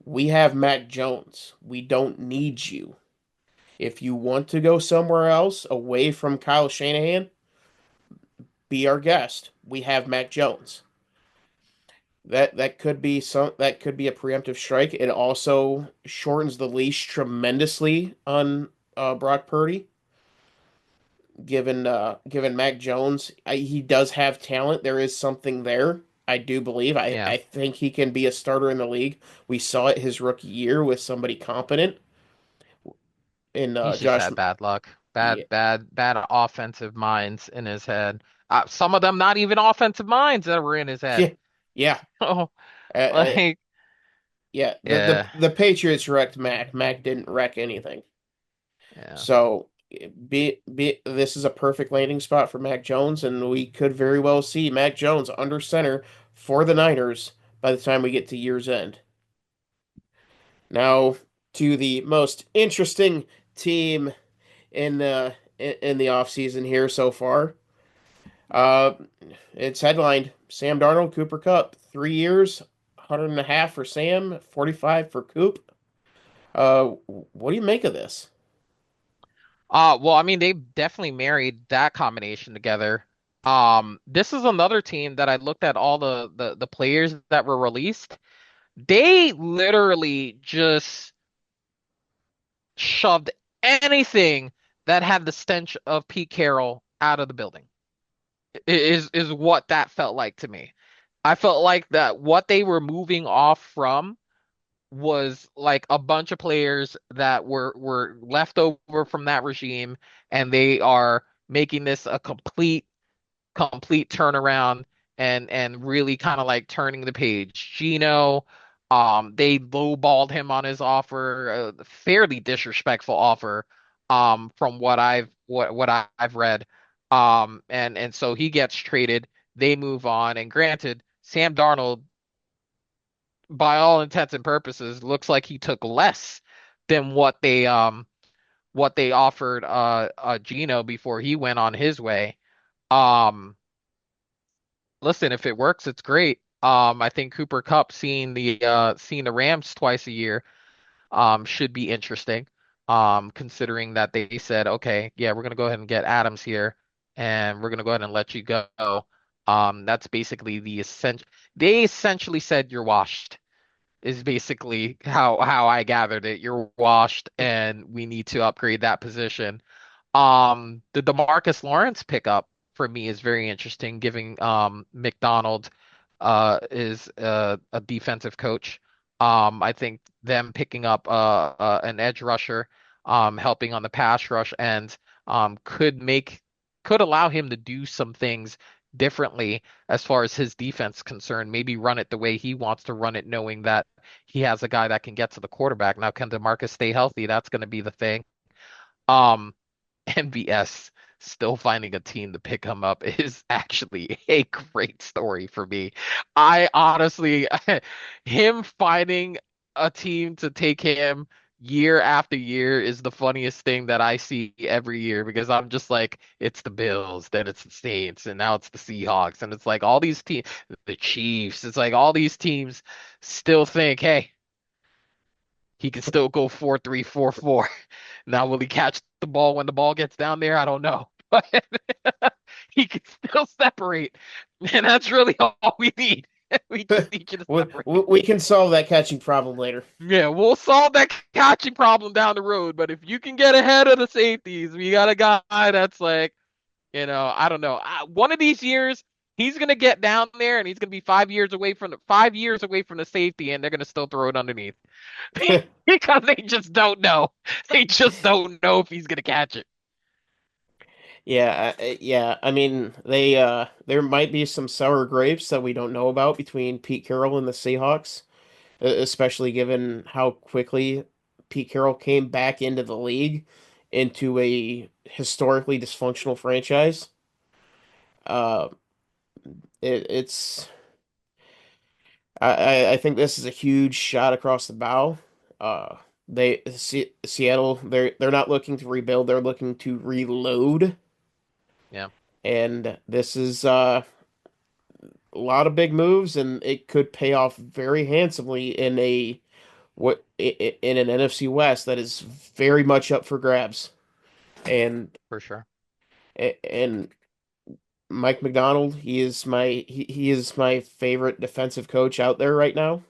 We have Mac Jones. We don't need you. If you want to go somewhere else away from Kyle Shanahan, be our guest. We have Mac Jones." That could be that could be a preemptive strike. It also shortens the leash tremendously on Brock Purdy, given Mac Jones. He does have talent. There is something there. I do believe. Yeah, I think he can be a starter in the league. We saw it his rookie year with somebody competent in he's just Josh. had bad luck, Yeah, bad offensive minds in his head. Some of them not even offensive minds that were in his head. yeah, yeah. Oh, Uh, uh, like yeah. yeah, The Patriots wrecked Mac. Mac didn't wreck anything. yeah. So this is a perfect landing spot for Mac Jones, and we could very well see Mac Jones under center for the Niners by the time we get to year's end. Now to the most interesting team in the offseason here so far. Uh, it's headlined Sam Darnold, Cooper Kupp, 3 years, 100 and a half for Sam, 45 for Coop. What do you make of this? Well, I mean, they definitely married that combination together. This is another team that I looked at all the players that were released. They literally just shoved anything that had the stench of Pete Carroll out of the building. Is what that felt like to me. I felt like that what they were moving off from was like a bunch of players that were left over from that regime, and they are making this a complete turnaround and really kind of like turning the page. Gino, they lowballed him on his offer, a fairly disrespectful offer, from what I've read. And so he gets traded. They move on. And granted, Sam Darnold, by all intents and purposes, looks like he took less than what they offered Gino before he went on his way. Um Listen, if it works, it's great. I think Cooper Cup seeing the Rams twice a year should be interesting. Considering that they said, okay, yeah, we're gonna go ahead and get Adams here, and we're gonna go ahead and let you go. That's basically the essential. They essentially said you're washed. Is basically how I gathered it. You're washed, and we need to upgrade that position. The DeMarcus Lawrence pickup for me is very interesting, giving McDonald is a defensive coach. I think them picking up an edge rusher, helping on the pass rush end, could allow him to do some things differently as far as his defense concerned. Maybe run it the way he wants to run it, knowing that he has a guy that can get to the quarterback. Now, can DeMarcus stay healthy? That's going to be the thing. Um, MVS still finding a team to pick him up is actually a great story for me. I honestly, him finding a team to take him year after year is the funniest thing that I see every year because I'm just like, it's the Bills, then it's the Saints, and now it's the Seahawks. And it's like all these teams, the Chiefs, it's like all these teams still think, hey, he can still go 4-3-4-4. Now, will he catch the ball when the ball gets down there? I don't know. But he can still separate. And that's really all we need. We just need you to separate. We can solve that catching problem later. Yeah, we'll solve that catching problem down the road. But if you can get ahead of the safeties, we got a guy that's like, I don't know. One of these years, he's gonna get down there and he's gonna be 5 years away from the safety, and they're gonna still throw it underneath. Because they just don't know. They just don't know if he's gonna catch it. Yeah. I mean, they there might be some sour grapes that we don't know about between Pete Carroll and the Seahawks, especially given how quickly Pete Carroll came back into the league into a historically dysfunctional franchise. Uh, it's I think this is a huge shot across the bow. Uh, Seattle, they're not looking to rebuild, they're looking to reload. Yeah, And this is a lot of big moves, and it could pay off very handsomely in a in an NFC West that is very much up for grabs. And for sure. and Mike McDonald, he is my favorite defensive coach out there right now.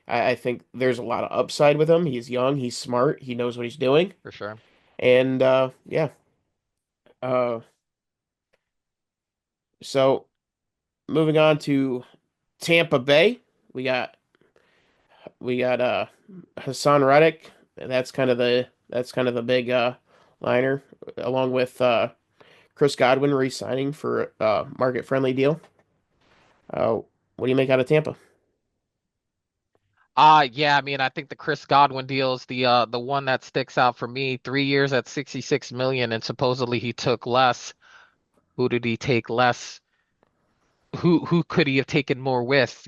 I think there's a lot of upside with him. He's young, he's smart, he knows what he's doing, For sure. and yeah. Uh, so moving on to Tampa Bay, we got Hassan Reddick. That's kind of the big liner, along with Chris Godwin re-signing for a market friendly deal. What do you make out of Tampa? Yeah, I mean, I think the Chris Godwin deal is the one that sticks out for me. 3 years at 66 million, and supposedly he took less. Who did he take less? Who could he have taken more with?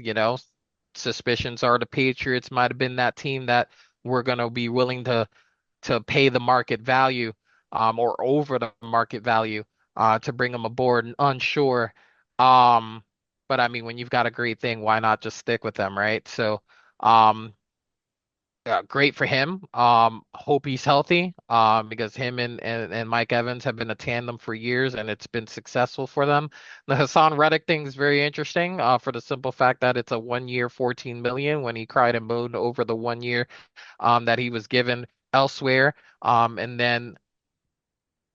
Suspicions are the Patriots might have been that team that were gonna be willing to pay the market value, or over the market value, to bring him aboard. And unsure. Um, but I mean, when you've got a great thing, why not just stick with them, right? So, um, yeah, great for him. Hope he's healthy. Because him and Mike Evans have been a tandem for years, and it's been successful for them. The Hassan Reddick thing is very interesting. For the simple fact that it's a 1 year, 14 million when he cried and moaned over the 1 year, that he was given elsewhere. And then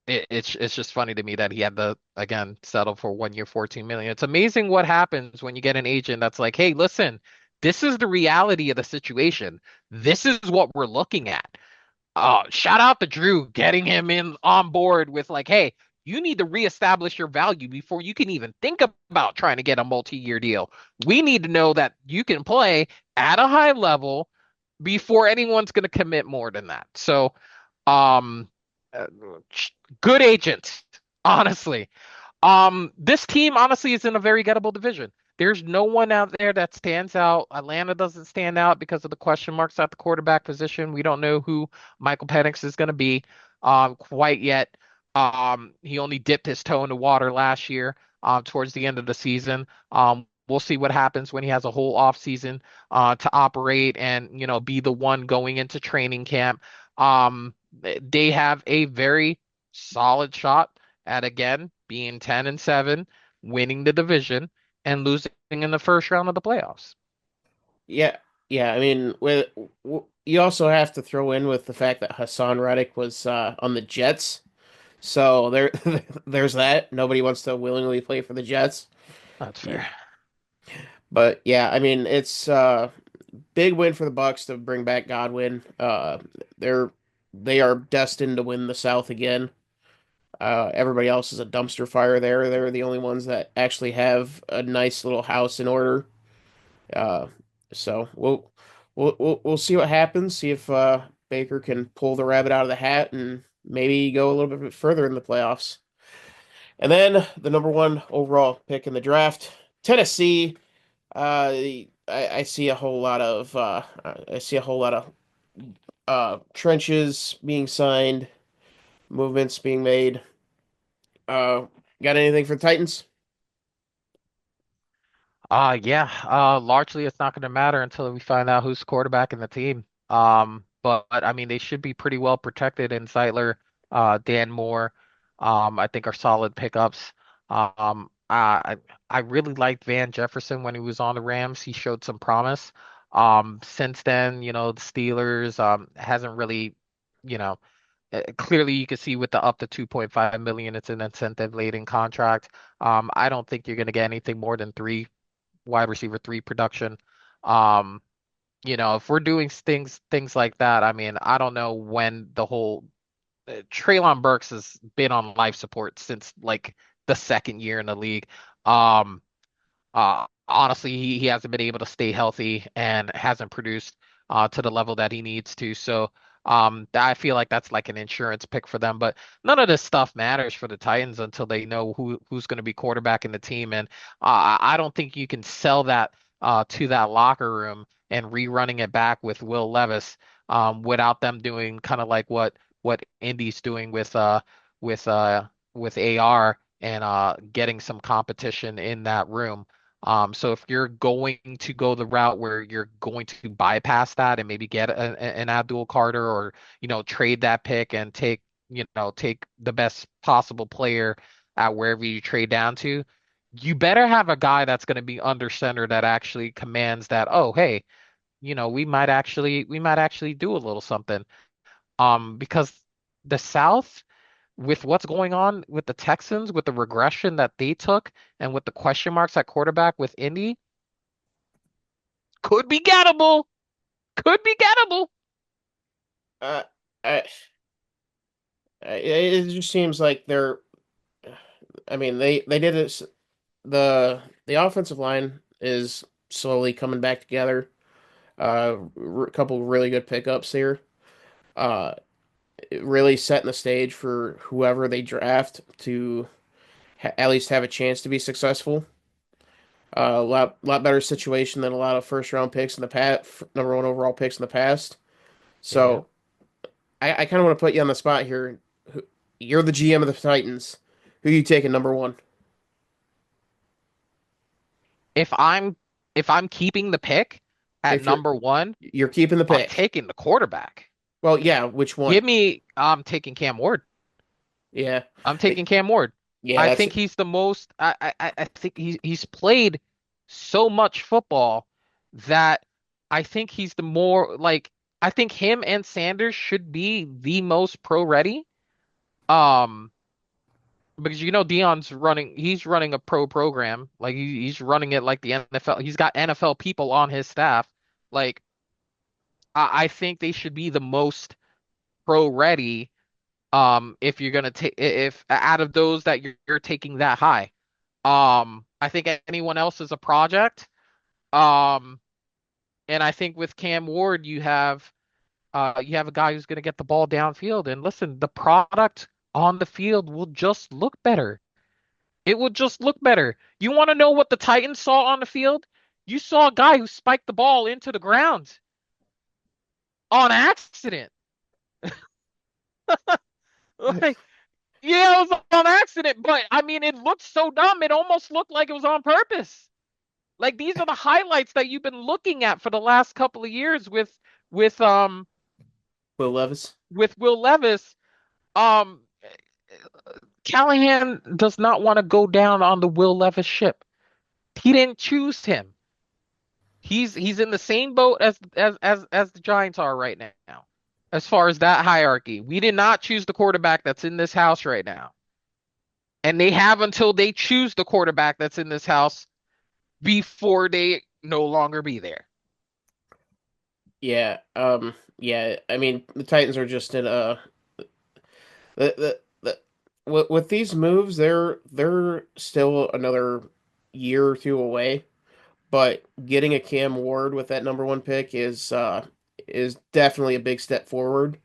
it's just funny to me that he had to again settle for 1 year, 14 million. It's amazing what happens when you get an agent that's like, hey, listen, this is the reality of the situation. This is what we're looking at. Shout out to Drew getting him in on board with like, hey, you need to reestablish your value before you can even think about trying to get a multi-year deal. We need to know that you can play at a high level before anyone's going to commit more than that. So, um, uh, good agent, honestly. This team honestly is in a very gettable division. There's no one out there that stands out. Atlanta doesn't stand out because of the question marks at the quarterback position. We don't know who Michael Penix is going to be quite yet. He only dipped his toe in the water last year towards the end of the season. We'll see what happens when he has a whole off season to operate and be the one going into training camp. They have a very solid shot at again being 10-7, winning the division, and losing in the first round of the playoffs. Yeah, yeah. I mean, you also have to throw in with the fact that Hassan Reddick was on the Jets, so there's that. Nobody wants to willingly play for the Jets. That's Yeah. fair. But yeah, I mean, it's big win for the Bucks to bring back Godwin. They're they are destined to win the South again. Everybody else is a dumpster fire there. They're the only ones that actually have a nice little house in order. Uh, so we'll see what happens. See if Baker can pull the rabbit out of the hat and maybe go a little bit further in the playoffs. And then the number one overall pick in the draft, Tennessee. I see a whole lot of trenches being signed, movements being made. Uh, got anything for the Titans? Yeah. Largely it's not going to matter until we find out who's quarterback in the team. But I mean they should be pretty well protected in Zeitler, Dan Moore, I think are solid pickups. I really liked Van Jefferson when he was on the Rams. He showed some promise. Since then, the Steelers hasn't really, you know, clearly you can see with the up to 2.5 million, it's an incentive laden contract. I don't think you're going to get anything more than three wide receiver three production. Um, if we're doing things like that, I mean, I don't know when the whole Treylon Burks has been on life support since like the second year in the league. Um, Honestly, he hasn't been able to stay healthy and hasn't produced to the level that he needs to. So I feel like that's like an insurance pick for them. But none of this stuff matters for the Titans until they know who's going to be quarterback in the team. And I don't think you can sell that to that locker room and rerunning it back with Will Levis without them doing kind of like what Indy's doing with with AR and getting some competition in that room. So if you're going to go the route where you're going to bypass that and maybe get an Abdul Carter or, trade that pick and take the best possible player at wherever you trade down to, you better have a guy that's going to be under center that actually commands that, oh, hey, we might actually do a little something. Because the South, with what's going on with the Texans, with the regression that they took, and with the question marks at quarterback with Indy, could be gettable. Could be gettable. Uh, I, it just seems like they're. I mean, they did it. The offensive line is slowly coming back together. A couple really good pickups here. Uh, really setting the stage for whoever they draft to at least have a chance to be successful. A lot better situation than a lot of first round picks in the past, number one overall picks in the past. Yeah. So I kind of want to put you on the spot here. You're the GM of the Titans. Who you taking number one? If I'm if I'm keeping the pick at If you're number one, you're keeping the I'm pick. taking the quarterback. Well, yeah, which one? I'm taking Cam Ward. Yeah, I'm taking Cam Ward. yeah, I that's think he's the most. I think he's played so much football that I think he's the more like I think him and Sanders should be the most pro ready. Um, because Dion's running. He's running a pro program. Like he's running it like the NFL. He's got NFL people on his staff. Like I think they should be the most pro ready. If you're gonna take if out of those that you're taking that high. I think anyone else is a project. Um, and I think with Cam Ward, you have a guy who's going to get the ball downfield. And listen, the product on the field will just look better. It will just look better. You want to know what the Titans saw on the field? You saw a guy who spiked the ball into the ground on accident. Like, yeah, it was on accident, but I mean, it looked so dumb. It almost looked like it was on purpose. Like these are the highlights that you've been looking at for the last couple of years with um Will Levis. with Will Levis. Um Callahan does not want to go down on the Will Levis ship. He didn't choose him. He's in the same boat as the Giants are right now. As far as that hierarchy, we did not choose the quarterback that's in this house right now. And they have until they choose the quarterback that's in this house before they no longer be there. Yeah. I mean, the Titans are just in a the with these moves, they're still another year or two away. But getting a Cam Ward with that number one pick is definitely a big step forward.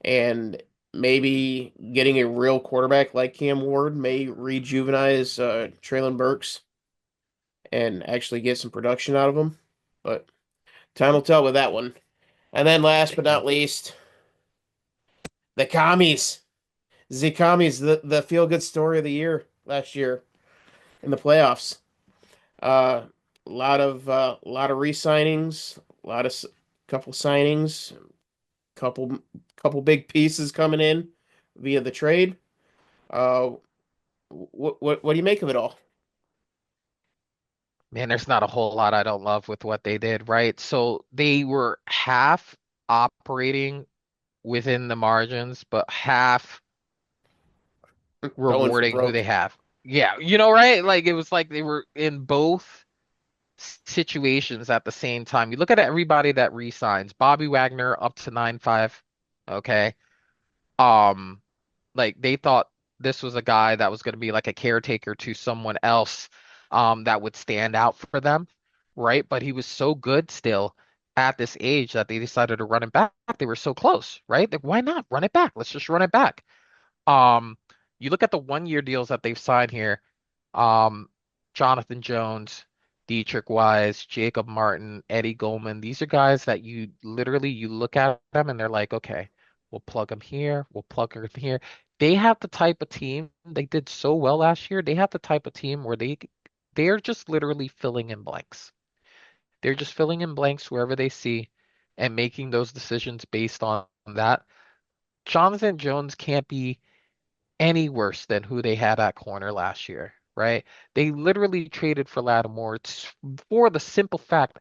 And maybe getting a real quarterback like Cam Ward may rejuvenize Traylon Burks and actually get some production out of him. But time will tell with that one. And then last but not least, the commies. The commies, the feel good story of the year last year in the playoffs. Uh, a lot of re-signings, a lot of couple signings, couple couple big pieces coming in via the trade. Uh, what do you make of it all? Man, there's not a whole lot I don't love with what they did, right? So they were half operating within the margins, but half Going for rewarding who they broke. have. Yeah, right? Like it was like they were in both situations at the same time. You look at everybody that re-signs. Bobby Wagner up to 9-5. Okay. Um, like they thought this was a guy that was going to be like a caretaker to someone else that would stand out for them, right? But he was so good still at this age that they decided to run it back. They were so close, right? Like, why not run it back? Let's just run it back. Um, you look at the 1 year deals that they've signed here. Um, Jonathan Jones, Dietrich Wise, Jacob Martin, Eddie Goldman. These are guys that you literally you look at them and they're like, okay, we'll plug them here, we'll plug them here. They have the type of team they did so well last year. They have the type of team where they're just literally filling in blanks. They're just filling in blanks wherever they see and making those decisions based on that. Jonathan Jones can't be any worse than who they had at corner last year, right? They literally traded for Lattimore for the simple fact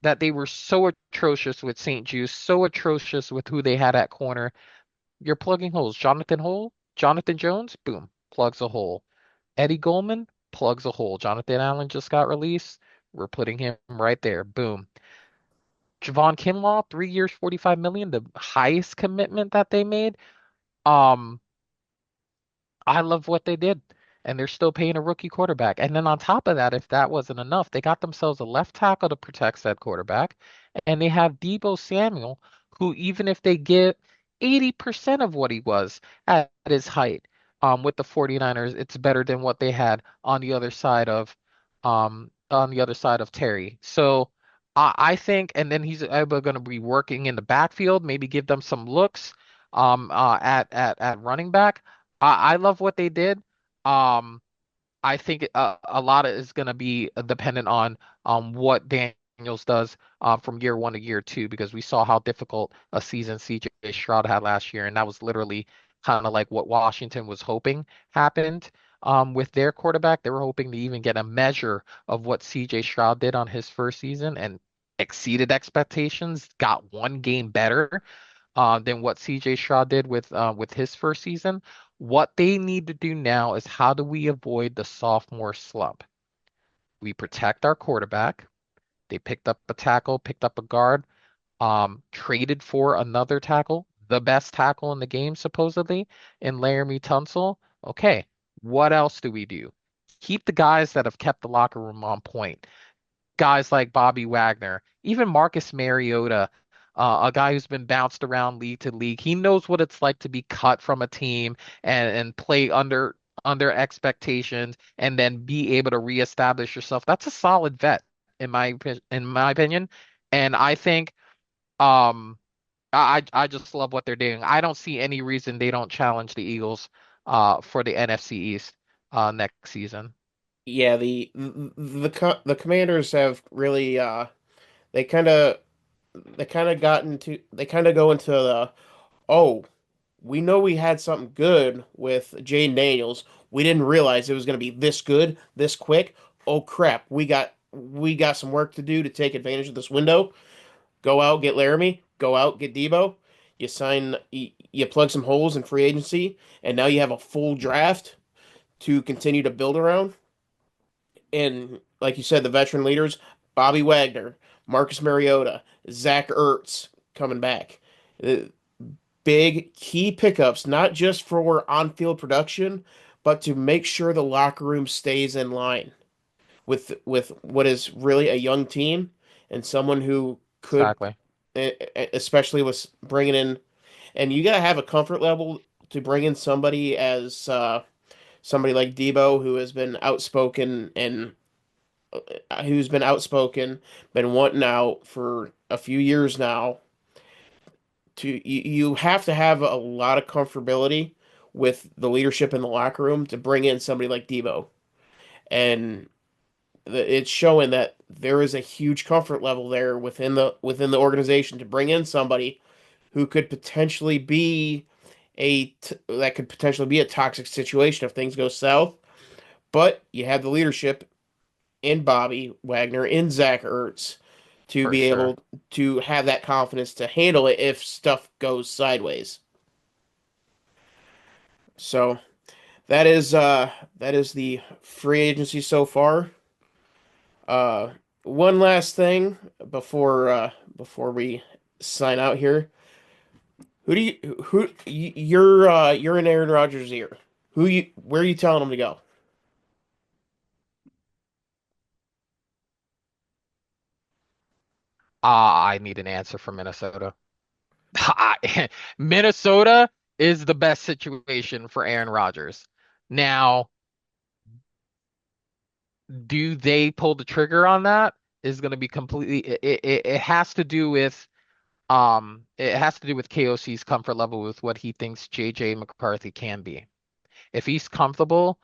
that they were so atrocious with St. Juice, so atrocious with who they had at corner. You're plugging holes. Jonathan Jones, boom, plugs a hole. Eddie Goldman plugs a hole. Jonathan Allen just got released. We're putting him right there. Boom. Javon Kinlaw, 3 years, 45 million, the highest commitment that they made. Um, I love what they did. And they're still paying a rookie quarterback. And then on top of that, if that wasn't enough, they got themselves a left tackle to protect said quarterback. And they have Debo Samuel, who even if they get 80% of what he was at his height, with the 49ers, it's better than what they had on the other side of Terry. So I think, and then he's able going to be working in the backfield, maybe give them some looks at running back. I love what they did. Um, I think a lot of is going to be dependent on what Daniels does from year one to year two, because we saw how difficult a season CJ Stroud had last year, and that was literally kind of like what Washington was hoping happened with their quarterback. They were hoping to even get a measure of what CJ Stroud did on his first season and exceeded expectations, got one game better than what CJ Stroud did with his first season. What they need to do now is how do we avoid the sophomore slump? We protect our quarterback. They picked up a tackle, picked up a guard, traded for another tackle, the best tackle in the game, supposedly, in Laramie Tunsil. Okay, what else do we do? Keep the guys that have kept the locker room on point, guys like Bobby Wagner, even Marcus Mariota, a guy who's been bounced around league to league. He knows what it's like to be cut from a team and play under expectations and then be able to reestablish yourself. That's a solid vet in my opinion. And I think I just love what they're doing. I don't see any reason they don't challenge the Eagles for the NFC East next season. Yeah, the Commanders have really they kind of they kind of go into the, oh, we know we had something good with Jaden Daniels. We didn't realize it was going to be this good, this quick. Oh crap, we got some work to do to take advantage of this window. Go out, get Laramie. Go out, get Debo. You plug some holes in free agency, and now you have a full draft to continue to build around. And like you said, the veteran leaders, Bobby Wagner, Marcus Mariota, Zach Ertz coming back. Uh, big key pickups, not just for on-field production, but to make sure the locker room stays in line with what is really a young team and someone who could, Exactly. especially with bringing in, and you gotta have a comfort level to bring in somebody as somebody like Debo who has been outspoken and who's been outspoken, been wanting out for a few years now. You have to have a lot of comfortability with the leadership in the locker room to bring in somebody like Debo. And it's showing that there is a huge comfort level there within the organization to bring in somebody who could potentially be that could potentially be a toxic situation if things go south. But you have the leadership in Bobby Wagner, in Zach Ertz, to For be sure. able to have that confidence to handle it if stuff goes sideways. So that is the free agency so far. Uh, one last thing before we sign out here. You're in Aaron Rodgers' ear. Where are you telling him to go? I need an answer from Minnesota. Minnesota is the best situation for Aaron Rodgers. Now, do they pull the trigger on that? Is going to be completely. It has to do with it has to do with KOC's comfort level with what he thinks JJ McCarthy can be. If he's comfortable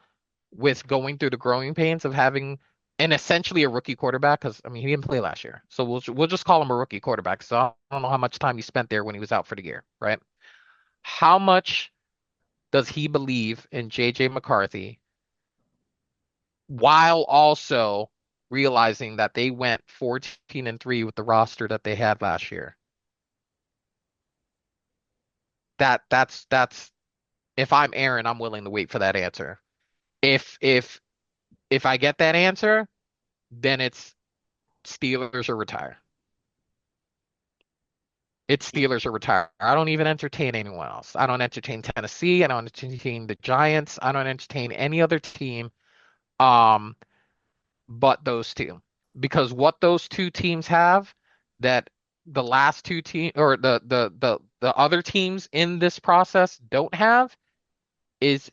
with going through the growing pains of having an essentially a rookie quarterback, because I mean he didn't play last year, so we'll just call him a rookie quarterback. So I don't know how much time he spent there when he was out for the year, right? How much does he believe in JJ McCarthy while also realizing that they went 14-3 with the roster that they had last year? That's if I'm Aaron, I'm willing to wait for that answer. If if if I get that answer, then it's Steelers or retire. It's Steelers or retire. I don't even entertain anyone else. I don't entertain Tennessee. I don't entertain the Giants. I don't entertain any other team um but those two. Because what those two teams have that the last two team or the other teams in this process don't have is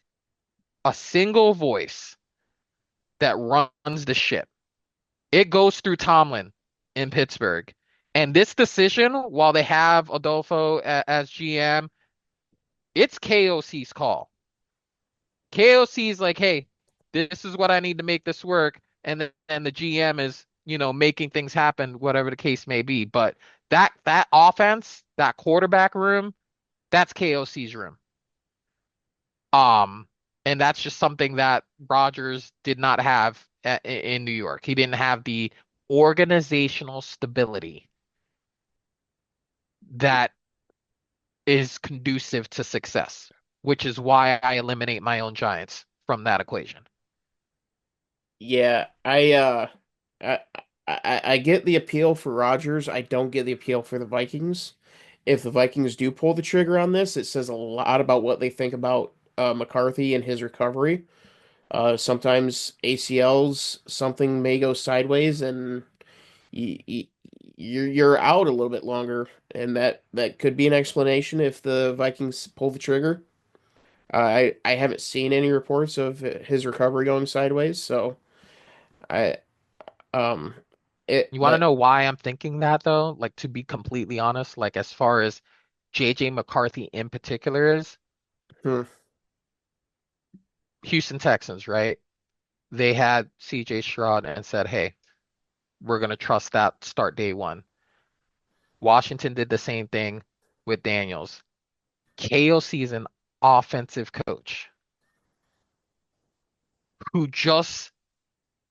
a single voice that runs the ship. It goes through Tomlin in Pittsburgh. And this decision, while they have Adolfo as GM, it's KOC's call. KOC is like, hey, this is what I need to make this work. And the GM is, making things happen, whatever the case may be. But that offense, that quarterback room, that's KOC's room. Um, and that's just something that Rodgers did not have in New York. He didn't have the organizational stability that is conducive to success, which is why I eliminate my own Giants from that equation. Yeah, I, I get the appeal for Rodgers. I don't get the appeal for the Vikings. If the Vikings do pull the trigger on this, it says a lot about what they think about McCarthy and his recovery. Sometimes ACLs, something may go sideways, and you, you're out a little bit longer, and that could be an explanation if the Vikings pull the trigger. I haven't seen any reports of his recovery going sideways, so I um it You want to but know why I'm thinking that though? Like to be completely honest, like as far as JJ McCarthy in particular is, hmm, Houston Texans, right? They had CJ Stroud and said, "Hey, we're going to trust that start day one." Washington did the same thing with Daniels. KOC is an offensive coach who just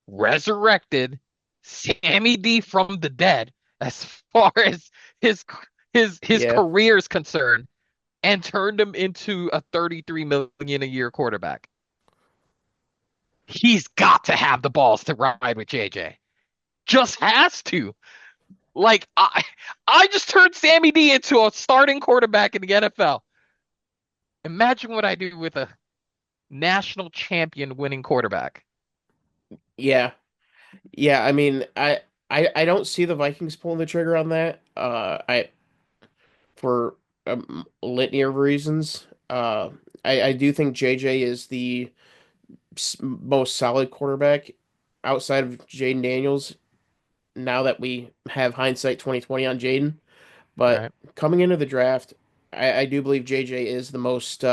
resurrected Sammy D from the dead as far as his his yeah. career is concerned and turned him into a 33 million a year quarterback. He's got to have the balls to ride with JJ. Just has to. Like I just turned Sammy D into a starting quarterback in the NFL. Imagine what I do with a national champion winning quarterback. Yeah. Yeah, I mean, I don't see the Vikings pulling the trigger on that. I for litany of reasons. I do think JJ is the most solid quarterback outside of Jaden Daniels. Now that we have hindsight 2020 on Jaden, but Right. coming into the draft, I do believe JJ is the most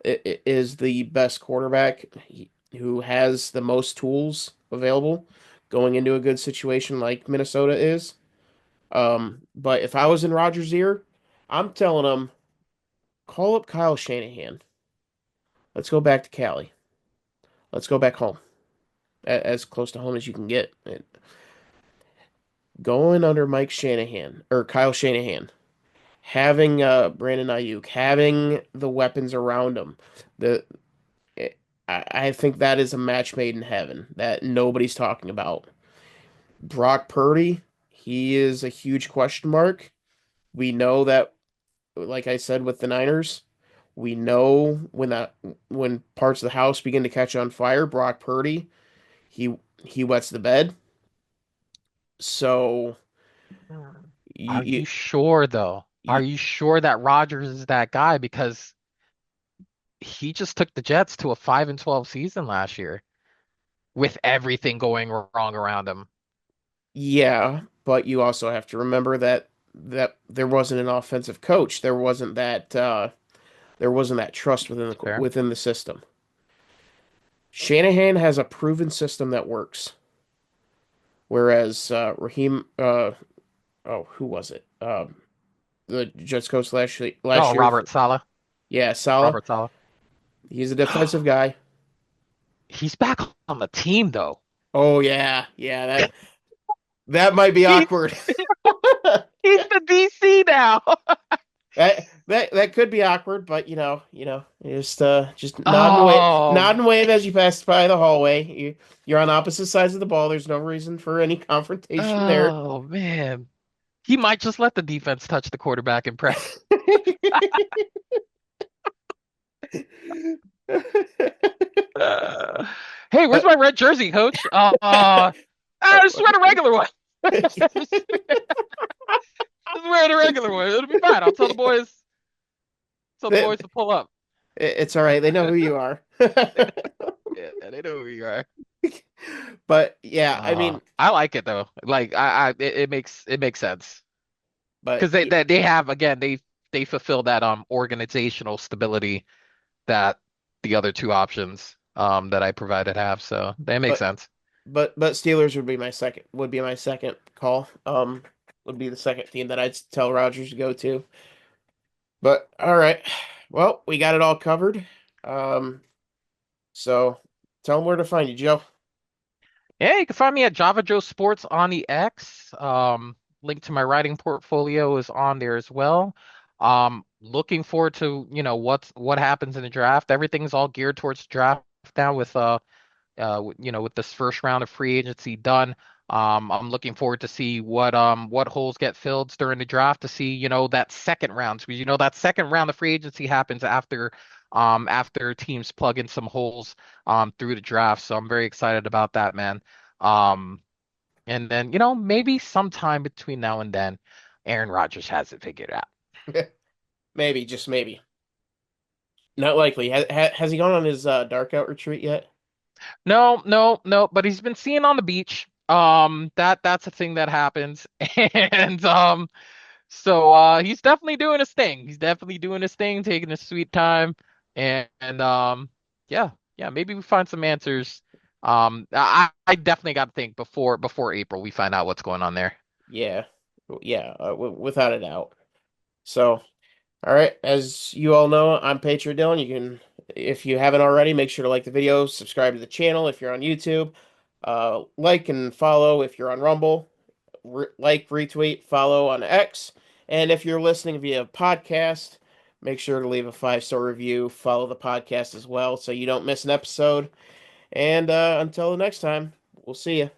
is the best quarterback who has the most tools available going into a good situation like Minnesota is. But if I was in Rodgers' ear, I'm telling him, call up Kyle Shanahan. Let's go back to Cali. Let's go back home, as close to home as you can get. And going under Mike Shanahan or Kyle Shanahan, having Brandon Ayuk, having the weapons around him, the I think that is a match made in heaven that nobody's talking about. Brock Purdy, he is a huge question mark. We know that, like I said with the Niners, we know when parts of the house begin to catch on fire, Brock Purdy, he he wets the bed. So you, Are you, you sure though? Are you you sure that Rodgers is that guy? Because he just took the Jets to a 5-12 season last year with everything going wrong around him. yeah, but you also have to remember that there wasn't an offensive coach. There wasn't that trust It's fair. within the system. Shanahan has a proven system that works, whereas Raheem, oh, who was it? The Jets coach Oh, last year. Robert Saleh. Yeah, Salah. Robert Saleh. He's a defensive guy. He's back on the team though. Oh yeah, yeah. That might be He's awkward. he's the DC now. That could be awkward, but just Oh, nod and wave as you pass by the hallway. You're on opposite sides of the ball. There's no reason for any confrontation there. oh man. He might just let the defense touch the quarterback and press. Uh, hey, where's But my red jersey, coach? Just wear the regular one. Just wear the regular one. It'll be fine. Tell the It- boys to pull up. it's all right. They know who you are. Yeah, they know who you are. But yeah, I mean, I like it though. Like it makes sense but because they have again they fulfill that organizational stability that the other two options that I provided have. So they make but sense. but Steelers would be my second call. Would be the second team that I'd tell Rodgers to go to. But all right, well, we got it all covered. Um, so tell them where to find you, Joe. Yeah, you can find me at Java Joe Sports on the X. Link to my writing portfolio is on there as well. Looking forward to, what happens in the draft. Everything's all geared towards draft now with with this first round of free agency done. I'm looking forward to see what holes get filled during the draft to see, that second round. Because that second round of free agency happens after teams plug in some holes through the draft. So I'm very excited about that, man. Um and then, maybe sometime between now and then, Aaron Rodgers has it figured out. Maybe, just maybe. Not likely. Has he gone on his dark out retreat yet? No, no, no, but he's been seen on the beach. That's a thing that happens. And so he's definitely doing his thing. He's definitely doing his thing, taking his sweet time. And yeah, yeah, maybe we find some answers. I definitely got to think before April we find out what's going on there. Yeah, yeah, without a doubt. So, all right, as you all know, I'm Patriot Dylan. You can, if you haven't already, make sure to like the video, subscribe to the channel if you're on YouTube, like and follow if you're on Rumble, like, retweet, follow on X, and if you're listening via podcast, make sure to leave a 5-star review, follow the podcast as well, so you don't miss an episode. And until the next time, we'll see you.